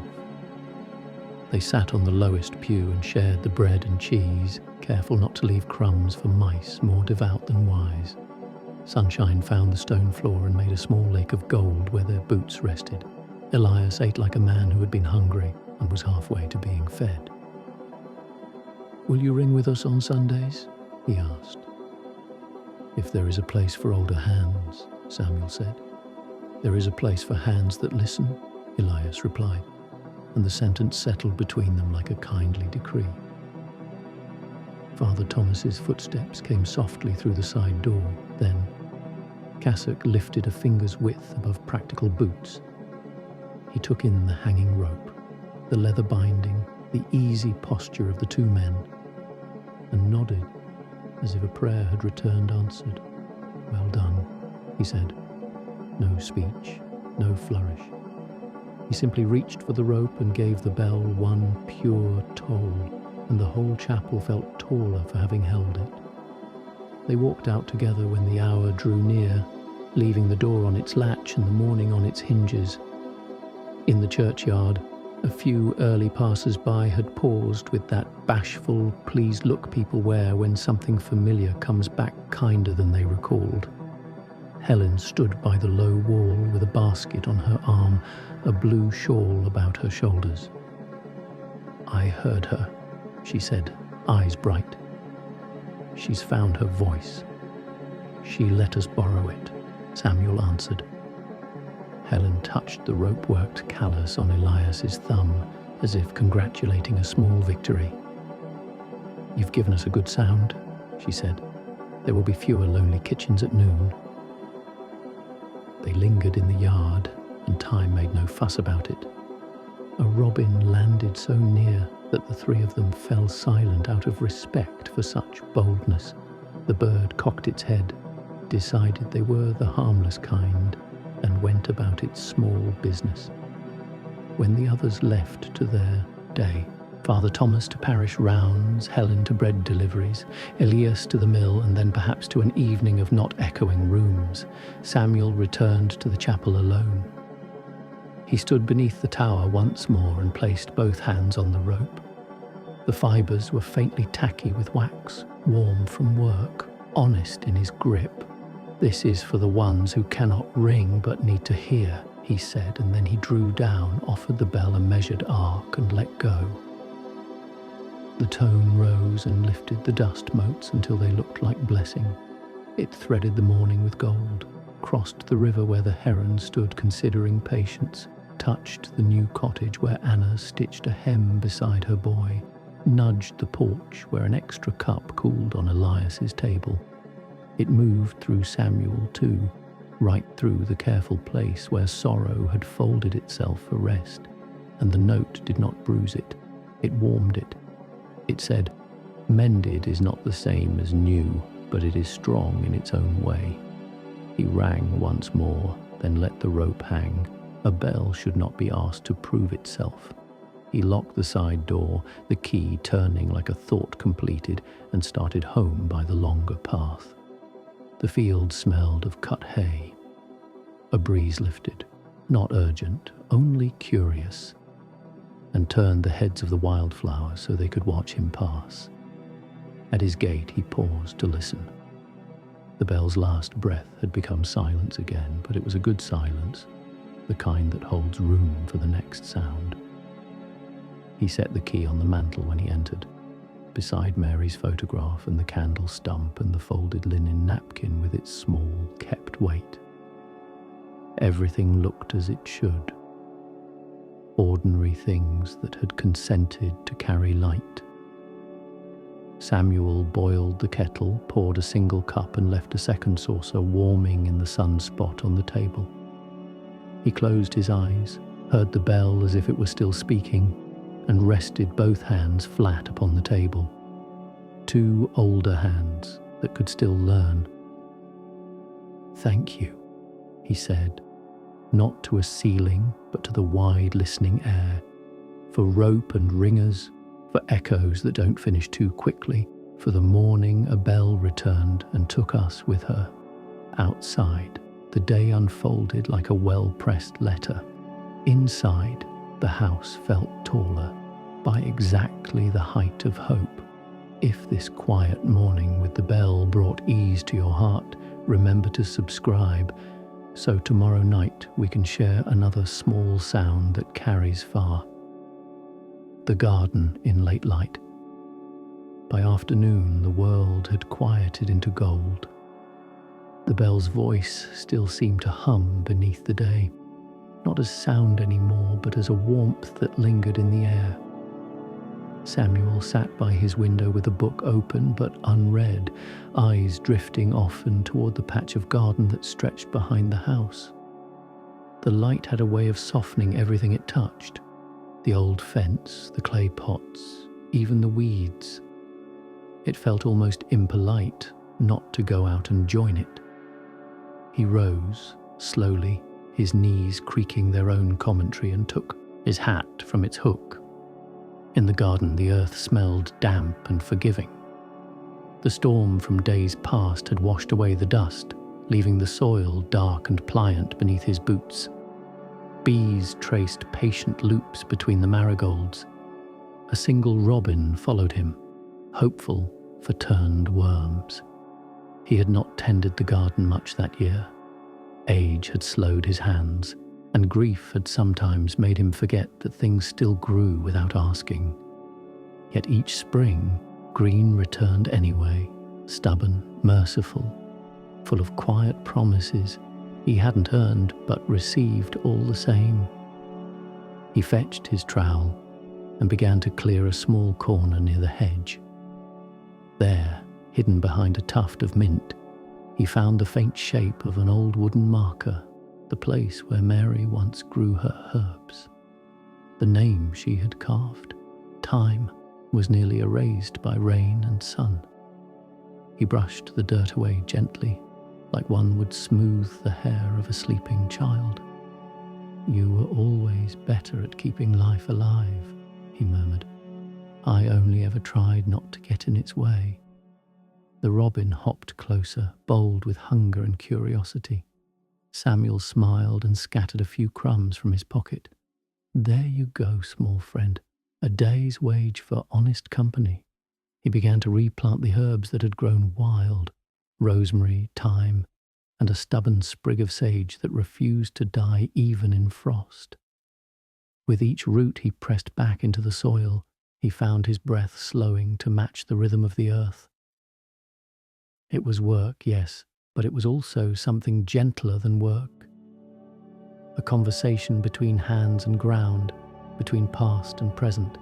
They sat on the lowest pew and shared the bread and cheese, careful not to leave crumbs for mice more devout than wise. Sunshine found the stone floor and made a small lake of gold where their boots rested. Elias ate like a man who had been hungry and was halfway to being fed. "Will you ring with us on Sundays?" he asked. "If there is a place for older hands," Samuel said. "There is a place for hands that listen," Elias replied, and the sentence settled between them like a kindly decree. Father Thomas's footsteps came softly through the side door. Then Cassock lifted a finger's width above practical boots. He took in the hanging rope, the leather binding, the easy posture of the two men, and nodded as if a prayer had returned answered. "Well done," he said. No speech, no flourish. He simply reached for the rope and gave the bell one pure toll, and the whole chapel felt taller for having held it. They walked out together when the hour drew near, leaving the door on its latch and the morning on its hinges. In the churchyard, a few early passers-by had paused with that bashful, please look people wear when something familiar comes back kinder than they recalled. Helen stood by the low wall with a basket on her arm, a blue shawl about her shoulders. "I heard her," she said, eyes bright. "She's found her voice." "She let us borrow it," Samuel answered. Helen touched the rope-worked callus on Elias's thumb, as if congratulating a small victory. "You've given us a good sound," she said. "There will be fewer lonely kitchens at noon." They lingered in the yard, and time made no fuss about it. A robin landed so near that the three of them fell silent out of respect for such boldness. The bird cocked its head, decided they were the harmless kind, and went about its small business. When the others left to their day, Father Thomas to parish rounds, Helen to bread deliveries, Elias to the mill, and then perhaps to an evening of not echoing rooms, Samuel returned to the chapel alone. He stood beneath the tower once more and placed both hands on the rope. The fibres were faintly tacky with wax, warm from work, honest in his grip. "This is for the ones who cannot ring but need to hear," he said, and then he drew down, offered the bell a measured arc, and let go. The tone rose and lifted the dust motes until they looked like blessing. It threaded the morning with gold, crossed the river where the heron stood considering patience, touched the new cottage where Anna stitched a hem beside her boy, nudged the porch where an extra cup cooled on Elias's table. It moved through Samuel too, right through the careful place where sorrow had folded itself for rest, and the note did not bruise it, it warmed it. It said, "Mended is not the same as new, but it is strong in its own way." He rang once more, then let the rope hang. A bell should not be asked to prove itself. He locked the side door, the key turning like a thought completed, and started home by the longer path. The field smelled of cut hay. A breeze lifted, not urgent, only curious, and turned the heads of the wildflowers so they could watch him pass. At his gate he paused to listen. The bell's last breath had become silence again, but it was a good silence, the kind that holds room for the next sound. He set the key on the mantel when he entered, beside Mary's photograph and the candle stump and the folded linen napkin with its small, kept weight. Everything looked as it should. Ordinary things that had consented to carry light. Samuel boiled the kettle, poured a single cup and left a second saucer warming in the sunspot on the table. He closed his eyes, heard the bell as if it were still speaking, and rested both hands flat upon the table. 2 older hands that could still learn. "Thank you," he said, not to a ceiling, but to the wide listening air, for rope and ringers, for echoes that don't finish too quickly, for the morning a bell returned and took us with her. Outside, the day unfolded like a well-pressed letter. Inside, the house felt taller, by exactly the height of hope. If this quiet morning with the bell brought ease to your heart, remember to subscribe, so tomorrow night we can share another small sound that carries far. The garden in late light. By afternoon, the world had quieted into gold. The bell's voice still seemed to hum beneath the day, not as sound anymore, but as a warmth that lingered in the air. Samuel sat by his window with a book open but unread, eyes drifting often toward the patch of garden that stretched behind the house. The light had a way of softening everything it touched. The old fence, the clay pots, even the weeds. It felt almost impolite not to go out and join it. He rose, slowly, his knees creaking their own commentary, and took his hat from its hook. In the garden, the earth smelled damp and forgiving. The storm from days past had washed away the dust, leaving the soil dark and pliant beneath his boots. Bees traced patient loops between the marigolds. A single robin followed him, hopeful for turned worms. He had not tended the garden much that year. Age had slowed his hands, and grief had sometimes made him forget that things still grew without asking. Yet each spring, green returned anyway, stubborn, merciful, full of quiet promises he hadn't earned but received all the same. He fetched his trowel and began to clear a small corner near the hedge. There, hidden behind a tuft of mint, he found the faint shape of an old wooden marker, the place where Mary once grew her herbs. The name she had carved, Time, was nearly erased by rain and sun. He brushed the dirt away gently, like one would smooth the hair of a sleeping child. "You were always better at keeping life alive," he murmured. "I only ever tried not to get in its way." The robin hopped closer, bold with hunger and curiosity. Samuel smiled and scattered a few crumbs from his pocket. "There you go, small friend, a day's wage for honest company." He began to replant the herbs that had grown wild, rosemary, thyme, and a stubborn sprig of sage that refused to die even in frost. With each root he pressed back into the soil, he found his breath slowing to match the rhythm of the earth. It was work, yes, but it was also something gentler than work. A conversation between hands and ground, between past and present.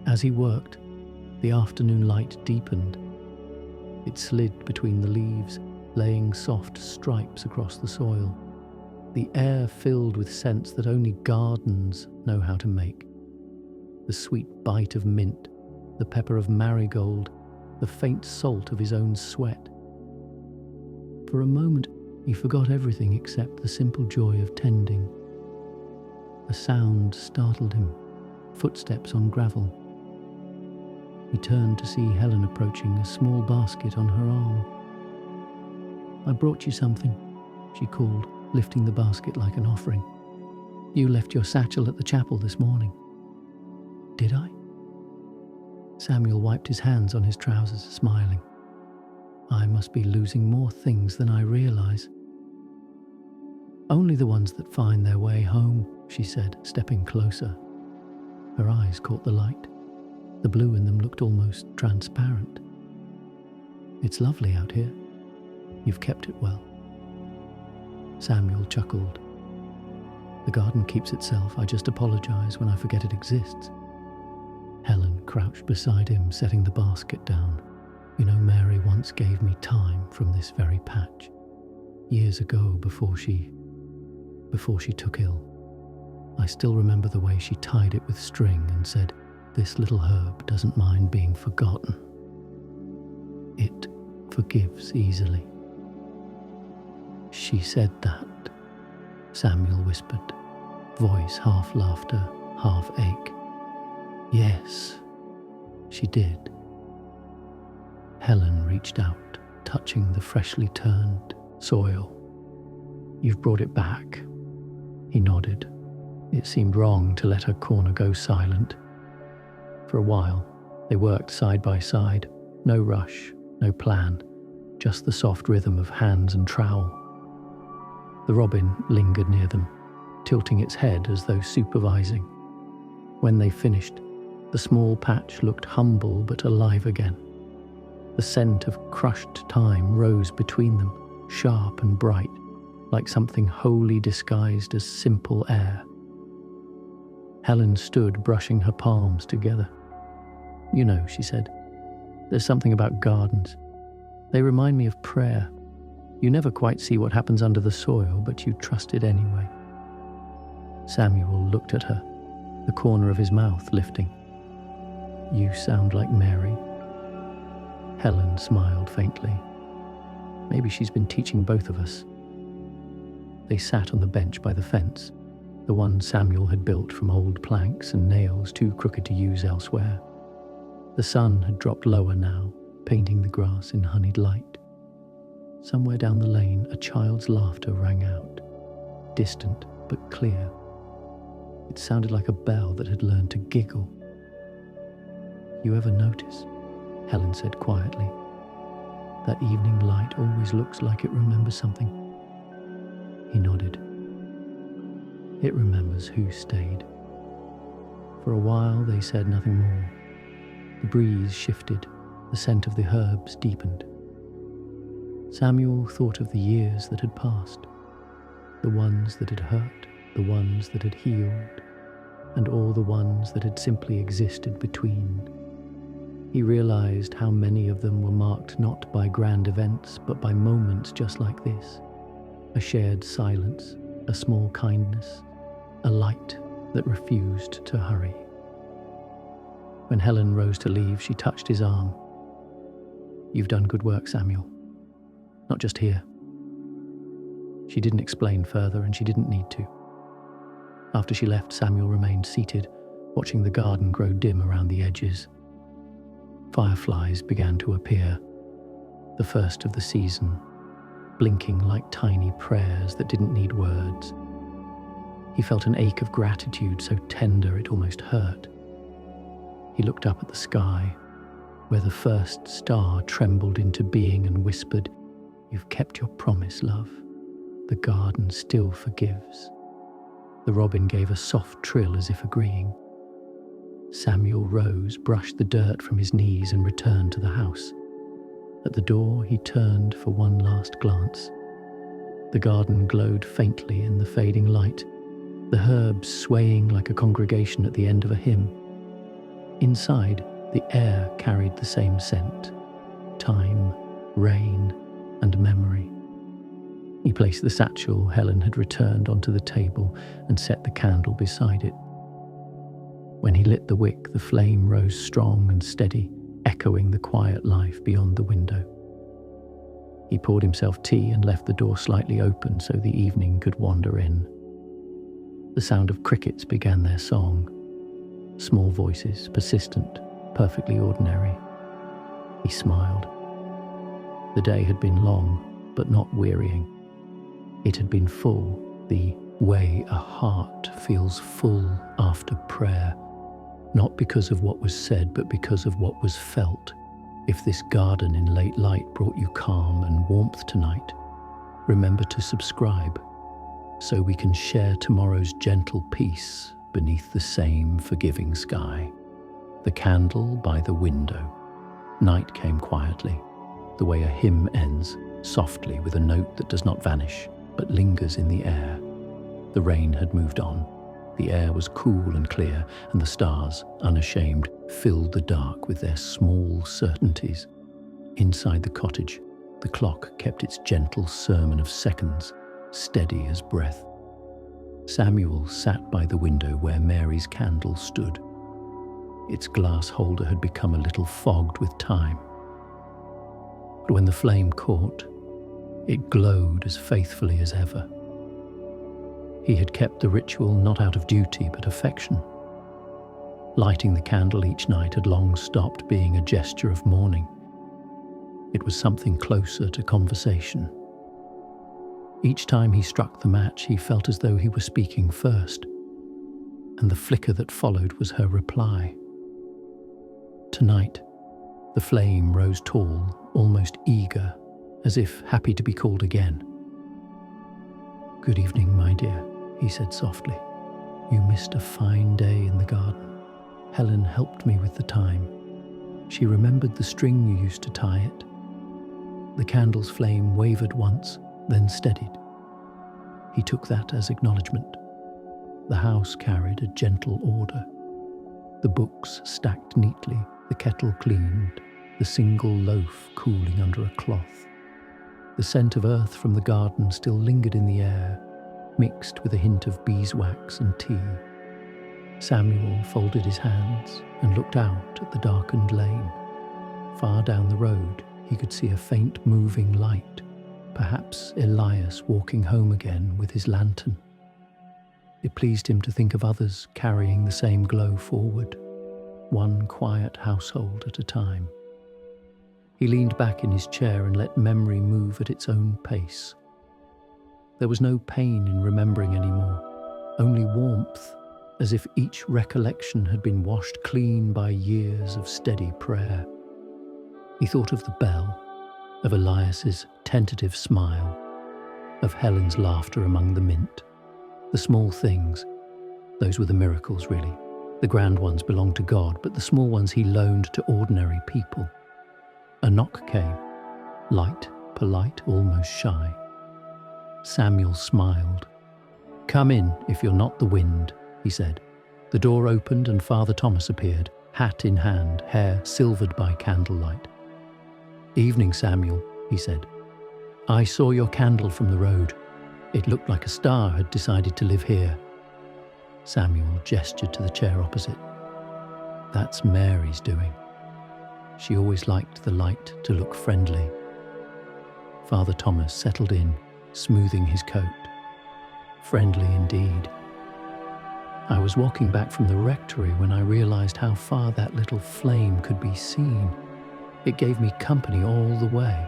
As he worked, the afternoon light deepened. It slid between the leaves, laying soft stripes across the soil. The air filled with scents that only gardens know how to make. The sweet bite of mint, the pepper of marigold, the faint salt of his own sweat. For a moment, he forgot everything except the simple joy of tending. A sound startled him, footsteps on gravel. He turned to see Helen approaching, a small basket on her arm. "I brought you something," she called, lifting the basket like an offering. "You left your satchel at the chapel this morning." "Did I?" Samuel wiped his hands on his trousers, smiling. "I must be losing more things than I realize." "Only the ones that find their way home," she said, stepping closer. Her eyes caught the light. The blue in them looked almost transparent. "It's lovely out here. You've kept it well." Samuel chuckled. "The garden keeps itself. I just apologize when I forget it exists." Helen crouched beside him, setting the basket down. "You know, Mary once gave me time from this very patch. Years ago, before she took ill. I still remember the way she tied it with string and said, "This little herb doesn't mind being forgotten. It forgives easily." "She said that," Samuel whispered, voice half laughter, half ache. "Yes, she did." Helen reached out, touching the freshly turned soil. "You've brought it back." He nodded. It seemed wrong to let her corner go silent. For a while, they worked side by side. No rush, no plan, just the soft rhythm of hands and trowel. The robin lingered near them, tilting its head as though supervising. When they finished, the small patch looked humble but alive again. The scent of crushed time rose between them, sharp and bright, like something wholly disguised as simple air. Helen stood brushing her palms together. "You know," she said, "there's something about gardens. They remind me of prayer. You never quite see what happens under the soil, but you trust it anyway." Samuel looked at her, the corner of his mouth lifting. "You sound like Mary." Helen smiled faintly. "Maybe she's been teaching both of us." They sat on the bench by the fence, the one Samuel had built from old planks and nails too crooked to use elsewhere. The sun had dropped lower now, painting the grass in honeyed light. Somewhere down the lane, a child's laughter rang out, distant but clear. It sounded like a bell that had learned to giggle. "You ever notice," Helen said quietly, "that evening light always looks like it remembers something?" He nodded. "It remembers who stayed." For a while they said nothing more. The breeze shifted, the scent of the herbs deepened. Samuel thought of the years that had passed, the ones that had hurt, the ones that had healed, and all the ones that had simply existed between. He realized how many of them were marked not by grand events, but by moments just like this. A shared silence, a small kindness, a light that refused to hurry. When Helen rose to leave, she touched his arm. "You've done good work, Samuel. Not just here." She didn't explain further, and she didn't need to. After she left, Samuel remained seated, watching the garden grow dim around the edges. Fireflies began to appear, the first of the season, blinking like tiny prayers that didn't need words. He felt an ache of gratitude so tender it almost hurt. He looked up at the sky, where the first star trembled into being and whispered, "You've kept your promise, love. The garden still forgives." The robin gave a soft trill as if agreeing. Samuel rose, brushed the dirt from his knees and returned to the house. At the door he turned for one last glance. The garden glowed faintly in the fading light, the herbs swaying like a congregation at the end of a hymn. Inside, the air carried the same scent: time, rain, and memory. He placed the satchel Helen had returned onto the table and set the candle beside it. When he lit the wick, the flame rose strong and steady, echoing the quiet life beyond the window. He poured himself tea and left the door slightly open so the evening could wander in. The sound of crickets began their song. Small voices, persistent, perfectly ordinary. He smiled. The day had been long, but not wearying. It had been full, the way a heart feels full after prayer, not because of what was said, but because of what was felt. If this garden in late light brought you calm and warmth tonight, remember to subscribe, so we can share tomorrow's gentle peace beneath the same forgiving sky. The candle by the window. Night came quietly, the way a hymn ends, softly with a note that does not vanish, but lingers in the air. The rain had moved on. The air was cool and clear, and the stars, unashamed, filled the dark with their small certainties. Inside the cottage, the clock kept its gentle sermon of seconds, steady as breath. Samuel sat by the window where Mary's candle stood. Its glass holder had become a little fogged with time. But when the flame caught, it glowed as faithfully as ever. He had kept the ritual not out of duty but affection. Lighting the candle each night had long stopped being a gesture of mourning. It was something closer to conversation. Each time he struck the match, he felt as though he were speaking first, and the flicker that followed was her reply. Tonight, the flame rose tall, almost eager, as if happy to be called again. "Good evening, my dear," he said softly. "You missed a fine day in the garden. Helen helped me with the time. She remembered the string you used to tie it." The candle's flame wavered once, then steadied. He took that as acknowledgement. The house carried a gentle order. The books stacked neatly, the kettle cleaned, the single loaf cooling under a cloth. The scent of earth from the garden still lingered in the air, mixed with a hint of beeswax and tea. Samuel folded his hands and looked out at the darkened lane. Far down the road, he could see a faint moving light, perhaps Elias walking home again with his lantern. It pleased him to think of others carrying the same glow forward, one quiet household at a time. He leaned back in his chair and let memory move at its own pace. There was no pain in remembering anymore, only warmth, as if each recollection had been washed clean by years of steady prayer. He thought of the bell, of Elias's tentative smile, of Helen's laughter among the mint. The small things, those were the miracles really. The grand ones belonged to God, but the small ones he loaned to ordinary people. A knock came, light, polite, almost shy. Samuel smiled. "Come in, if you're not the wind," he said. The door opened and Father Thomas appeared, hat in hand, hair silvered by candlelight. "Evening, Samuel," he said. "I saw your candle from the road. It looked like a star had decided to live here." Samuel gestured to the chair opposite. "That's Mary's doing. She always liked the light to look friendly." Father Thomas settled in, smoothing his coat. Friendly indeed. I was walking back from the rectory when I realized how far that little flame could be seen. It gave me company all the way.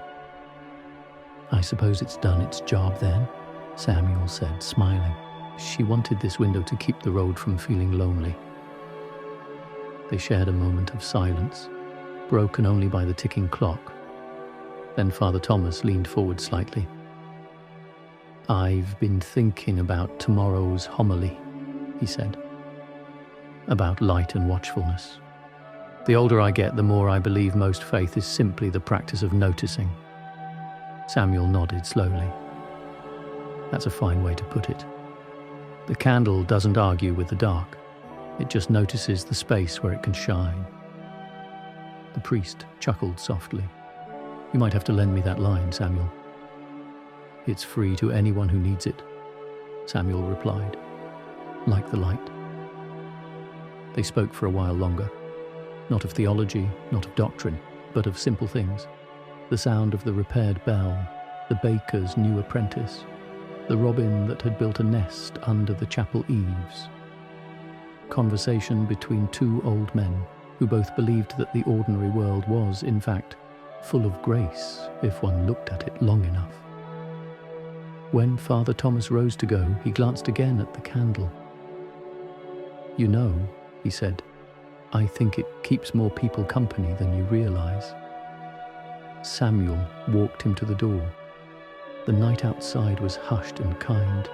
"I suppose it's done its job then," Samuel said, smiling. She wanted this window to keep the road from feeling lonely. They shared a moment of silence, broken only by the ticking clock. Then Father Thomas leaned forward slightly. "I've been thinking about tomorrow's homily," he said. "About light and watchfulness. The older I get, the more I believe most faith is simply the practice of noticing." Samuel nodded slowly. "That's a fine way to put it. The candle doesn't argue with the dark. It just notices the space where it can shine." The priest chuckled softly. "You might have to lend me that line, Samuel." "It's free to anyone who needs it," Samuel replied. "Like the light." They spoke for a while longer. Not of theology, not of doctrine, but of simple things. The sound of the repaired bell, the baker's new apprentice, the robin that had built a nest under the chapel eaves. Conversation between two old men who both believed that the ordinary world was, in fact, full of grace if one looked at it long enough. When Father Thomas rose to go, he glanced again at the candle. "You know," he said, "I think it keeps more people company than you realize." Samuel walked him to the door. The night outside was hushed and kind.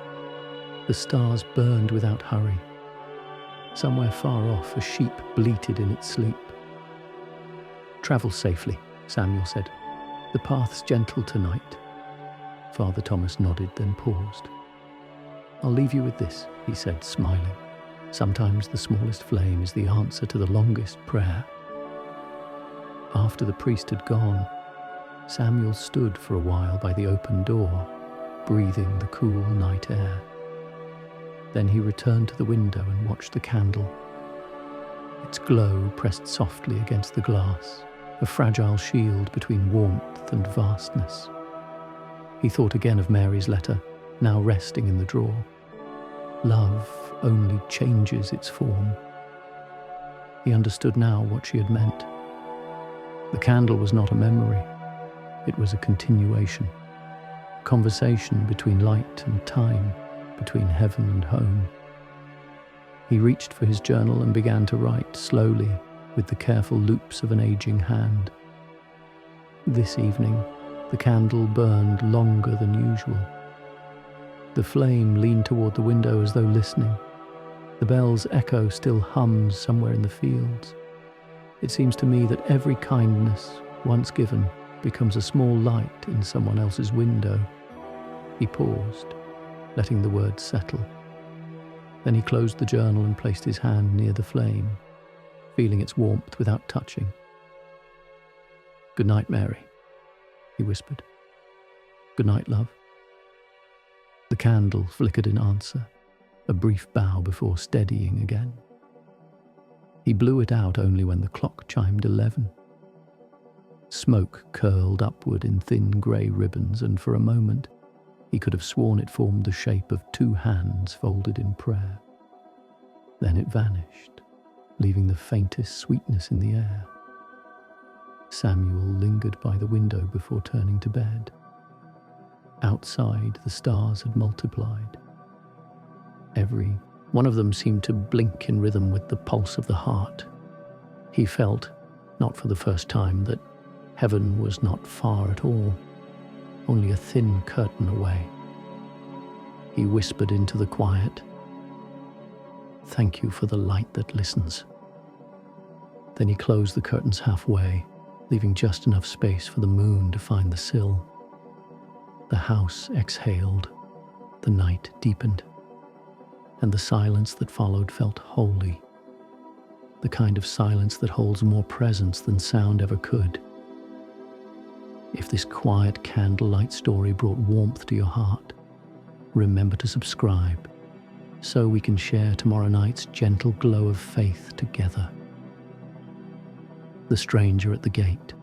The stars burned without hurry. Somewhere far off, a sheep bleated in its sleep. "Travel safely," Samuel said. "The path's gentle tonight." Father Thomas nodded, then paused. "I'll leave you with this," he said, smiling. "Sometimes the smallest flame is the answer to the longest prayer." After the priest had gone, Samuel stood for a while by the open door, breathing the cool night air. Then he returned to the window and watched the candle. Its glow pressed softly against the glass, a fragile shield between warmth and vastness. He thought again of Mary's letter, now resting in the drawer. Love only changes its form. He understood now what she had meant. The candle was not a memory. It was a continuation, a conversation between light and time, between heaven and home. He reached for his journal and began to write slowly, with the careful loops of an aging hand. This evening, the candle burned longer than usual. The flame leaned toward the window as though listening. The bell's echo still hums somewhere in the fields. It seems to me that every kindness, once given, becomes a small light in someone else's window. He paused, letting the words settle. Then he closed the journal and placed his hand near the flame, feeling its warmth without touching. "Good night, Mary," he whispered. "Good night, love." The candle flickered in answer, a brief bow before steadying again. He blew it out only when the clock chimed 11. Smoke curled upward in thin grey ribbons, and for a moment he could have sworn it formed the shape of two hands folded in prayer. Then it vanished, leaving the faintest sweetness in the air. Samuel lingered by the window before turning to bed. Outside, the stars had multiplied. Every one of them seemed to blink in rhythm with the pulse of the heart. He felt, not for the first time, that heaven was not far at all, only a thin curtain away. He whispered into the quiet, "Thank you for the light that listens." Then he closed the curtains halfway, leaving just enough space for the moon to find the sill. The house exhaled, the night deepened, and the silence that followed felt holy, the kind of silence that holds more presence than sound ever could. If this quiet candlelight story brought warmth to your heart, remember to subscribe, so we can share tomorrow night's gentle glow of faith together. The stranger at the gate.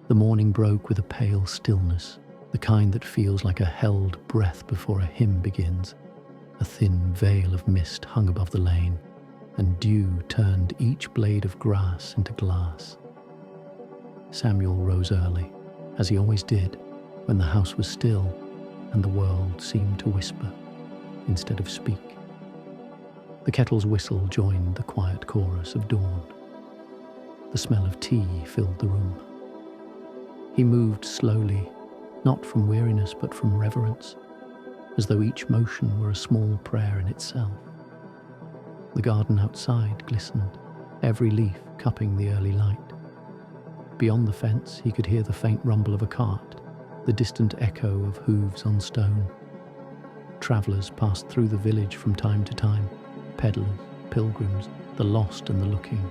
The morning broke with a pale stillness, the kind that feels like a held breath before a hymn begins. A thin veil of mist hung above the lane, and dew turned each blade of grass into glass. Samuel rose early, as he always did, when the house was still and the world seemed to whisper instead of speak. The kettle's whistle joined the quiet chorus of dawn. The smell of tea filled the room. He moved slowly, not from weariness but from reverence, as though each motion were a small prayer in itself. The garden outside glistened, every leaf cupping the early light. Beyond the fence he could hear the faint rumble of a cart, the distant echo of hooves on stone. Travellers passed through the village from time to time, peddlers, pilgrims, the lost and the looking.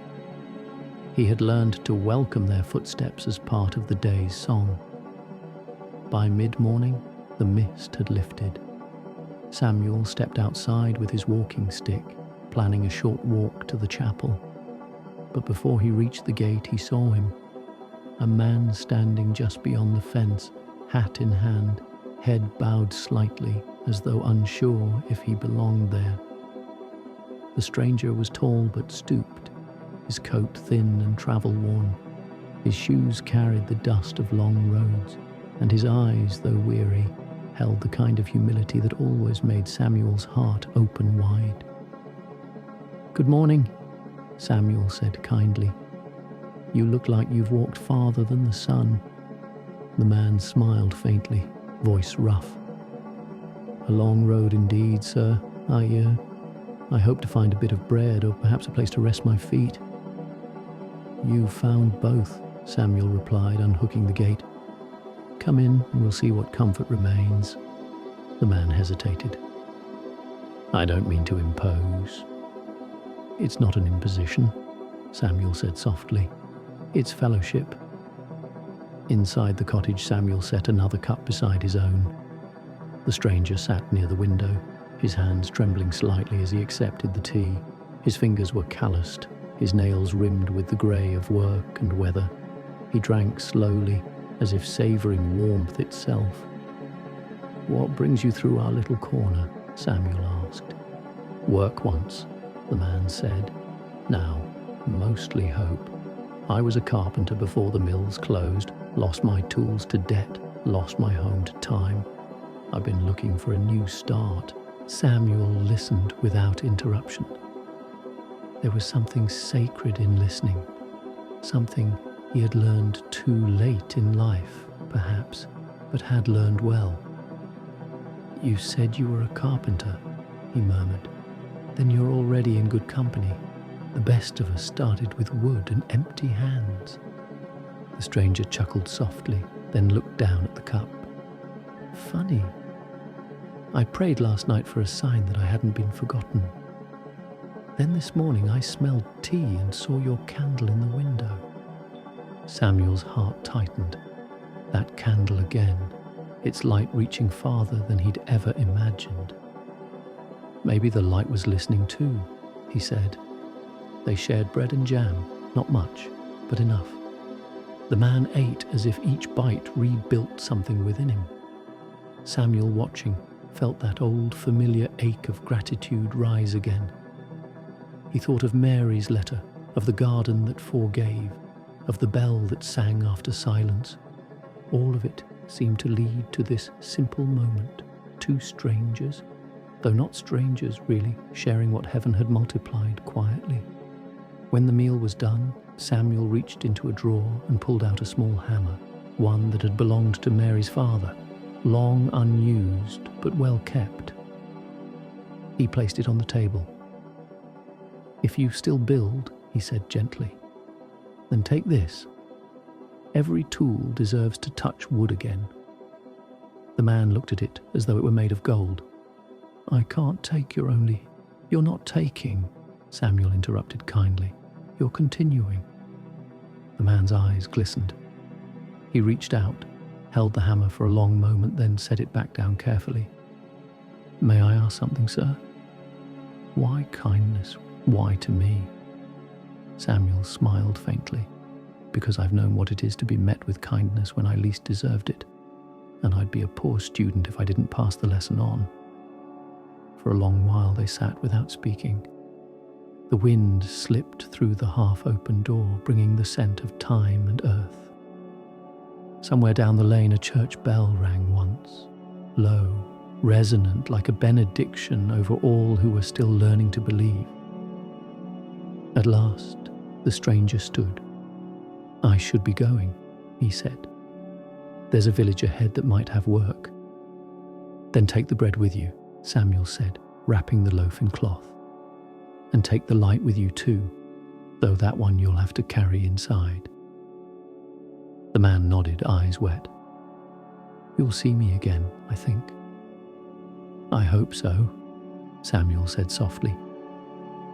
He had learned to welcome their footsteps as part of the day's song. By mid-morning, the mist had lifted. Samuel stepped outside with his walking stick, planning a short walk to the chapel. But before he reached the gate, he saw him, a man standing just beyond the fence, hat in hand, head bowed slightly, as though unsure if he belonged there. The stranger was tall but stooped, his coat thin and travel-worn. His shoes carried the dust of long roads, and his eyes, though weary, held the kind of humility that always made Samuel's heart open wide. "Good morning," Samuel said kindly. "You look like you've walked farther than the sun." The man smiled faintly, voice rough. "A long road indeed, sir. I hope to find a bit of bread or perhaps a place to rest my feet." "You've found both," Samuel replied, unhooking the gate. "Come in and we'll see what comfort remains." The man hesitated. "I don't mean to impose." "It's not an imposition," Samuel said softly. "It's fellowship." Inside the cottage, Samuel set another cup beside his own. The stranger sat near the window, his hands trembling slightly as he accepted the tea. His fingers were calloused, his nails rimmed with the grey of work and weather. He drank slowly, as if savouring warmth itself. "What brings you through our little corner?" Samuel asked. "Work once," the man said. "Now, mostly hope. I was a carpenter before the mills closed, lost my tools to debt, lost my home to time. I've been looking for a new start." Samuel listened without interruption. There was something sacred in listening, something he had learned too late in life, perhaps, but had learned well. "You said you were a carpenter," he murmured. "Then you're already in good company. The best of us started with wood and empty hands." The stranger chuckled softly, then looked down at the cup. "Funny. I prayed last night for a sign that I hadn't been forgotten. Then this morning I smelled tea and saw your candle in the window." Samuel's heart tightened. That candle again, its light reaching farther than he'd ever imagined. "Maybe the light was listening too," he said. They shared bread and jam, not much, but enough. The man ate as if each bite rebuilt something within him. Samuel, watching, felt that old familiar ache of gratitude rise again. He thought of Mary's letter, of the garden that forgave, of the bell that sang after silence. All of it seemed to lead to this simple moment. Two strangers, though not strangers really, sharing what heaven had multiplied quietly. When the meal was done, Samuel reached into a drawer and pulled out a small hammer, one that had belonged to Mary's father, long unused but well kept. He placed it on the table. "If you still build," he said gently, "then take this. Every tool deserves to touch wood again." The man looked at it as though it were made of gold. "I can't take your only—" "You're not taking," Samuel interrupted kindly. "You're continuing." The man's eyes glistened. He reached out, held the hammer for a long moment, then set it back down carefully. "May I ask something, sir?" "Why kindness? Why to me?" Samuel smiled faintly. "Because I've known what it is to be met with kindness when I least deserved it, and I'd be a poor student if I didn't pass the lesson on." For a long while they sat without speaking. The wind slipped through the half-open door, bringing the scent of thyme and earth. Somewhere down the lane a church bell rang once, low, resonant like a benediction over all who were still learning to believe. At last, the stranger stood. "I should be going," he said. "There's a village ahead that might have work." "Then take the bread with you," Samuel said, wrapping the loaf in cloth. "And take the light with you too, though that one you'll have to carry inside." The man nodded, eyes wet. "You'll see me again, I think." "I hope so," Samuel said softly.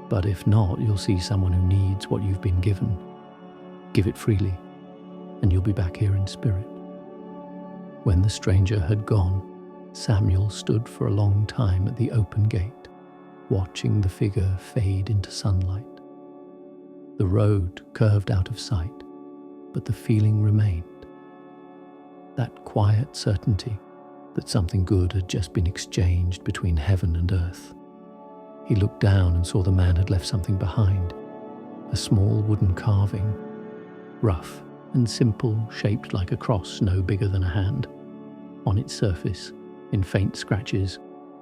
"But if not, you'll see someone who needs what you've been given. Give it freely, and you'll be back here in spirit." When the stranger had gone, Samuel stood for a long time at the open gate, watching the figure fade into sunlight. The road curved out of sight, but the feeling remained. That quiet certainty that something good had just been exchanged between heaven and earth. He looked down and saw the man had left something behind, a small wooden carving, rough and simple, shaped like a cross no bigger than a hand. On its surface, in faint scratches,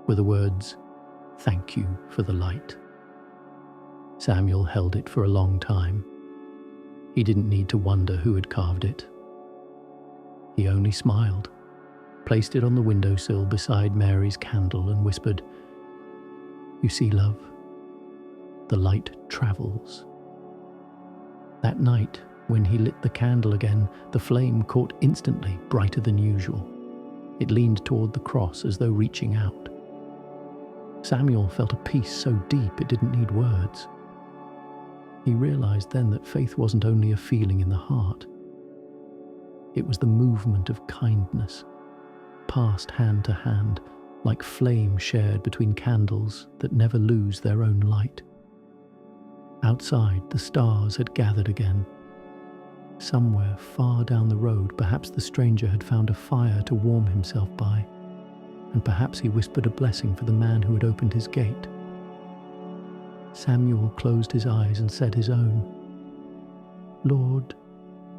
were the words, "Thank you for the light." Samuel held it for a long time. He didn't need to wonder who had carved it. He only smiled, placed it on the windowsill beside Mary's candle and whispered, "You see, love, the light travels." That night, when he lit the candle again, the flame caught instantly, brighter than usual. It leaned toward the cross as though reaching out. Samuel felt a peace so deep it didn't need words. He realized then that faith wasn't only a feeling in the heart. It was the movement of kindness, passed hand to hand, like flame shared between candles that never lose their own light. Outside, the stars had gathered again. Somewhere far down the road, perhaps the stranger had found a fire to warm himself by, and perhaps he whispered a blessing for the man who had opened his gate. Samuel closed his eyes and said his own, "Lord,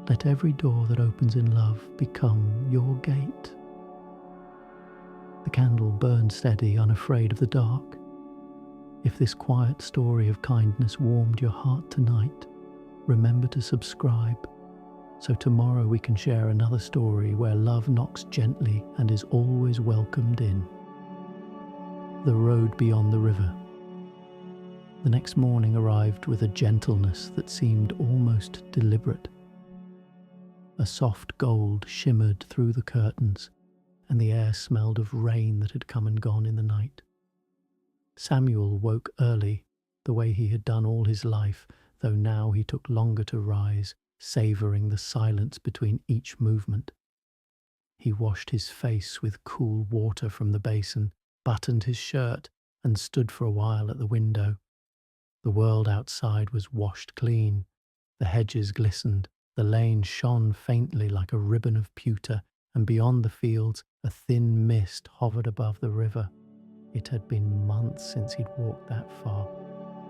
let every door that opens in love become your gate." The candle burned steady, unafraid of the dark. If this quiet story of kindness warmed your heart tonight, remember to subscribe, so tomorrow we can share another story where love knocks gently and is always welcomed in. The road beyond the river. The next morning arrived with a gentleness that seemed almost deliberate. A soft gold shimmered through the curtains, and the air smelled of rain that had come and gone in the night. Samuel woke early, the way he had done all his life, though now he took longer to rise, savouring the silence between each movement. He washed his face with cool water from the basin, buttoned his shirt, and stood for a while at the window. The world outside was washed clean. The hedges glistened, the lane shone faintly like a ribbon of pewter, and beyond the fields a thin mist hovered above the river. It had been months since he'd walked that far,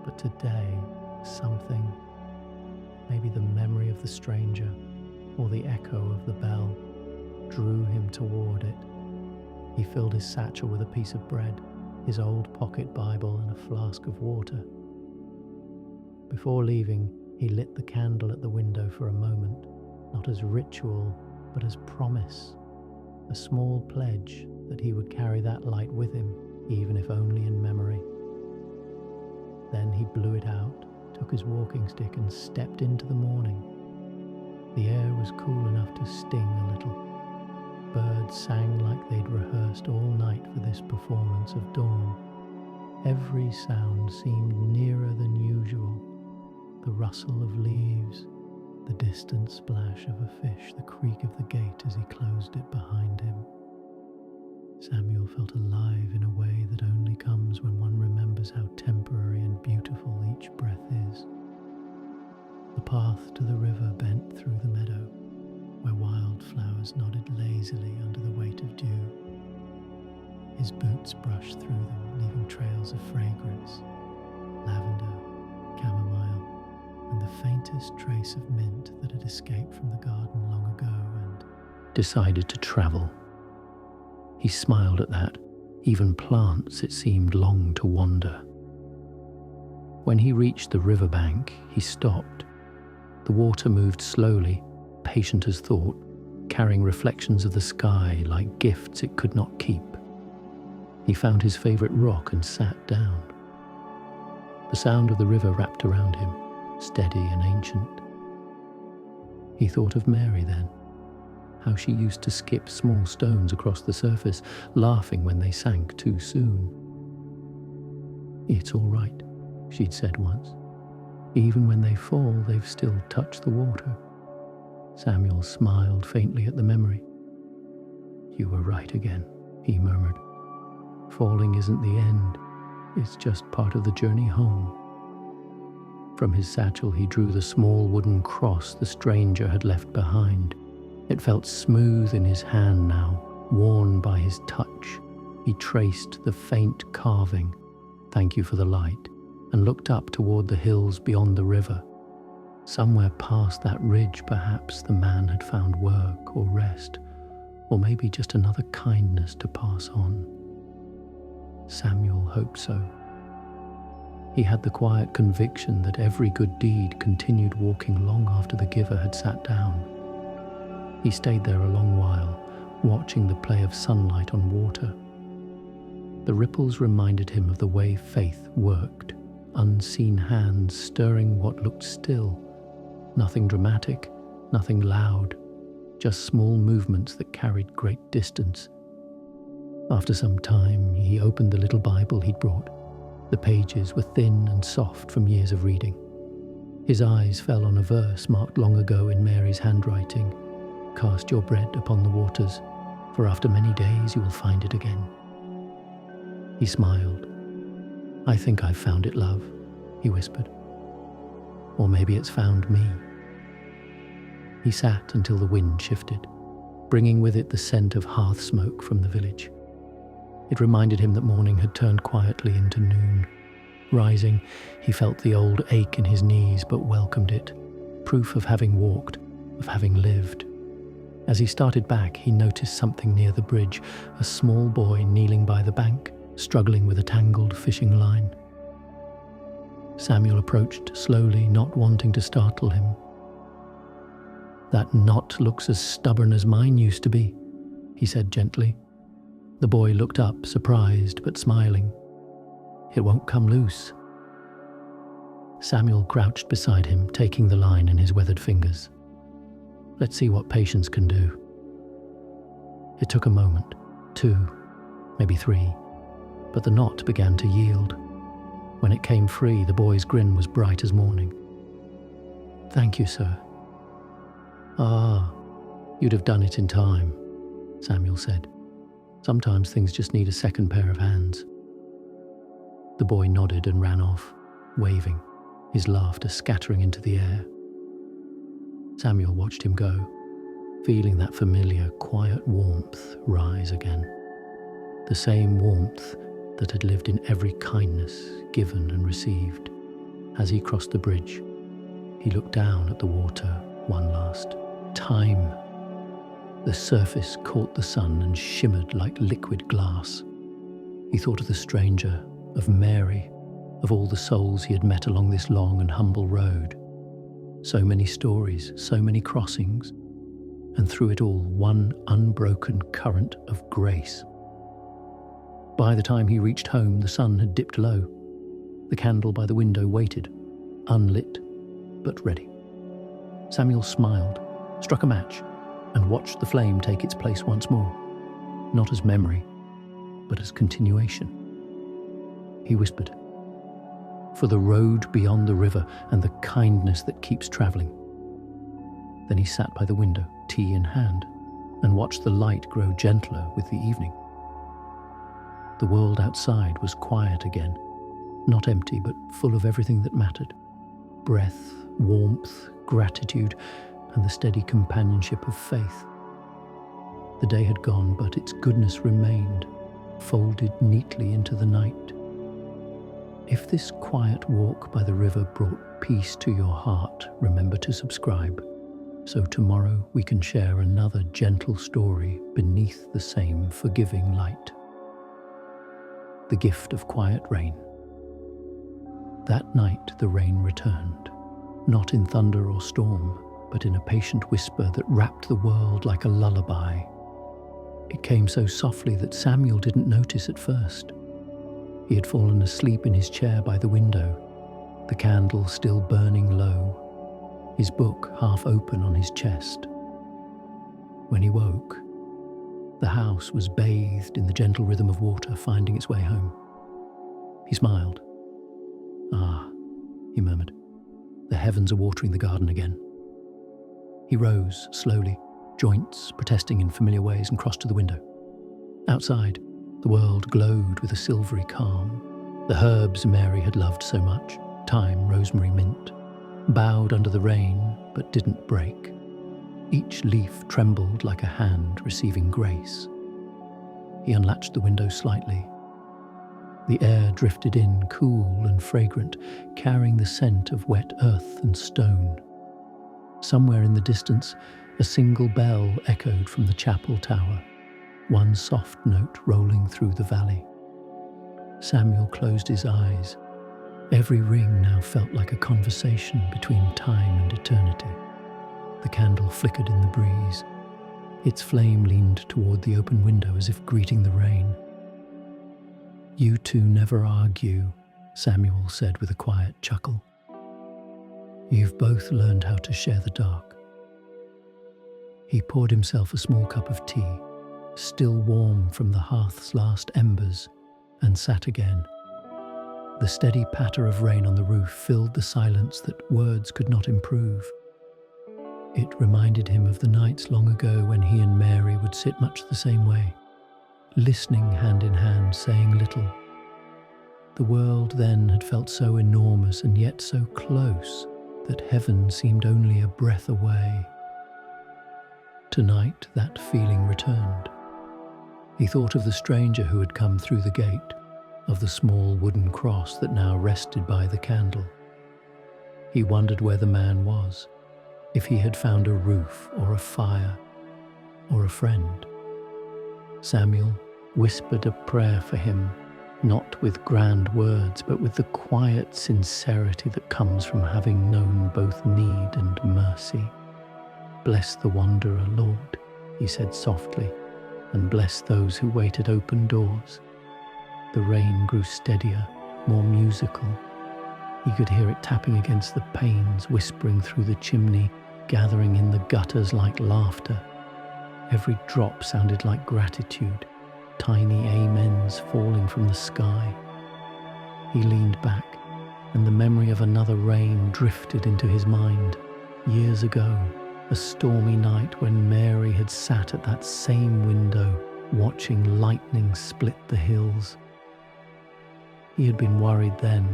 but today something, maybe the memory of the stranger or the echo of the bell, drew him toward it. He filled his satchel with a piece of bread, his old pocket Bible, and a flask of water. Before leaving, he lit the candle at the window for a moment, not as ritual, but as promise, a small pledge that he would carry that light with him, even if only in memory. Then he blew it out, took his walking stick, and stepped into the morning. The air was cool enough to sting a little. Birds sang like they'd rehearsed all night for this performance of dawn. Every sound seemed nearer than usual. The rustle of leaves, the distant splash of a fish, the creak of the gate as he closed it behind him. Samuel felt alive in a way that only comes when one remembers how temporary and beautiful each breath is. The path to the river bent through the meadow, where wildflowers nodded lazily under the weight of dew. His boots brushed through them, leaving trails of fragrance, lavender, chamomile, and the faintest trace of mint that had escaped from the garden long ago, and decided to travel. He smiled at that. Even plants, it seemed, longed to wander. When he reached the riverbank, he stopped. The water moved slowly, patient as thought, carrying reflections of the sky like gifts it could not keep. He found his favourite rock and sat down. The sound of the river wrapped around him, steady and ancient. He thought of Mary then, how she used to skip small stones across the surface, laughing when they sank too soon. "It's all right," she'd said once. "Even when they fall, they've still touched the water." Samuel smiled faintly at the memory. "You were right again," he murmured. "Falling isn't the end. It's just part of the journey home." From his satchel he drew the small wooden cross the stranger had left behind. It felt smooth in his hand now, worn by his touch. He traced the faint carving, "Thank you for the light," and looked up toward the hills beyond the river. Somewhere past that ridge, perhaps, the man had found work or rest, or maybe just another kindness to pass on. Samuel hoped so. He had the quiet conviction that every good deed continued walking long after the giver had sat down. He stayed there a long while, watching the play of sunlight on water. The ripples reminded him of the way faith worked, unseen hands stirring what looked still. Nothing dramatic, nothing loud, just small movements that carried great distance. After some time, he opened the little Bible he'd brought. The pages were thin and soft from years of reading. His eyes fell on a verse marked long ago in Mary's handwriting. "Cast your bread upon the waters, for after many days you will find it again." He smiled. "I think I've found it, love," he whispered. "Or maybe it's found me." He sat until the wind shifted, bringing with it the scent of hearth smoke from the village. It reminded him that morning had turned quietly into noon. Rising, he felt the old ache in his knees, but welcomed it, proof of having walked, of having lived. As he started back, he noticed something near the bridge, a small boy kneeling by the bank, struggling with a tangled fishing line. Samuel approached slowly, not wanting to startle him. "That knot looks as stubborn as mine used to be," he said gently. The boy looked up, surprised but smiling. "It won't come loose." Samuel crouched beside him, taking the line in his weathered fingers. "Let's see what patience can do." It took a moment, 2, maybe 3, but the knot began to yield. When it came free, the boy's grin was bright as morning. "Thank you, sir." "Ah, you'd have done it in time," Samuel said. "Sometimes things just need a second pair of hands." The boy nodded and ran off, waving, his laughter scattering into the air. Samuel watched him go, feeling that familiar, quiet warmth rise again. The same warmth that had lived in every kindness given and received. As he crossed the bridge, he looked down at the water one last time. The surface caught the sun and shimmered like liquid glass. He thought of the stranger, of Mary, of all the souls he had met along this long and humble road. So many stories, so many crossings, and through it all one unbroken current of grace. By the time he reached home, the sun had dipped low. The candle by the window waited, unlit, but ready. Samuel smiled, struck a match, and watched the flame take its place once more, not as memory, but as continuation. He whispered, "For the road beyond the river and the kindness that keeps travelling." Then he sat by the window, tea in hand, and watched the light grow gentler with the evening. The world outside was quiet again, not empty, but full of everything that mattered. Breath, warmth, gratitude, and the steady companionship of faith. The day had gone, but its goodness remained, folded neatly into the night. If this quiet walk by the river brought peace to your heart, remember to subscribe, so tomorrow we can share another gentle story beneath the same forgiving light. The gift of quiet rain. That night the rain returned, not in thunder or storm, but in a patient whisper that wrapped the world like a lullaby. It came so softly that Samuel didn't notice at first. He had fallen asleep in his chair by the window, the candle still burning low, his book half open on his chest. When he woke, the house was bathed in the gentle rhythm of water finding its way home. He smiled. "Ah," he murmured, "the heavens are watering the garden again." He rose slowly, joints protesting in familiar ways, and crossed to the window. Outside, the world glowed with a silvery calm. The herbs Mary had loved so much, thyme, rosemary, mint, bowed under the rain but didn't break. Each leaf trembled like a hand receiving grace. He unlatched the window slightly. The air drifted in, cool and fragrant, carrying the scent of wet earth and stone. Somewhere in the distance, a single bell echoed from the chapel tower, one soft note rolling through the valley. Samuel closed his eyes. Every ring now felt like a conversation between time and eternity. The candle flickered in the breeze. Its flame leaned toward the open window as if greeting the rain. "You two never argue," Samuel said with a quiet chuckle. "You've both learned how to share the dark." He poured himself a small cup of tea, still warm from the hearth's last embers, and sat again. The steady patter of rain on the roof filled the silence that words could not improve. It reminded him of the nights long ago when he and Mary would sit much the same way, listening hand in hand, saying little, The world then had felt so enormous and yet so close that heaven seemed only a breath away. Tonight that feeling returned. He thought of the stranger who had come through the gate, of the small wooden cross that now rested by the candle. He wondered where the man was, if he had found a roof or a fire or a friend. Samuel whispered a prayer for him, not with grand words, but with the quiet sincerity that comes from having known both need and mercy. "Bless the wanderer, Lord," he said softly, "and bless those who wait at open doors." The rain grew steadier, more musical. He could hear it tapping against the panes, whispering through the chimney, gathering in the gutters like laughter. Every drop sounded like gratitude, tiny amens falling from the sky. He leaned back, and the memory of another rain drifted into his mind. Years ago, a stormy night when Mary had sat at that same window, watching lightning split the hills. He had been worried then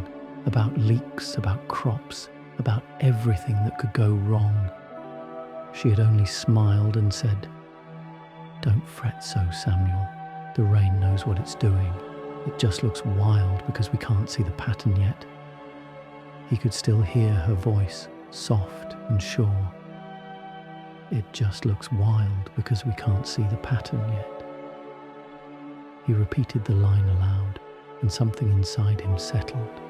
about leaks, about crops, about everything that could go wrong. She had only smiled and said, "Don't fret so, Samuel. The rain knows what it's doing. It just looks wild because we can't see the pattern yet." He could still hear her voice, soft and sure. "It just looks wild because we can't see the pattern yet." He repeated the line aloud, and something inside him settled.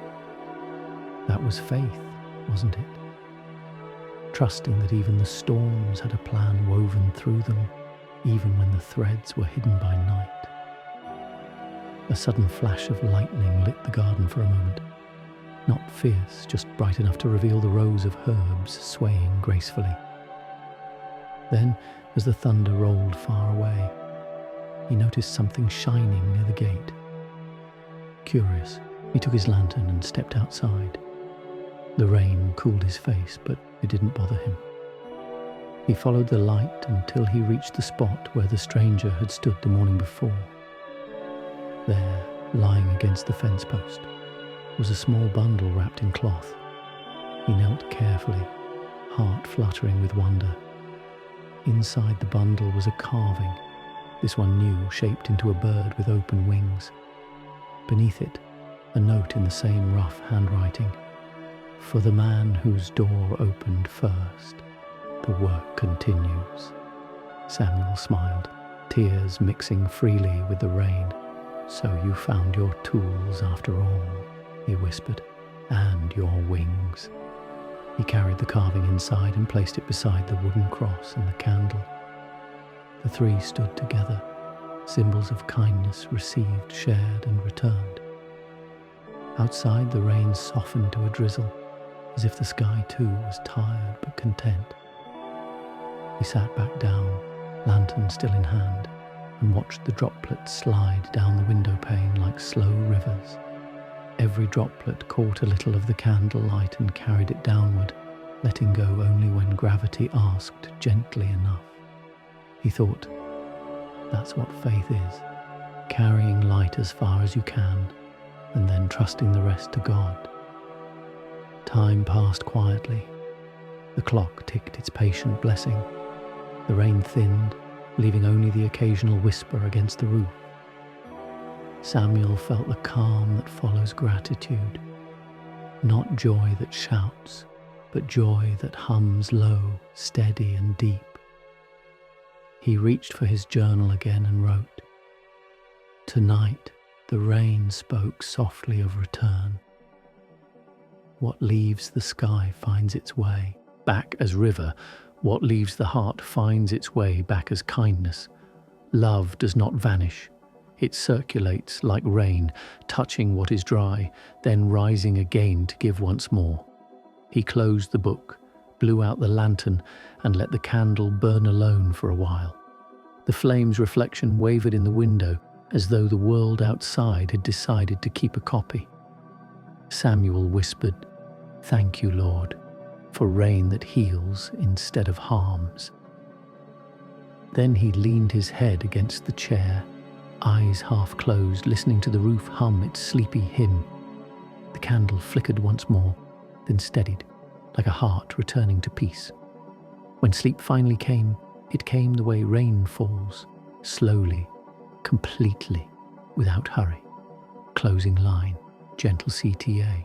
That was faith, wasn't it? Trusting that even the storms had a plan woven through them, even when the threads were hidden by night. A sudden flash of lightning lit the garden for a moment. Not fierce, just bright enough to reveal the rows of herbs swaying gracefully. Then, as the thunder rolled far away, he noticed something shining near the gate. Curious, he took his lantern and stepped outside. The rain cooled his face, but it didn't bother him. He followed the light until he reached the spot where the stranger had stood the morning before. There, lying against the fence post, was a small bundle wrapped in cloth. He knelt carefully, heart fluttering with wonder. Inside the bundle was a carving, this one new, shaped into a bird with open wings. Beneath it, a note in the same rough handwriting. "For the man whose door opened first, the work continues." Samuel smiled, tears mixing freely with the rain. "So you found your tools after all," he whispered, "and your wings." He carried the carving inside and placed it beside the wooden cross and the candle. The three stood together, symbols of kindness received, shared, and returned. Outside, the rain softened to a drizzle, as if the sky too was tired but content. He sat back down, lantern still in hand, and watched the droplets slide down the window pane like slow rivers. Every droplet caught a little of the candle light and carried it downward, letting go only when gravity asked gently enough. He thought, that's what faith is, carrying light as far as you can, and then trusting the rest to God. Time passed quietly. The clock ticked its patient blessing. The rain thinned, leaving only the occasional whisper against the roof. Samuel felt the calm that follows gratitude. Not joy that shouts, but joy that hums low, steady and deep. He reached for his journal again and wrote, "Tonight the rain spoke softly of return. What leaves the sky finds its way back as river. What leaves the heart finds its way back as kindness. Love does not vanish. It circulates like rain, touching what is dry, then rising again to give once more." He closed the book, blew out the lantern, and let the candle burn alone for a while. The flame's reflection wavered in the window, as though the world outside had decided to keep a copy. Samuel whispered, "Thank you, Lord, for rain that heals instead of harms." Then he leaned his head against the chair, eyes half closed, listening to the roof hum its sleepy hymn. The candle flickered once more, then steadied, like a heart returning to peace. When sleep finally came, it came the way rain falls, slowly, completely, without hurry. Closing line, gentle CTA.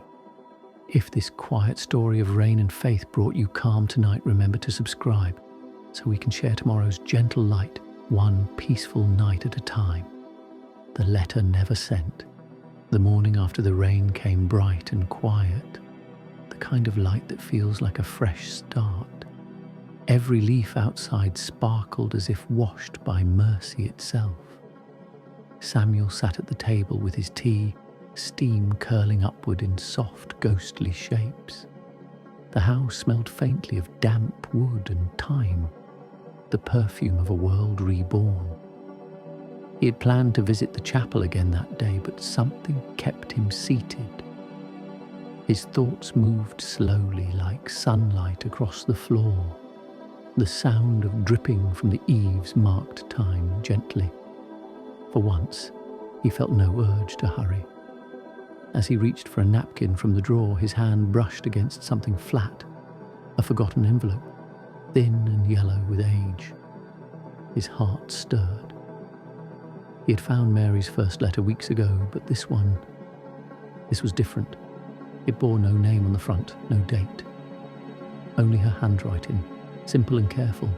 If this quiet story of rain and faith brought you calm tonight, remember to subscribe so we can share tomorrow's gentle light, one peaceful night at a time. The letter never sent. The morning after the rain came bright and quiet, the kind of light that feels like a fresh start. Every leaf outside sparkled as if washed by mercy itself. Samuel sat at the table with his tea, steam curling upward in soft, ghostly shapes. The house smelled faintly of damp wood and thyme, the perfume of a world reborn. He had planned to visit the chapel again that day, but something kept him seated. His thoughts moved slowly like sunlight across the floor. The sound of dripping from the eaves marked time gently. For once, he felt no urge to hurry. As he reached for a napkin from the drawer, his hand brushed against something flat, a forgotten envelope, thin and yellow with age. His heart stirred. He had found Mary's first letter weeks ago, but this was different. It bore no name on the front, no date. Only her handwriting, simple and careful.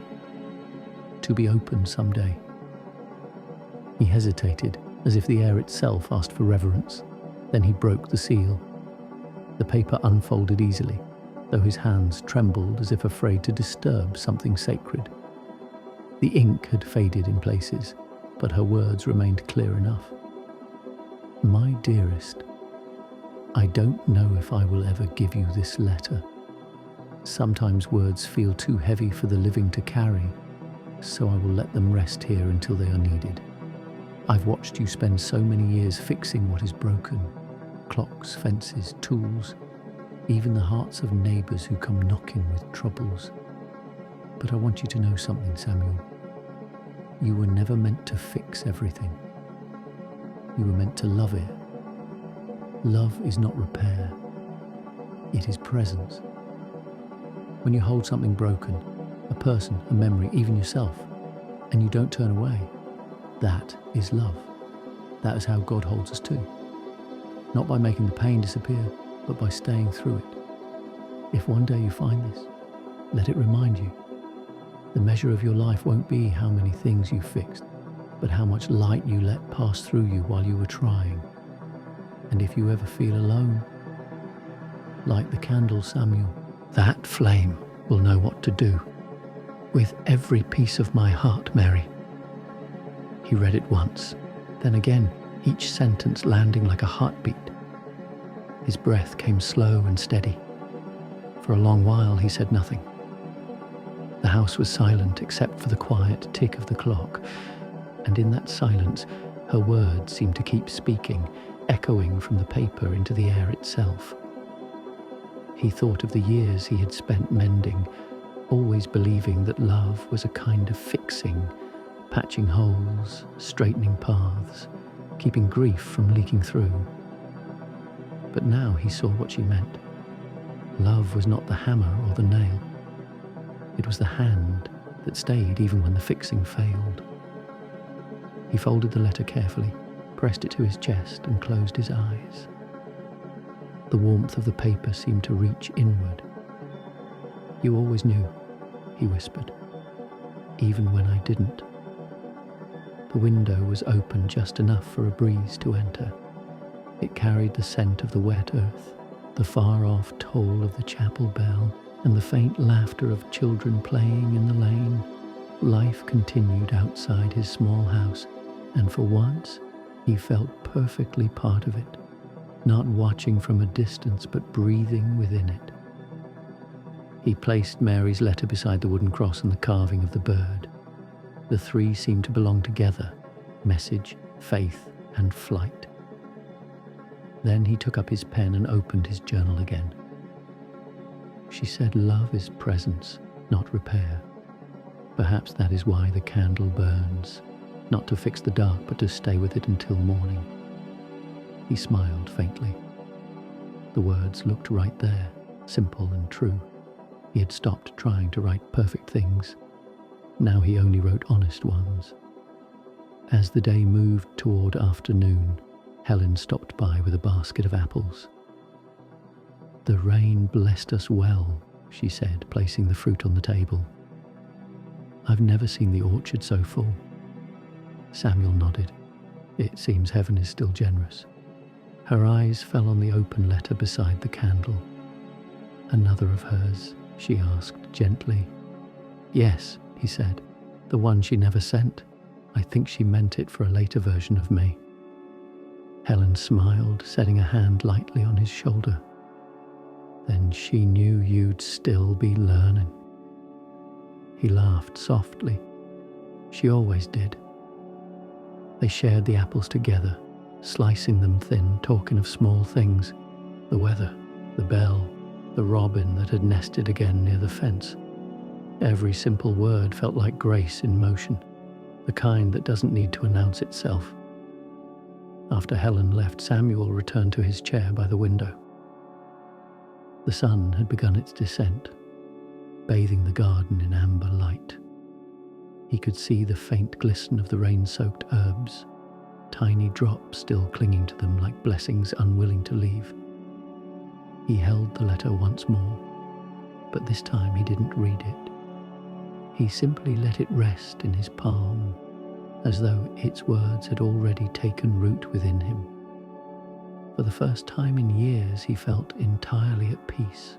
To be opened someday. He hesitated, as if the air itself asked for reverence. Then he broke the seal. The paper unfolded easily, though his hands trembled as if afraid to disturb something sacred. The ink had faded in places, but her words remained clear enough. My dearest, I don't know if I will ever give you this letter. Sometimes words feel too heavy for the living to carry, so I will let them rest here until they are needed. I've watched you spend so many years fixing what is broken. Clocks, fences, tools, even the hearts of neighbours who come knocking with troubles. But I want you to know something, Samuel. You were never meant to fix everything. You were meant to love it. Love is not repair. It is presence. When you hold something broken, a person, a memory, even yourself, and you don't turn away, that is love. That is how God holds us too. Not by making the pain disappear, but by staying through it. If one day you find this, let it remind you. The measure of your life won't be how many things you fixed, but how much light you let pass through you while you were trying. And if you ever feel alone, light the candle, Samuel. That flame will know what to do. With every piece of my heart, Mary. He read it once, then again, each sentence landing like a heartbeat. His breath came slow and steady. For a long while he said nothing. The house was silent except for the quiet tick of the clock, and in that silence her words seemed to keep speaking, echoing from the paper into the air itself. He thought of the years he had spent mending, always believing that love was a kind of fixing, patching holes, straightening paths, keeping grief from leaking through. But now he saw what she meant. Love was not the hammer or the nail. It was the hand that stayed even when the fixing failed. He folded the letter carefully, pressed it to his chest and closed his eyes. The warmth of the paper seemed to reach inward. You always knew, he whispered, even when I didn't. The window was open just enough for a breeze to enter. It carried the scent of the wet earth, the far-off toll of the chapel bell, and the faint laughter of children playing in the lane. Life continued outside his small house, and for once he felt perfectly part of it, not watching from a distance but breathing within it. He placed Mary's letter beside the wooden cross and the carving of the bird. The three seemed to belong together: message, faith, and flight. Then he took up his pen and opened his journal again. She said love is presence, not repair. Perhaps that is why the candle burns, not to fix the dark but to stay with it until morning. He smiled faintly. The words looked right there, simple and true. He had stopped trying to write perfect things. Now he only wrote honest ones. As the day moved toward afternoon, Helen stopped by with a basket of apples. "The rain blessed us well," she said, placing the fruit on the table. "I've never seen the orchard so full." Samuel nodded. "It seems heaven is still generous." Her eyes fell on the open letter beside the candle. "Another of hers?" she asked gently. "Yes," he said, "the one she never sent. I think she meant it for a later version of me." Helen smiled, setting a hand lightly on his shoulder. "Then she knew you'd still be learning." He laughed softly. "She always did." They shared the apples together, slicing them thin, talking of small things: the weather, the bell, the robin that had nested again near the fence. Every simple word felt like grace in motion, the kind that doesn't need to announce itself. After Helen left, Samuel returned to his chair by the window. The sun had begun its descent, bathing the garden in amber light. He could see the faint glisten of the rain-soaked herbs, tiny drops still clinging to them like blessings unwilling to leave. He held the letter once more, but this time he didn't read it. He simply let it rest in his palm, as though its words had already taken root within him. For the first time in years, he felt entirely at peace,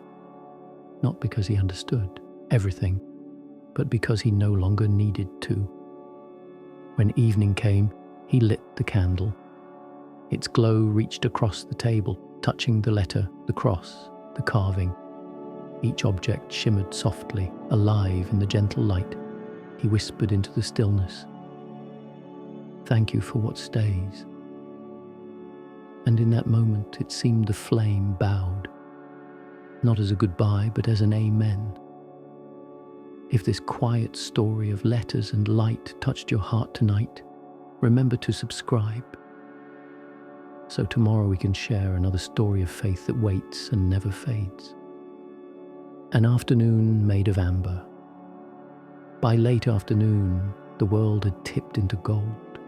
not because he understood everything, but because he no longer needed to. When evening came, he lit the candle. Its glow reached across the table, touching the letter, the cross, the carving. Each object shimmered softly, alive in the gentle light. He whispered into the stillness, "Thank you for what stays." And in that moment it seemed the flame bowed, not as a goodbye, but as an amen. If this quiet story of letters and light touched your heart tonight, remember to subscribe, so tomorrow we can share another story of faith that waits and never fades. An afternoon made of amber. By late afternoon, the world had tipped into gold.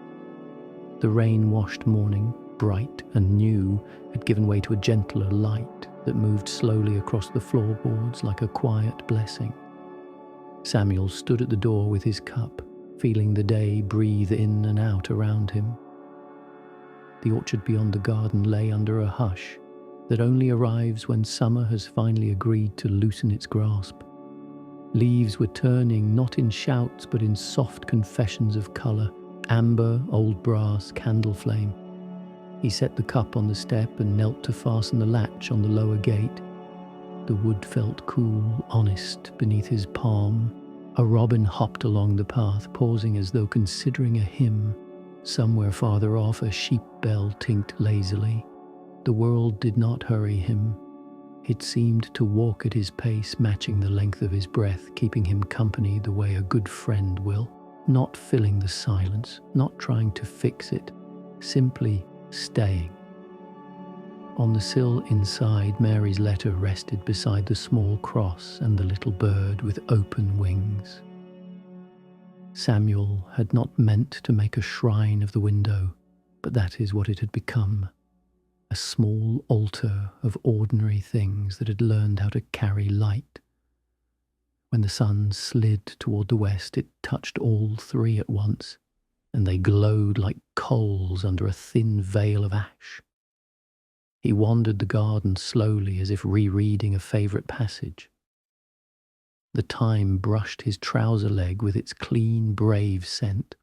The rain-washed morning, bright and new, had given way to a gentler light that moved slowly across the floorboards like a quiet blessing. Samuel stood at the door with his cup, feeling the day breathe in and out around him. The orchard beyond the garden lay under a hush that only arrives when summer has finally agreed to loosen its grasp. Leaves were turning not in shouts but in soft confessions of colour: amber, old brass, candle flame. He set the cup on the step and knelt to fasten the latch on the lower gate. The wood felt cool, honest beneath his palm. A robin hopped along the path, pausing as though considering a hymn. Somewhere farther off, a sheep bell tinked lazily. The world did not hurry him. It seemed to walk at his pace, matching the length of his breath, keeping him company the way a good friend will, not filling the silence, not trying to fix it, simply staying. On the sill inside, Mary's letter rested beside the small cross and the little bird with open wings. Samuel had not meant to make a shrine of the window, but that is what it had become. A small altar of ordinary things that had learned how to carry light. When the sun slid toward the west, it touched all three at once, and they glowed like coals under a thin veil of ash. He wandered the garden slowly, as if rereading a favourite passage. The thyme brushed his trouser leg with its clean, brave scent.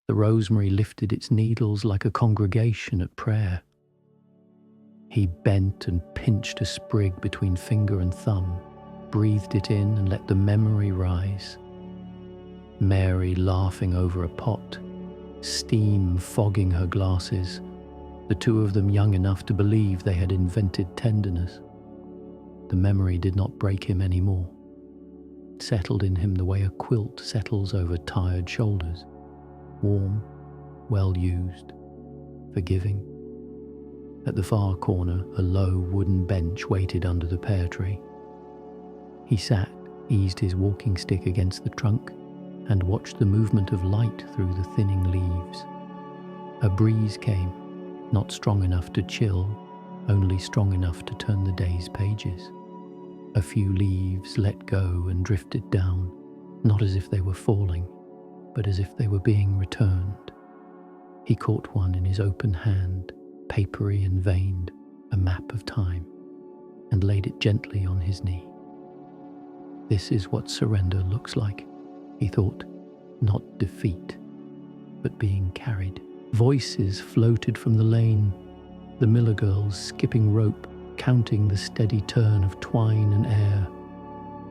The rosemary lifted its needles like a congregation at prayer. He bent and pinched a sprig between finger and thumb, breathed it in and let the memory rise. Mary laughing over a pot, steam fogging her glasses, the two of them young enough to believe they had invented tenderness. The memory did not break him anymore. It settled in him the way a quilt settles over tired shoulders, warm, well used, forgiving. At the far corner, a low wooden bench waited under the pear tree. He sat, eased his walking stick against the trunk, and watched the movement of light through the thinning leaves. A breeze came, not strong enough to chill, only strong enough to turn the day's pages. A few leaves let go and drifted down, not as if they were falling, but as if they were being returned. He caught one in his open hand, papery and veined, a map of time, and laid it gently on his knee. This is what surrender looks like, he thought, not defeat, but being carried. Voices floated from the lane, the miller girls skipping rope, counting the steady turn of twine and air.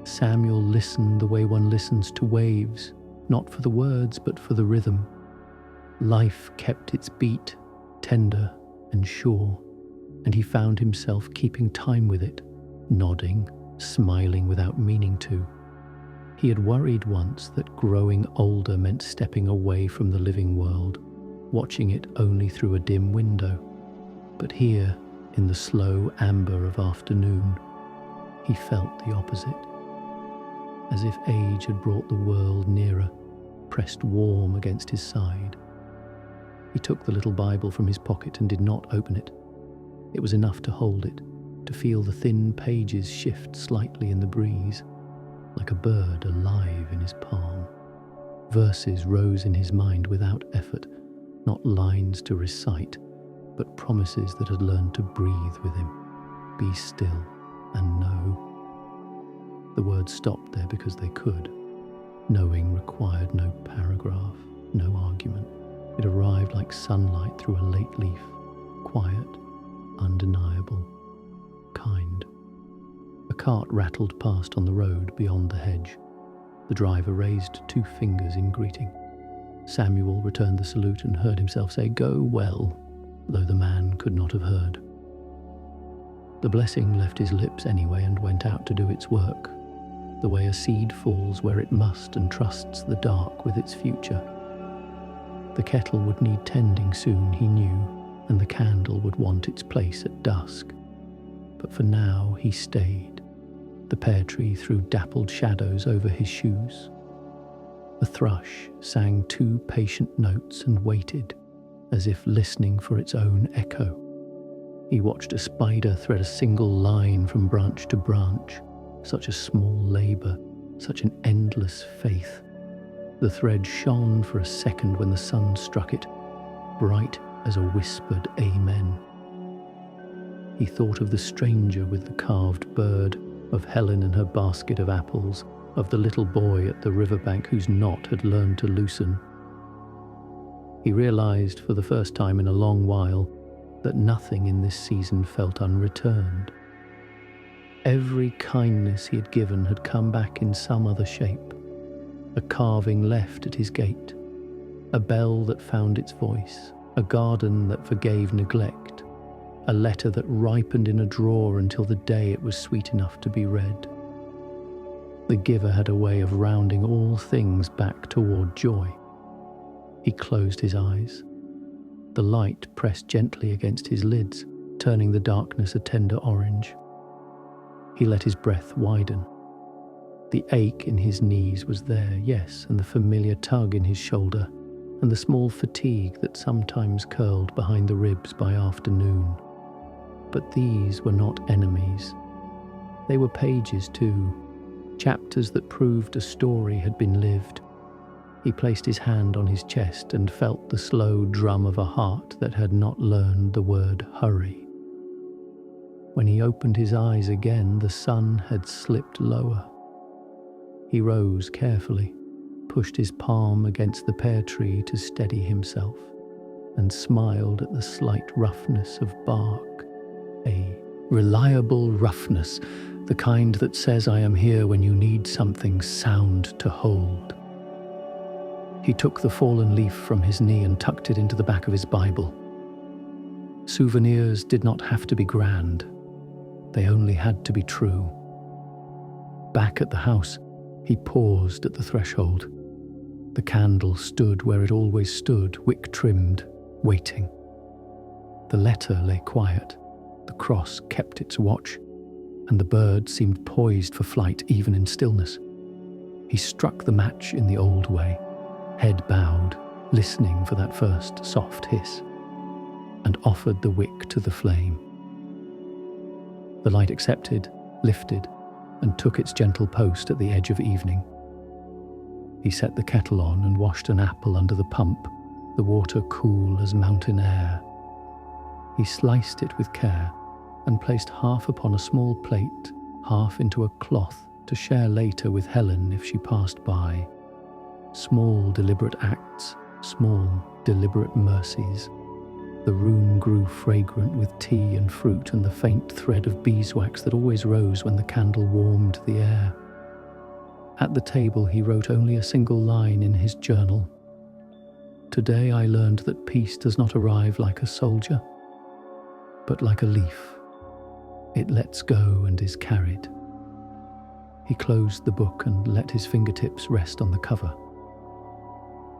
Samuel listened the way one listens to waves, not for the words but for the rhythm. Life kept its beat, tender and sure, and he found himself keeping time with it, nodding, smiling without meaning to. He had worried once that growing older meant stepping away from the living world, watching it only through a dim window. But here, in the slow amber of afternoon, he felt the opposite. As if age had brought the world nearer, pressed warm against his side. He took the little Bible from his pocket and did not open it. It was enough to hold it, to feel the thin pages shift slightly in the breeze, like a bird alive in his palm. Verses rose in his mind without effort, not lines to recite, but promises that had learned to breathe with him. Be still and know. The words stopped there because they could. Knowing required no paragraph, no argument. It arrived like sunlight through a late leaf, quiet, undeniable, kind. A cart rattled past on the road beyond the hedge. The driver raised 2 fingers in greeting. Samuel returned the salute and heard himself say, "Go well," though the man could not have heard. The blessing left his lips anyway and went out to do its work, the way a seed falls where it must and trusts the dark with its future. The kettle would need tending soon, he knew, and the candle would want its place at dusk. But for now he stayed. The pear tree threw dappled shadows over his shoes. The thrush sang 2 patient notes and waited, as if listening for its own echo. He watched a spider thread a single line from branch to branch, such a small labour, such an endless faith. The thread shone for a second when the sun struck it, bright as a whispered amen. He thought of the stranger with the carved bird, of Helen and her basket of apples, of the little boy at the riverbank whose knot had learned to loosen. He realized for the first time in a long while that nothing in this season felt unreturned. Every kindness he had given had come back in some other shape. A carving left at his gate, a bell that found its voice, a garden that forgave neglect, a letter that ripened in a drawer until the day it was sweet enough to be read. The giver had a way of rounding all things back toward joy. He closed his eyes. The light pressed gently against his lids, turning the darkness a tender orange. He let his breath widen. The ache in his knees was there, yes, and the familiar tug in his shoulder, and the small fatigue that sometimes curled behind the ribs by afternoon. But these were not enemies. They were pages too, chapters that proved a story had been lived. He placed his hand on his chest and felt the slow drum of a heart that had not learned the word hurry. When he opened his eyes again, the sun had slipped lower. He rose carefully, pushed his palm against the pear tree to steady himself, and smiled at the slight roughness of bark. A reliable roughness, the kind that says I am here when you need something sound to hold. He took the fallen leaf from his knee and tucked it into the back of his Bible. Souvenirs did not have to be grand. They only had to be true. Back at the house, he paused at the threshold. The candle stood where it always stood, wick trimmed, waiting. The letter lay quiet, the cross kept its watch, and the bird seemed poised for flight even in stillness. He struck the match in the old way, head bowed, listening for that first soft hiss, and offered the wick to the flame. The light accepted, lifted, and took its gentle post at the edge of evening. He set the kettle on and washed an apple under the pump, the water cool as mountain air. He sliced it with care and placed half upon a small plate, half into a cloth to share later with Helen if she passed by. Small deliberate acts, small deliberate mercies. The room grew fragrant with tea and fruit and the faint thread of beeswax that always rose when the candle warmed the air. At the table he wrote only a single line in his journal. Today I learned that peace does not arrive like a soldier, but like a leaf. It lets go and is carried. He closed the book and let his fingertips rest on the cover.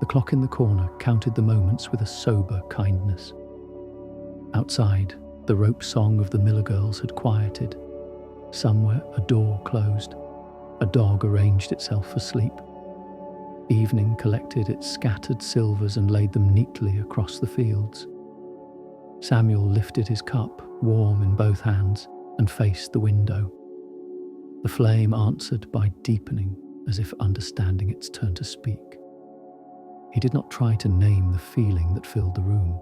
The clock in the corner counted the moments with a sober kindness. Outside, the rope song of the Miller girls had quieted. Somewhere a door closed. A dog arranged itself for sleep. Evening collected its scattered silvers and laid them neatly across the fields. Samuel lifted his cup, warm in both hands, and faced the window. The flame answered by deepening, as if understanding its turn to speak. He did not try to name the feeling that filled the room.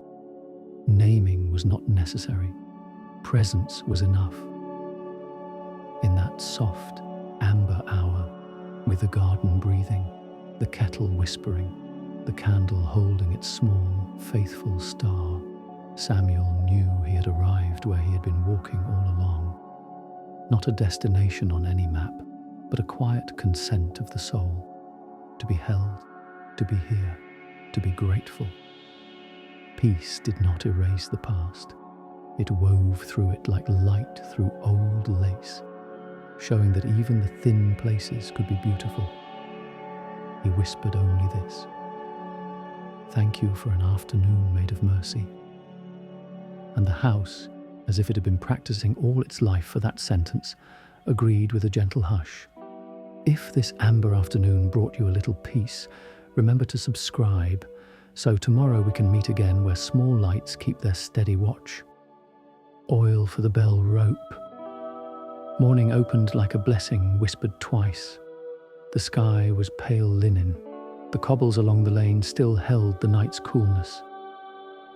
Naming was not necessary. Presence was enough. In that soft, amber hour, with the garden breathing, the kettle whispering, the candle holding its small, faithful star, Samuel knew he had arrived where he had been walking all along. Not a destination on any map, but a quiet consent of the soul, to be held, to be here, to be grateful. Peace did not erase the past. It wove through it like light through old lace, showing that even the thin places could be beautiful. He whispered only this: "Thank you for an afternoon made of mercy." And the house, as if it had been practicing all its life for that sentence, agreed with a gentle hush. If this amber afternoon brought you a little peace, remember to subscribe, so tomorrow we can meet again where small lights keep their steady watch. Oil for the bell rope. Morning opened like a blessing, whispered twice. The sky was pale linen. The cobbles along the lane still held the night's coolness.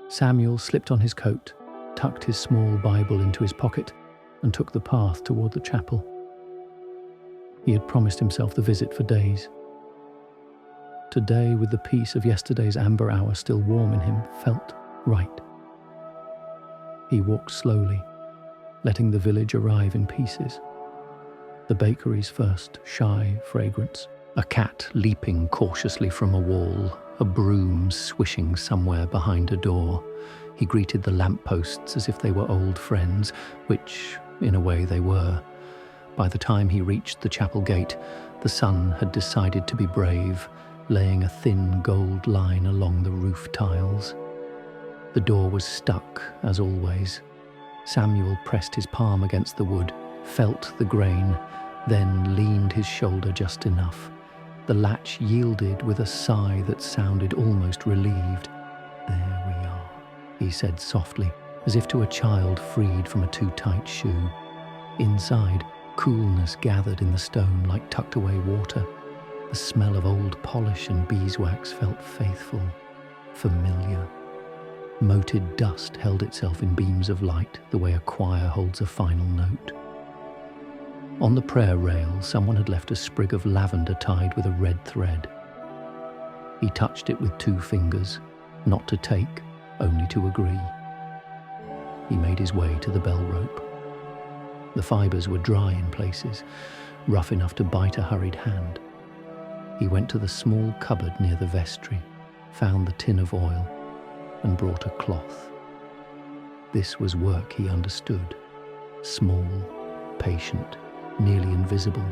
Samuel slipped on his coat, tucked his small Bible into his pocket, and took the path toward the chapel. He had promised himself the visit for days. Today, with the peace of yesterday's amber hour still warm in him, felt right. He walked slowly, letting the village arrive in pieces. The bakery's first shy fragrance, a cat leaping cautiously from a wall, a broom swishing somewhere behind a door. He greeted the lampposts as if they were old friends, which, in a way, they were. By the time he reached the chapel gate, the sun had decided to be brave, laying a thin gold line along the roof tiles. The door was stuck, as always. Samuel pressed his palm against the wood, felt the grain, then leaned his shoulder just enough. The latch yielded with a sigh that sounded almost relieved. "There we are," he said softly, as if to a child freed from a too-tight shoe. Inside, coolness gathered in the stone like tucked-away water. The smell of old polish and beeswax felt faithful, familiar. Moated dust held itself in beams of light, the way a choir holds a final note. On the prayer rail, someone had left a sprig of lavender tied with a red thread. He touched it with 2 fingers, not to take, only to agree. He made his way to the bell rope. The fibres were dry in places, rough enough to bite a hurried hand. He went to the small cupboard near the vestry, found the tin of oil, and brought a cloth. This was work he understood. Small, patient, nearly invisible,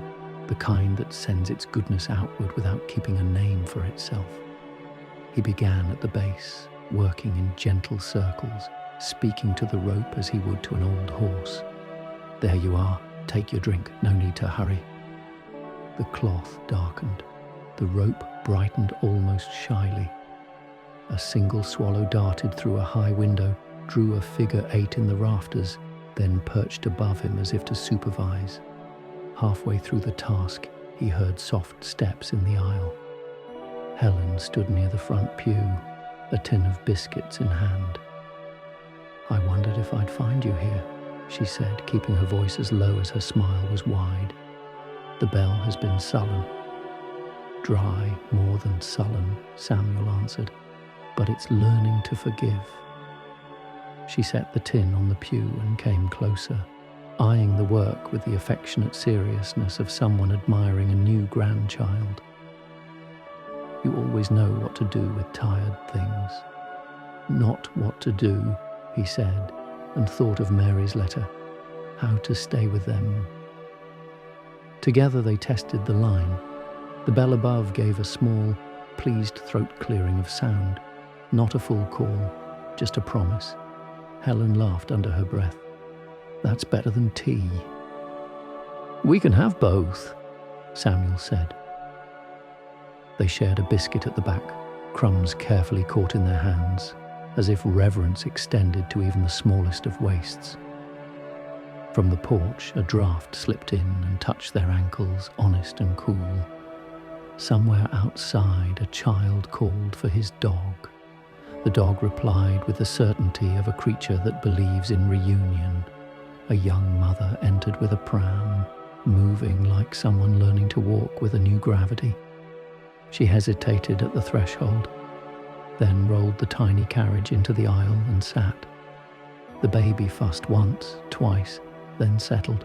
the kind that sends its goodness outward without keeping a name for itself. He began at the base, working in gentle circles, speaking to the rope as he would to an old horse. "There you are. Take your drink. No need to hurry." The cloth darkened. The rope brightened almost shyly. A single swallow darted through a high window, drew a figure 8 in the rafters, then perched above him as if to supervise. Halfway through the task, he heard soft steps in the aisle. Helen stood near the front pew, a tin of biscuits in hand. "I wondered if I'd find you here," she said, keeping her voice as low as her smile was wide. "The bell has been sullen." "Dry more than sullen," Samuel answered, "but it's learning to forgive." She set the tin on the pew and came closer, eyeing the work with the affectionate seriousness of someone admiring a new grandchild. "You always know what to do with tired things." "Not what to do," he said, and thought of Mary's letter, how to stay with them. Together they tested the line. The bell above gave a small, pleased throat clearing of sound, not a full call, just a promise. Helen laughed under her breath. "That's better than tea." "We can have both," Samuel said. They shared a biscuit at the back, crumbs carefully caught in their hands, as if reverence extended to even the smallest of wastes. From the porch, a draught slipped in and touched their ankles, honest and cool. Somewhere outside, a child called for his dog. The dog replied with the certainty of a creature that believes in reunion. A young mother entered with a pram, moving like someone learning to walk with a new gravity. She hesitated at the threshold, then rolled the tiny carriage into the aisle and sat. The baby fussed once, twice, then settled.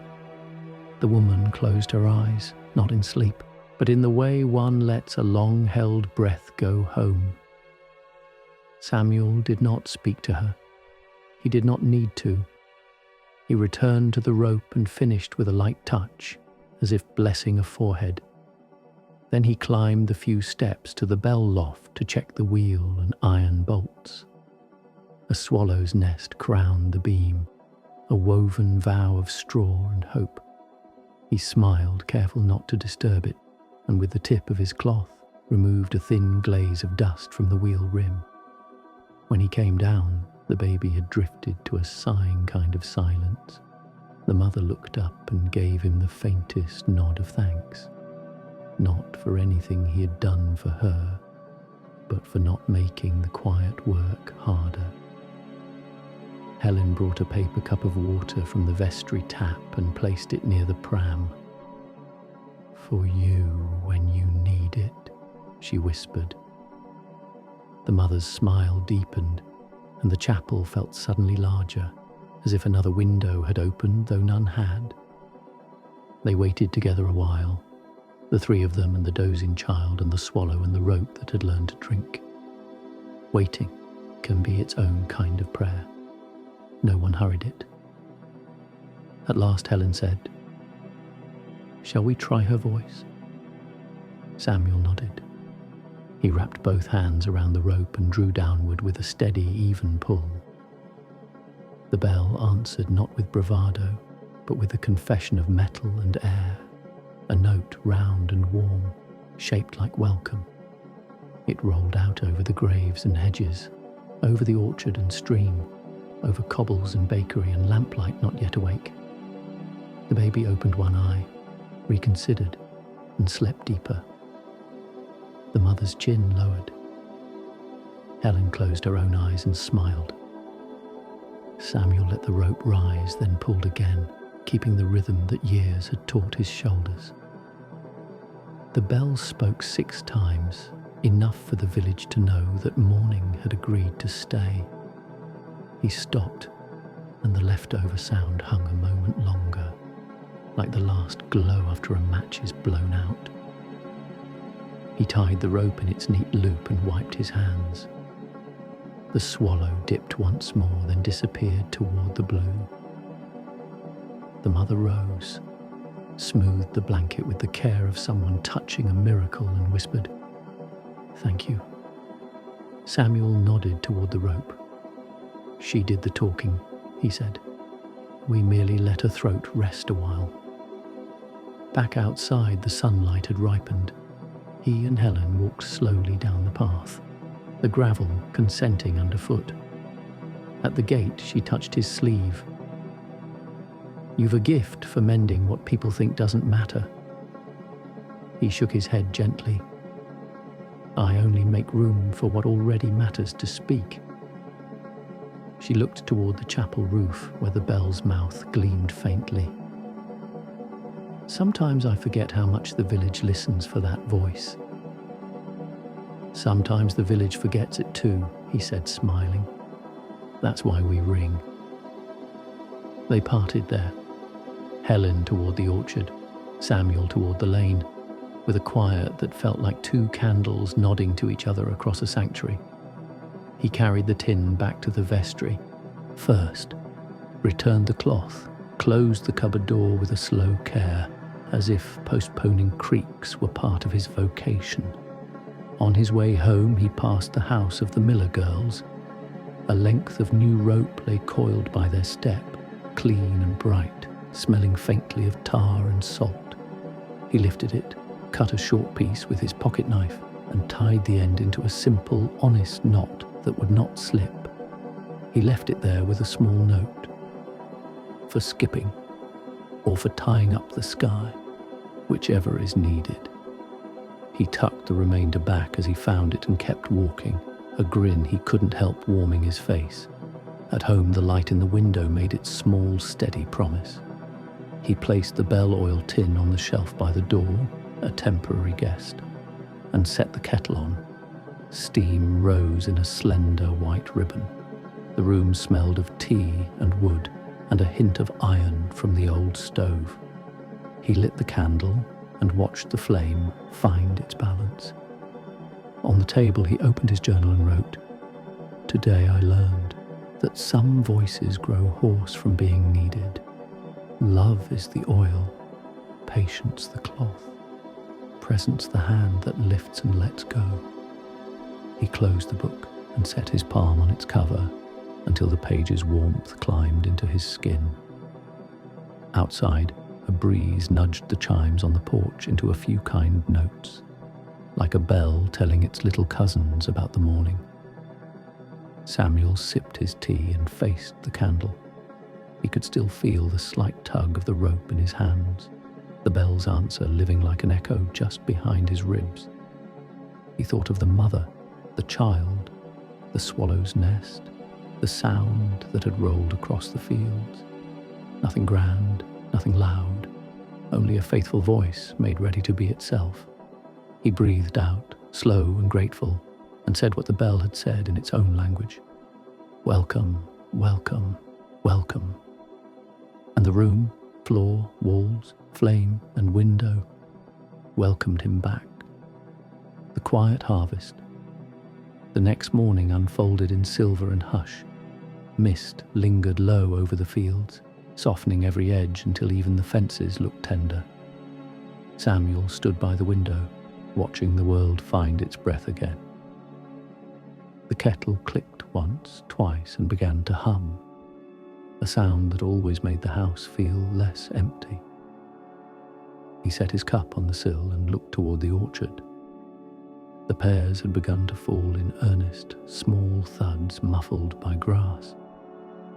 The woman closed her eyes, not in sleep, but in the way one lets a long-held breath go home. Samuel did not speak to her. He did not need to. He returned to the rope and finished with a light touch, as if blessing a forehead. Then he climbed the few steps to the bell loft to check the wheel and iron bolts. A swallow's nest crowned the beam, a woven vow of straw and hope. He smiled, careful not to disturb it, and with the tip of his cloth removed a thin glaze of dust from the wheel rim. When he came down, the baby had drifted to a sighing kind of silence. The mother looked up and gave him the faintest nod of thanks. Not for anything he had done for her, but for not making the quiet work harder. Helen brought a paper cup of water from the vestry tap and placed it near the pram. "For you when you need it," she whispered. The mother's smile deepened, and the chapel felt suddenly larger, as if another window had opened, though none had. They waited together a while, the three of them and the dozing child and the swallow and the rope that had learned to drink. Waiting can be its own kind of prayer. No one hurried it. At last Helen said, "Shall we try her voice?" Samuel nodded. He wrapped both hands around the rope and drew downward with a steady, even pull. The bell answered not with bravado, but with a confession of metal and air, a note round and warm, shaped like welcome. It rolled out over the graves and hedges, over the orchard and stream, over cobbles and bakery and lamplight not yet awake. The baby opened one eye, reconsidered, and slept deeper. The mother's chin lowered. Helen closed her own eyes and smiled. Samuel let the rope rise, then pulled again, keeping the rhythm that years had taught his shoulders. The bell spoke 6 times, enough for the village to know that morning had agreed to stay. He stopped, and the leftover sound hung a moment longer, like the last glow after a match is blown out. He tied the rope in its neat loop and wiped his hands. The swallow dipped once more, then disappeared toward the blue. The mother rose, smoothed the blanket with the care of someone touching a miracle, and whispered, "Thank you." Samuel nodded toward the rope. She did the talking, he said. We merely let her throat rest a while. Back outside, the sunlight had ripened. He and Helen walked slowly down the path, the gravel consenting underfoot. At the gate, she touched his sleeve. You've a gift for mending what people think doesn't matter. He shook his head gently. I only make room for what already matters to speak. She looked toward the chapel roof where the bell's mouth gleamed faintly. Sometimes I forget how much the village listens for that voice. Sometimes the village forgets it too, he said, smiling. That's why we ring. They parted there, Helen toward the orchard, Samuel toward the lane, with a quiet that felt like two candles nodding to each other across a sanctuary. He carried the tin back to the vestry first, returned the cloth, closed the cupboard door with a slow care, as if postponing creaks were part of his vocation. On his way home, he passed the house of the Miller girls. A length of new rope lay coiled by their step, clean and bright, smelling faintly of tar and salt. He lifted it, cut a short piece with his pocket knife, and tied the end into a simple, honest knot that would not slip. He left it there with a small note. For skipping, or for tying up the sky, whichever is needed. He tucked the remainder back as he found it and kept walking, a grin he couldn't help warming his face. At home, the light in the window made its small, steady promise. He placed the bell oil tin on the shelf by the door, a temporary guest, and set the kettle on. Steam rose in a slender white ribbon. The room smelled of tea and wood and a hint of iron from the old stove. He lit the candle and watched the flame find its balance. On the table, he opened his journal and wrote, Today I learned that some voices grow hoarse from being needed. Love is the oil, patience the cloth, presence the hand that lifts and lets go. He closed the book and set his palm on its cover until the page's warmth climbed into his skin. Outside, a breeze nudged the chimes on the porch into a few kind notes, like a bell telling its little cousins about the morning. Samuel sipped his tea and faced the candle. He could still feel the slight tug of the rope in his hands, the bell's answer living like an echo just behind his ribs. He thought of the mother, the child, the swallow's nest, the sound that had rolled across the fields. Nothing grand, nothing loud, only a faithful voice made ready to be itself. He breathed out, slow and grateful, and said what the bell had said in its own language. Welcome, welcome, welcome. And the room, floor, walls, flame and window welcomed him back. The quiet harvest. The next morning unfolded in silver and hush. Mist lingered low over the fields, softening every edge until even the fences looked tender. Samuel stood by the window, watching the world find its breath again. The kettle clicked once, twice, and began to hum, a sound that always made the house feel less empty. He set his cup on the sill and looked toward the orchard. The pears had begun to fall in earnest, small thuds muffled by grass.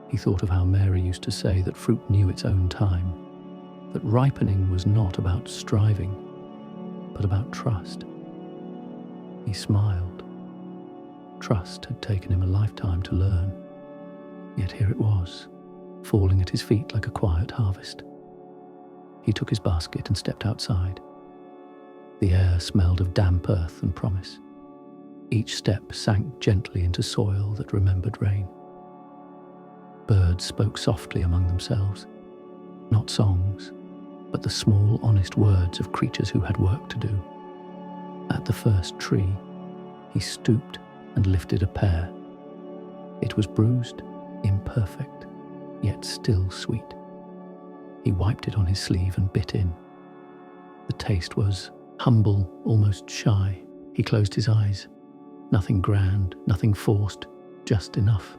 He thought of how Mary used to say that fruit knew its own time, that ripening was not about striving, but about trust. He smiled. Trust had taken him a lifetime to learn, yet here it was, falling at his feet like a quiet harvest. He took his basket and stepped outside. The air smelled of damp earth and promise. Each step sank gently into soil that remembered rain. Birds spoke softly among themselves, not songs, but the small, honest words of creatures who had work to do. At the first tree, he stooped and lifted a pear. It was bruised, imperfect, yet still sweet. He wiped it on his sleeve and bit in. The taste was humble, almost shy. He closed his eyes. Nothing grand, nothing forced, just enough.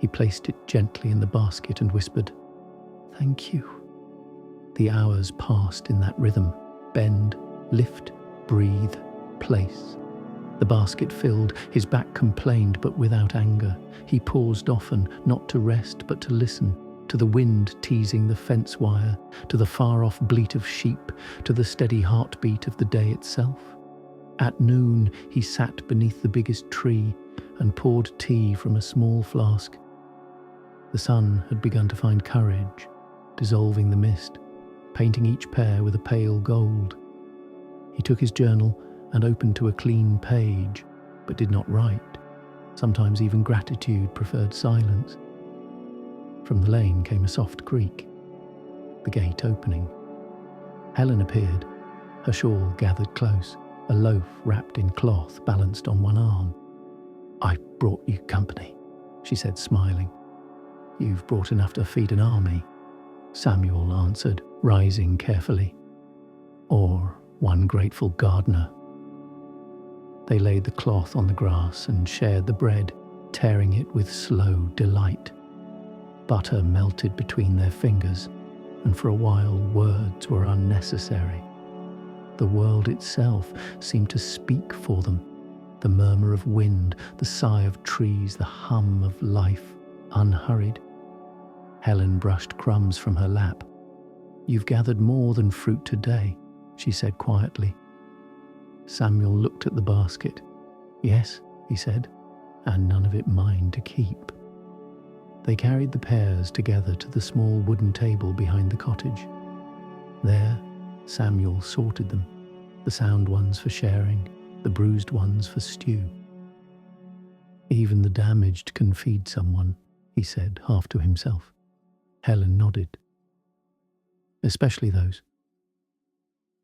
He placed it gently in the basket and whispered, "Thank you." The hours passed in that rhythm: bend, lift, breathe, place. The basket filled, his back complained, but without anger. He paused often, not to rest, but to listen, to the wind teasing the fence wire, to the far-off bleat of sheep, to the steady heartbeat of the day itself. At noon, he sat beneath the biggest tree and poured tea from a small flask. The sun had begun to find courage, dissolving the mist, painting each pear with a pale gold. He took his journal and opened to a clean page, but did not write. Sometimes even gratitude preferred silence. From the lane came a soft creak, the gate opening. Helen appeared, her shawl gathered close, a loaf wrapped in cloth balanced on one arm. "I brought you company," she said, smiling. "You've brought enough to feed an army," Samuel answered, rising carefully. "Or one grateful gardener." They laid the cloth on the grass and shared the bread, tearing it with slow delight. Butter melted between their fingers, and for a while words were unnecessary. The world itself seemed to speak for them, the murmur of wind, the sigh of trees, the hum of life, unhurried. Helen brushed crumbs from her lap. "You've gathered more than fruit today," she said quietly. Samuel looked at the basket. "Yes," he said, "and none of it mine to keep." They carried the pears together to the small wooden table behind the cottage. There, Samuel sorted them, the sound ones for sharing, the bruised ones for stew. "Even the damaged can feed someone," he said, half to himself. Helen nodded. "Especially those."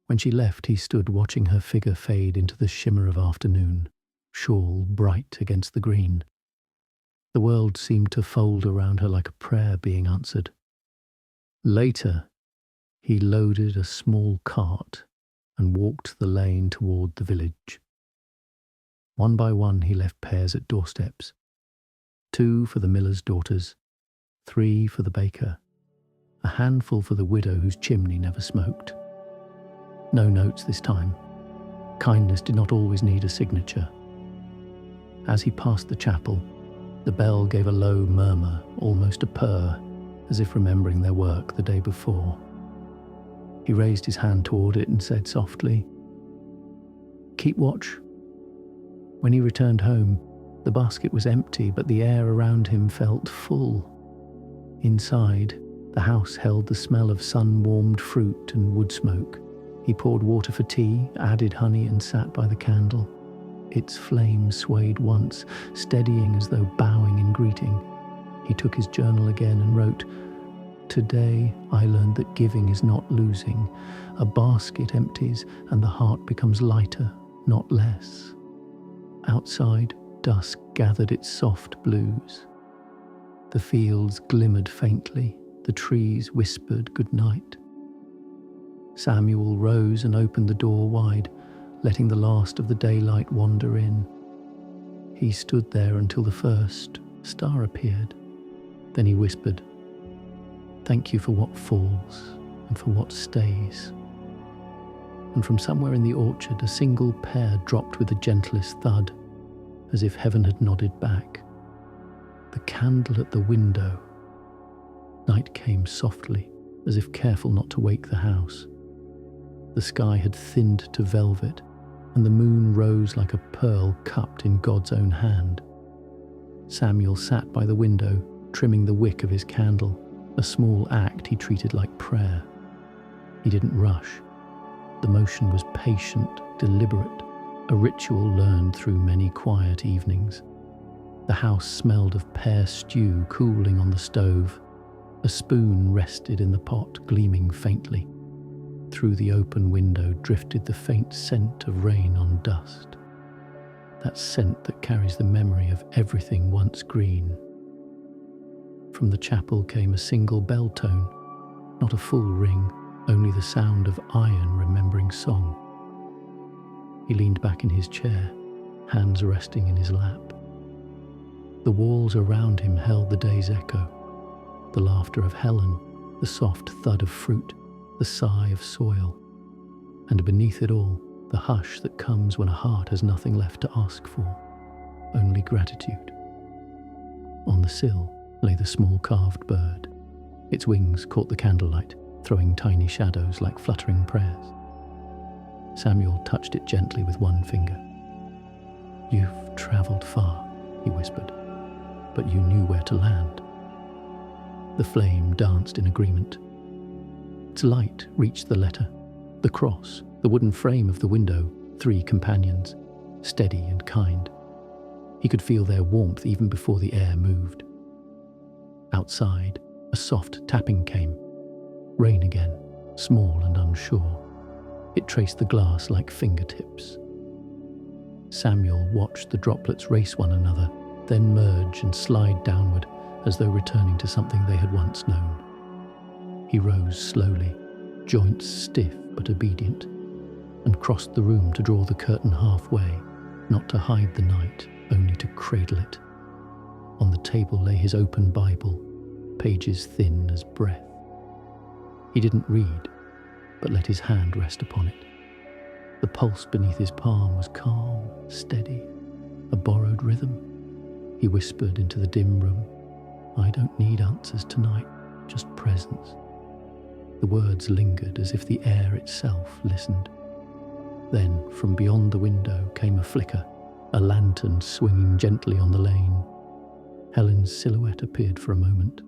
When she left, he stood watching her figure fade into the shimmer of afternoon, shawl bright against the green. The world seemed to fold around her like a prayer being answered. Later, he loaded a small cart and walked the lane toward the village. One by one he left pears at doorsteps. 2 for the miller's daughters, 3 for the baker, a handful for the widow whose chimney never smoked. No notes this time. Kindness did not always need a signature. As he passed the chapel, the bell gave a low murmur, almost a purr, as if remembering their work the day before. He raised his hand toward it and said softly, "Keep watch." When he returned home, the basket was empty, but the air around him felt full. Inside, the house held the smell of sun-warmed fruit and wood smoke. He poured water for tea, added honey, and sat by the candle. Its flame swayed once, steadying as though bowing in greeting. He took his journal again and wrote, "Today I learned that giving is not losing. A basket empties and the heart becomes lighter, not less." Outside, dusk gathered its soft blues. The fields glimmered faintly, the trees whispered good night. Samuel rose and opened the door wide, letting the last of the daylight wander in. He stood there until the first star appeared. Then he whispered, "Thank you for what falls and for what stays." And from somewhere in the orchard, a single pear dropped with the gentlest thud, as if heaven had nodded back. The candle at the window. Night came softly, as if careful not to wake the house. The sky had thinned to velvet, and the moon rose like a pearl cupped in God's own hand. Samuel sat by the window, trimming the wick of his candle, a small act he treated like prayer. He didn't rush. The motion was patient, deliberate, a ritual learned through many quiet evenings. The house smelled of pear stew cooling on the stove. A spoon rested in the pot, gleaming faintly. Through the open window drifted the faint scent of rain on dust. That scent that carries the memory of everything once green. From the chapel came a single bell tone, not a full ring, only the sound of iron remembering song. He leaned back in his chair, hands resting in his lap. The walls around him held the day's echo, the laughter of Helen, the soft thud of fruit, the sigh of soil, and beneath it all, the hush that comes when a heart has nothing left to ask for, only gratitude. On the sill lay the small carved bird. Its wings caught the candlelight, throwing tiny shadows like fluttering prayers. Samuel touched it gently with one finger. "You've travelled far," he whispered, "but you knew where to land." The flame danced in agreement. Its light reached the letter, the cross, the wooden frame of the window, 3 companions, steady and kind. He could feel their warmth even before the air moved. Outside, a soft tapping came. Rain again, small and unsure. It traced the glass like fingertips. Samuel watched the droplets race one another, then merge and slide downward as though returning to something they had once known. He rose slowly, joints stiff but obedient, and crossed the room to draw the curtain halfway, not to hide the night, only to cradle it. On the table lay his open Bible, pages thin as breath. He didn't read, but let his hand rest upon it. The pulse beneath his palm was calm, steady, a borrowed rhythm. He whispered into the dim room, "I don't need answers tonight, just presence." The words lingered as if the air itself listened. Then, from beyond the window came a flicker, a lantern swinging gently on the lane. Helen's silhouette appeared for a moment,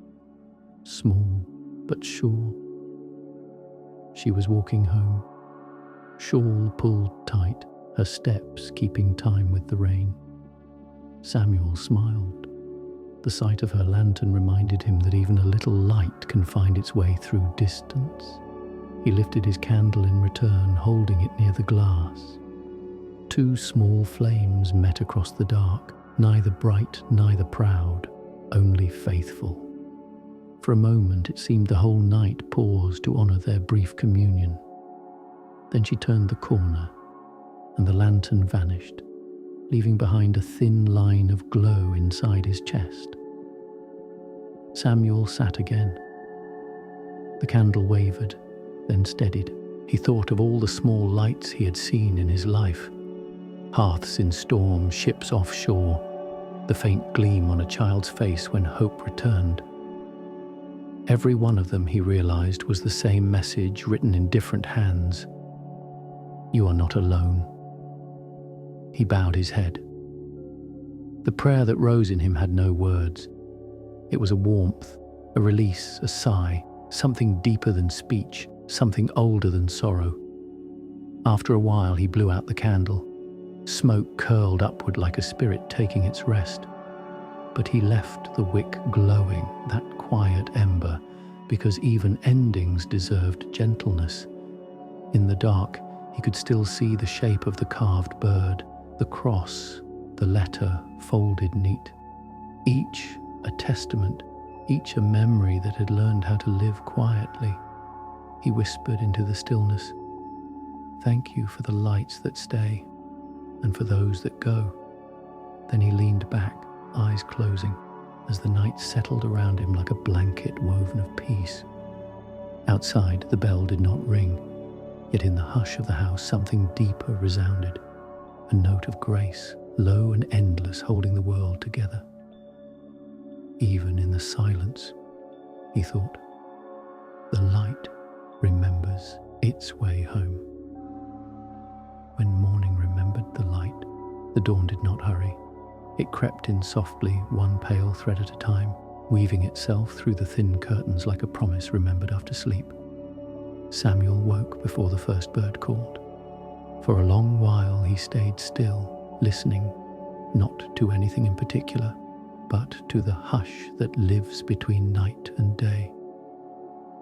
small but sure. She was walking home, shawl pulled tight, her steps keeping time with the rain. Samuel smiled. The sight of her lantern reminded him that even a little light can find its way through distance. He lifted his candle in return, holding it near the glass. 2 small flames met across the dark, neither bright, neither proud, only faithful. For a moment it seemed the whole night paused to honour their brief communion. Then she turned the corner, and the lantern vanished, leaving behind a thin line of glow inside his chest. Samuel sat again. The candle wavered, then steadied. He thought of all the small lights he had seen in his life. Hearths in storm, ships offshore, the faint gleam on a child's face when hope returned. Every one of them, he realized, was the same message written in different hands. "You are not alone." He bowed his head. The prayer that rose in him had no words. It was a warmth, a release, a sigh, something deeper than speech, something older than sorrow. After a while he blew out the candle. Smoke curled upward like a spirit taking its rest. But he left the wick glowing, that quiet ember, because even endings deserved gentleness. In the dark, he could still see the shape of the carved bird, the cross, the letter folded neat. Each a testament, each a memory that had learned how to live quietly. He whispered into the stillness, "Thank you for the lights that stay, and for those that go." Then he leaned back, eyes closing, as the night settled around him like a blanket woven of peace. Outside, the bell did not ring, yet in the hush of the house something deeper resounded, a note of grace, low and endless, holding the world together. Even in the silence, he thought, the light remembers its way home. When morning remembered the light, the dawn did not hurry. It crept in softly, one pale thread at a time, weaving itself through the thin curtains like a promise remembered after sleep. Samuel woke before the first bird called. For a long while he stayed still, listening, not to anything in particular, but to the hush that lives between night and day.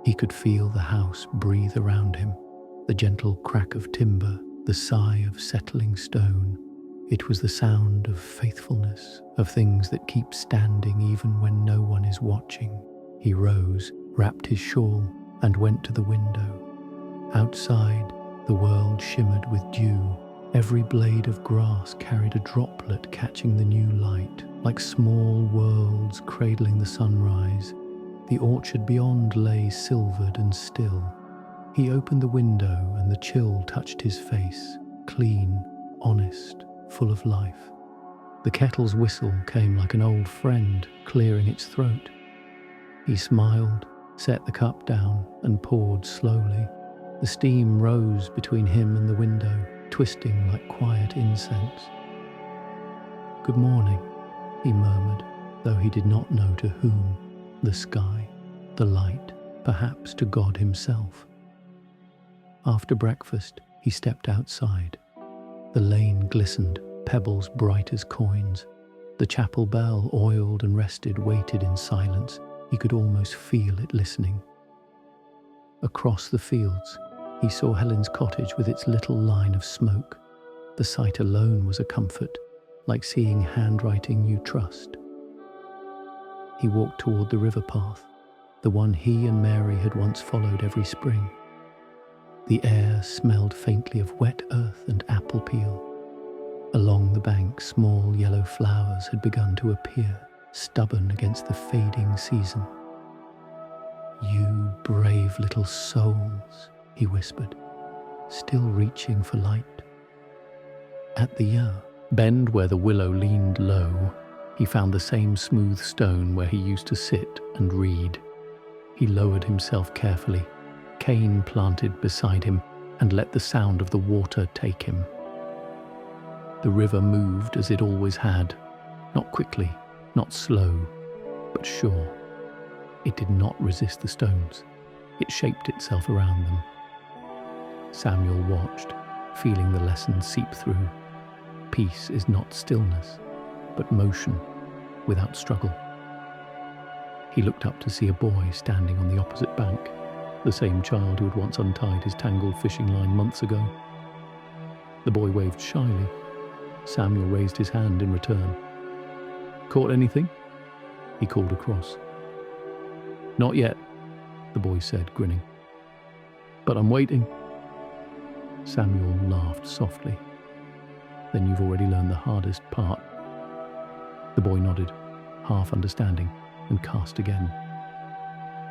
He could feel the house breathe around him, the gentle crack of timber, the sigh of settling stone. It was the sound of faithfulness, of things that keep standing even when no one is watching. He rose, wrapped his shawl, and went to the window. Outside, the world shimmered with dew. Every blade of grass carried a droplet catching the new light. Like small worlds cradling the sunrise, the orchard beyond lay silvered and still. He opened the window and the chill touched his face, clean, honest, full of life. The kettle's whistle came like an old friend clearing its throat. He smiled, set the cup down and poured slowly. The steam rose between him and the window, twisting like quiet incense. "Good morning," he murmured, though he did not know to whom. The sky, the light, perhaps to God himself. After breakfast, he stepped outside. The lane glistened, pebbles bright as coins. The chapel bell, oiled and rested, waited in silence. He could almost feel it listening. Across the fields, he saw Helen's cottage with its little line of smoke. The sight alone was a comfort, like seeing handwriting you trust. He walked toward the river path, the one he and Mary had once followed every spring. The air smelled faintly of wet earth and apple peel. Along the bank, small yellow flowers had begun to appear, stubborn against the fading season. "You brave little souls," he whispered, still reaching for light. At the bend where the willow leaned low, he found the same smooth stone where he used to sit and read. He lowered himself carefully, cane planted beside him, and let the sound of the water take him. The river moved as it always had, not quickly, not slow, but sure. It did not resist the stones. It shaped itself around them. Samuel watched, feeling the lesson seep through. Peace is not stillness, but motion without struggle. He looked up to see a boy standing on the opposite bank, the same child who had once untied his tangled fishing line months ago. The boy waved shyly. Samuel raised his hand in return. "Caught anything?" he called across. "Not yet," the boy said, grinning. "But I'm waiting." Samuel laughed softly. "Then you've already learned the hardest part." The boy nodded, half understanding, and cast again.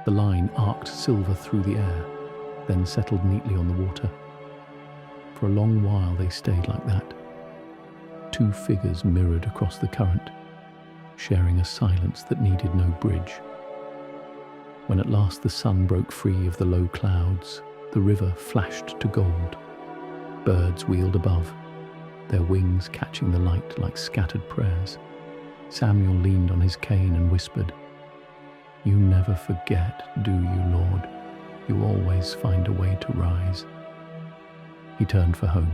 The line arced silver through the air, then settled neatly on the water. For a long while they stayed like that. Two figures mirrored across the current, sharing a silence that needed no bridge. When at last the sun broke free of the low clouds, the river flashed to gold. Birds wheeled above, their wings catching the light like scattered prayers. Samuel leaned on his cane and whispered, "You never forget, do you, Lord? You always find a way to rise." He turned for home.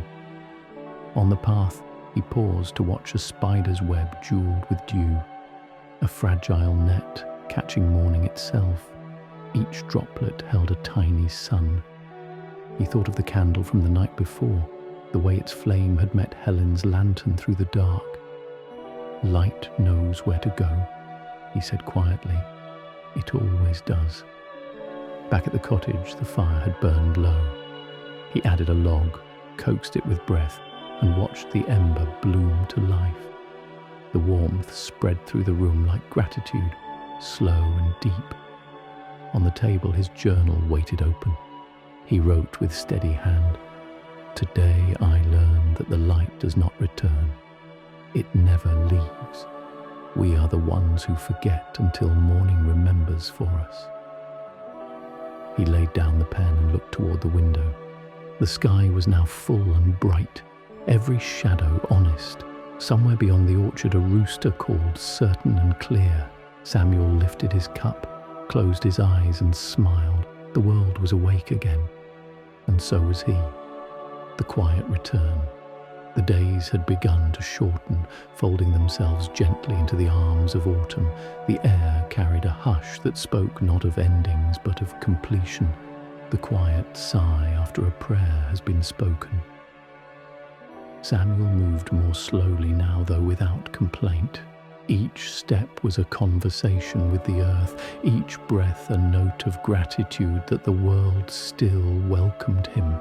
On the path, he paused to watch a spider's web jeweled with dew, a fragile net catching morning itself. Each droplet held a tiny sun. He thought of the candle from the night before, the way its flame had met Helen's lantern through the dark. "Light knows where to go," he said quietly. "It always does." Back at the cottage, the fire had burned low. He added a log, coaxed it with breath, and watched the ember bloom to life. The warmth spread through the room like gratitude, slow and deep. On the table, his journal waited open. He wrote with steady hand, "Today I learned that the light does not return. It never leaves. We are the ones who forget until morning remembers for us." He laid down the pen and looked toward the window. The sky was now full and bright, every shadow honest. Somewhere beyond the orchard a rooster called, certain and clear. Samuel lifted his cup, closed his eyes and smiled. The world was awake again, and so was he. The quiet returned. The days had begun to shorten, folding themselves gently into the arms of autumn. The air carried a hush that spoke not of endings but of completion, the quiet sigh after a prayer has been spoken. Samuel moved more slowly now, though without complaint. Each step was a conversation with the earth, each breath a note of gratitude that the world still welcomed him.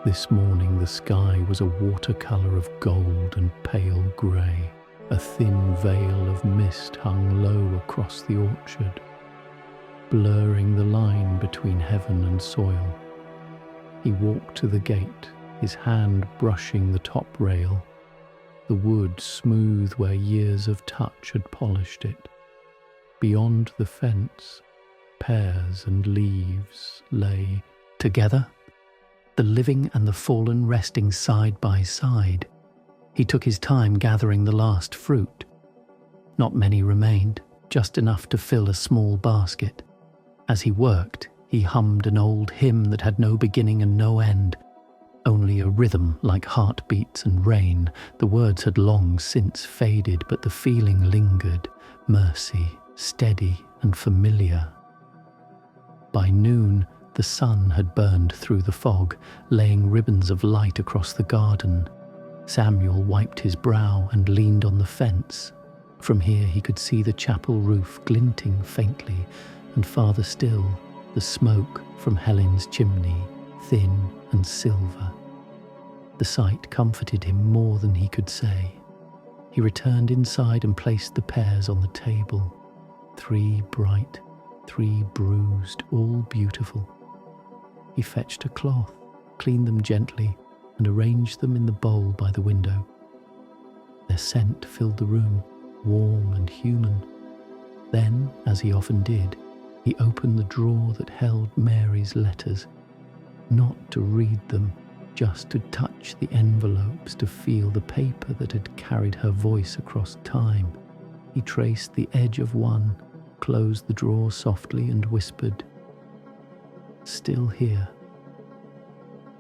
This morning the sky was a watercolour of gold and pale grey. A thin veil of mist hung low across the orchard, blurring the line between heaven and soil. He walked to the gate, his hand brushing the top rail, the wood smooth where years of touch had polished it. Beyond the fence, pears and leaves lay together, the living and the fallen resting side by side. He took his time gathering the last fruit. Not many remained, just enough to fill a small basket. As he worked, he hummed an old hymn that had no beginning and no end, only a rhythm like heartbeats and rain. The words had long since faded, but the feeling lingered, mercy, steady and familiar. By noon, the sun had burned through the fog, laying ribbons of light across the garden. Samuel wiped his brow and leaned on the fence. From here he could see the chapel roof glinting faintly, and farther still, the smoke from Helen's chimney, thin and silver. The sight comforted him more than he could say. He returned inside and placed the pears on the table. 3 bright, 3 bruised, all beautiful. He fetched a cloth, cleaned them gently, and arranged them in the bowl by the window. Their scent filled the room, warm and human. Then, as he often did, he opened the drawer that held Mary's letters, not to read them, just to touch the envelopes, to feel the paper that had carried her voice across time. He traced the edge of one, closed the drawer softly and whispered, "Still here."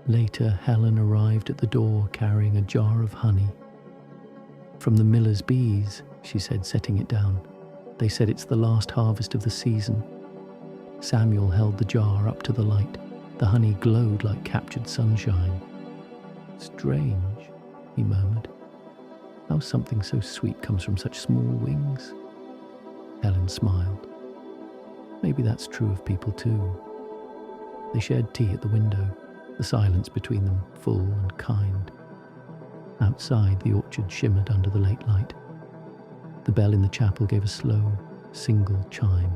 Later, Helen arrived at the door carrying a jar of honey. "From the miller's bees," she said, setting it down. "They said it's the last harvest of the season." Samuel held the jar up to the light. The honey glowed like captured sunshine. "Strange," he murmured. "How something so sweet comes from such small wings." Helen smiled. "Maybe that's true of people too." They shared tea at the window, the silence between them full and kind. Outside, the orchard shimmered under the late light. The bell in the chapel gave a slow, single chime.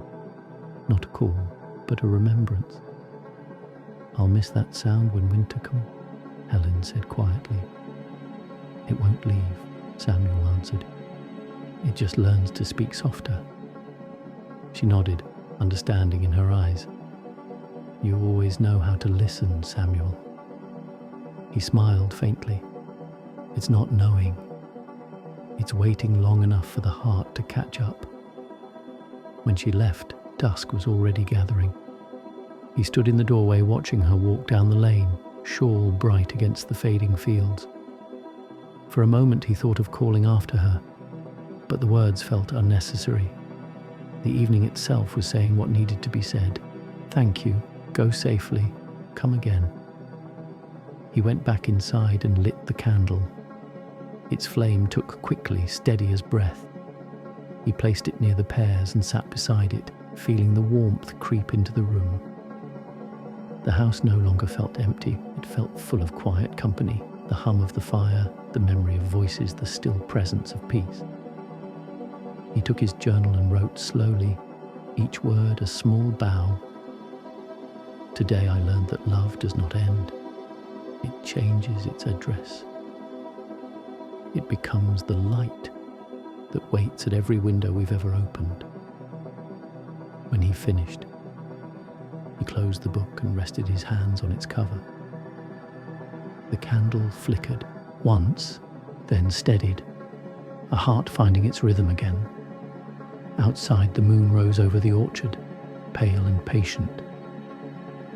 Not a call, but a remembrance. "I'll miss that sound when winter comes," Helen said quietly. "It won't leave," Samuel answered. "It just learns to speak softer." She nodded, understanding in her eyes. "You always know how to listen, Samuel." He smiled faintly. "It's not knowing. It's waiting long enough for the heart to catch up." When she left, dusk was already gathering. He stood in the doorway watching her walk down the lane, shawl bright against the fading fields. For a moment he thought of calling after her, but the words felt unnecessary. The evening itself was saying what needed to be said. "Thank you, go safely, come again." He went back inside and lit the candle. Its flame took quickly, steady as breath. He placed it near the pears and sat beside it, feeling the warmth creep into the room. The house no longer felt empty, it felt full of quiet company, the hum of the fire, the memory of voices, the still presence of peace. He took his journal and wrote slowly, each word a small bow. "Today I learned that love does not end. It changes its address. It becomes the light that waits at every window we've ever opened." When he finished, he closed the book and rested his hands on its cover. The candle flickered once, then steadied, a heart finding its rhythm again. Outside, the moon rose over the orchard, pale and patient.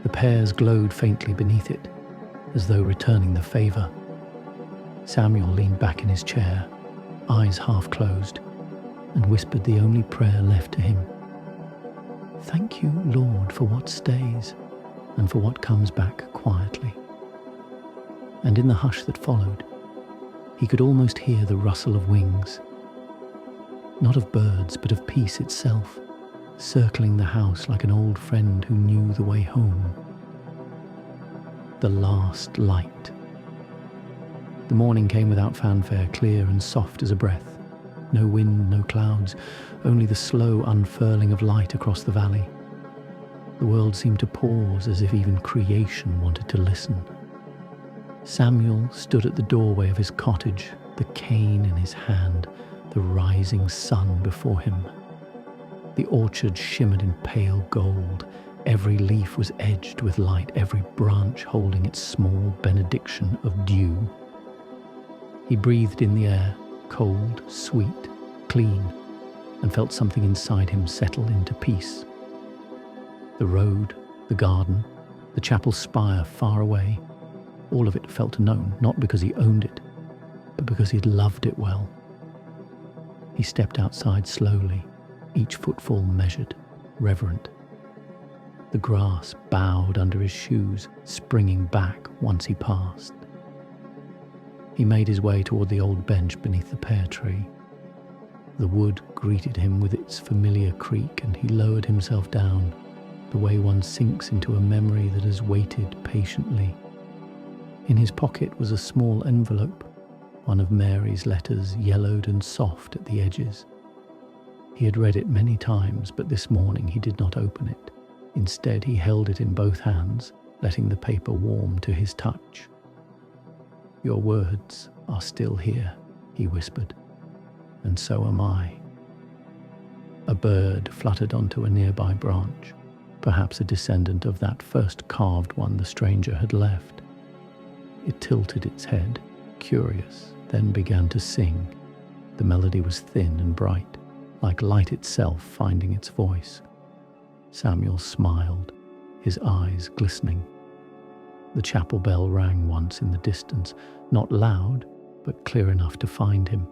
The pears glowed faintly beneath it, as though returning the favour. Samuel leaned back in his chair, eyes half closed, and whispered the only prayer left to him. "Thank you, Lord, for what stays and for what comes back quietly." And in the hush that followed, he could almost hear the rustle of wings, not of birds, but of peace itself, circling the house like an old friend who knew the way home. The last light. The morning came without fanfare, clear and soft as a breath. No wind, no clouds, only the slow unfurling of light across the valley. The world seemed to pause, as if even creation wanted to listen. Samuel stood at the doorway of his cottage, the cane in his hand, the rising sun before him. The orchard shimmered in pale gold. Every leaf was edged with light, every branch holding its small benediction of dew. He breathed in the air, cold, sweet, clean, and felt something inside him settle into peace. The road, the garden, the chapel spire far away, all of it felt known, not because he owned it, but because he had loved it well. He stepped outside slowly, each footfall measured, reverent. The grass bowed under his shoes, springing back once he passed. He made his way toward the old bench beneath the pear tree. The wood greeted him with its familiar creak, and he lowered himself down, the way one sinks into a memory that has waited patiently. In his pocket was a small envelope, one of Mary's letters, yellowed and soft at the edges. He had read it many times, but this morning he did not open it. Instead, he held it in both hands, letting the paper warm to his touch. "Your words are still here," he whispered, "and so am I." A bird fluttered onto a nearby branch, perhaps a descendant of that first carved one the stranger had left. It tilted its head, curious, then began to sing. The melody was thin and bright, like light itself finding its voice. Samuel smiled, his eyes glistening. The chapel bell rang once in the distance, not loud, but clear enough to find him.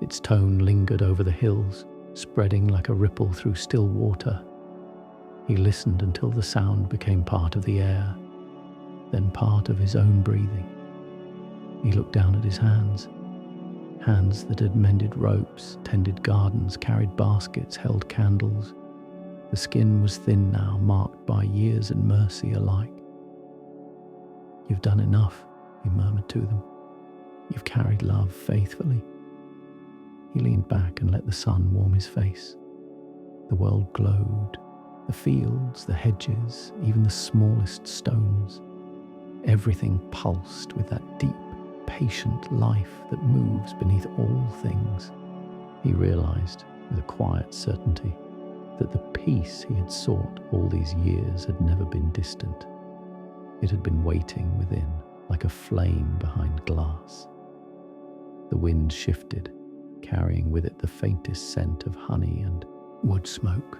Its tone lingered over the hills, spreading like a ripple through still water. He listened until the sound became part of the air, then part of his own breathing. He looked down at his hands that had mended ropes, tended gardens, carried baskets, held candles. The skin was thin now, marked by years and mercy alike. "You've done enough," he murmured to them. "You've carried love faithfully." He leaned back and let the sun warm his face. The world glowed, the fields, the hedges, even the smallest stones. Everything pulsed with that deep, patient life that moves beneath all things. He realized, with a quiet certainty, that the peace he had sought all these years had never been distant. It had been waiting within, like a flame behind glass. The wind shifted, carrying with it the faintest scent of honey and wood smoke.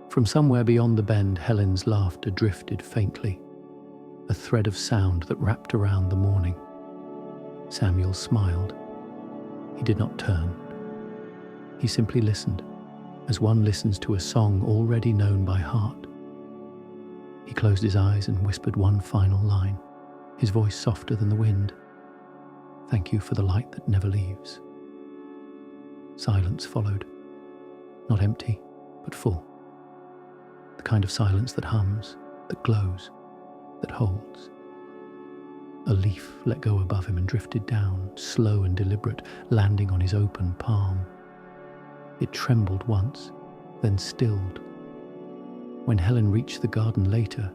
From somewhere beyond the bend, Helen's laughter drifted faintly, a thread of sound that wrapped around the morning. Samuel smiled. He did not turn. He simply listened, as one listens to a song already known by heart. He closed his eyes and whispered one final line, his voice softer than the wind. "Thank you for the light that never leaves." Silence followed, not empty, but full. The kind of silence that hums, that glows, that holds. A leaf let go above him and drifted down, slow and deliberate, landing on his open palm. It trembled once, then stilled. When Helen reached the garden later,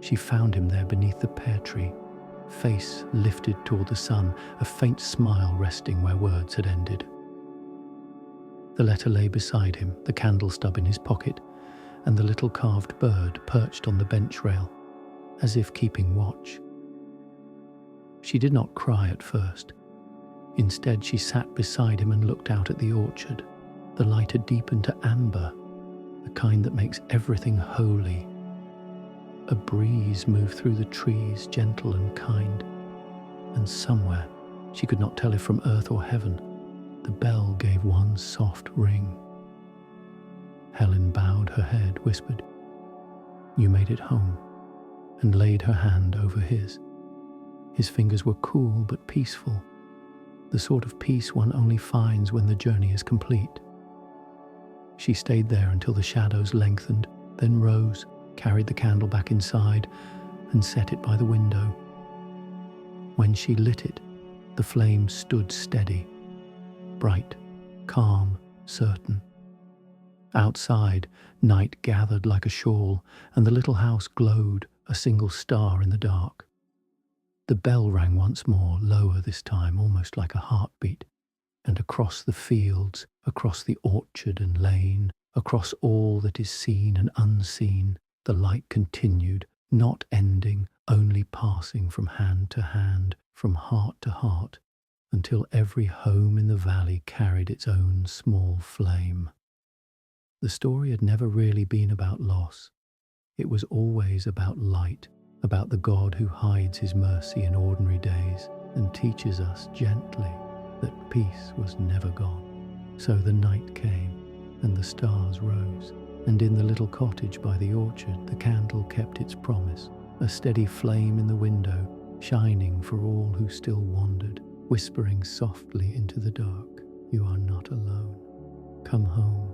she found him there beneath the pear tree, face lifted toward the sun, a faint smile resting where words had ended. The letter lay beside him, the candle stub in his pocket, and the little carved bird perched on the bench rail, as if keeping watch. She did not cry at first. Instead, she sat beside him and looked out at the orchard. The light had deepened to amber, the kind that makes everything holy. A breeze moved through the trees, gentle and kind, and somewhere, she could not tell if from earth or heaven, the bell gave one soft ring. Helen bowed her head, whispered, "You made it home," and laid her hand over his. His fingers were cool but peaceful, the sort of peace one only finds when the journey is complete. She stayed there until the shadows lengthened, then rose, carried the candle back inside, and set it by the window. When she lit it, the flame stood steady, bright, calm, certain. Outside, night gathered like a shawl, and the little house glowed, a single star in the dark. The bell rang once more, lower this time, almost like a heartbeat, and across the fields, across the orchard and lane, across all that is seen and unseen, the light continued, not ending, only passing from hand to hand, from heart to heart, until every home in the valley carried its own small flame. The story had never really been about loss. It was always about light, about the God who hides his mercy in ordinary days and teaches us gently that peace was never gone. So the night came, and the stars rose, and in the little cottage by the orchard the candle kept its promise, a steady flame in the window, shining for all who still wandered, whispering softly into the dark, "You are not alone. Come home."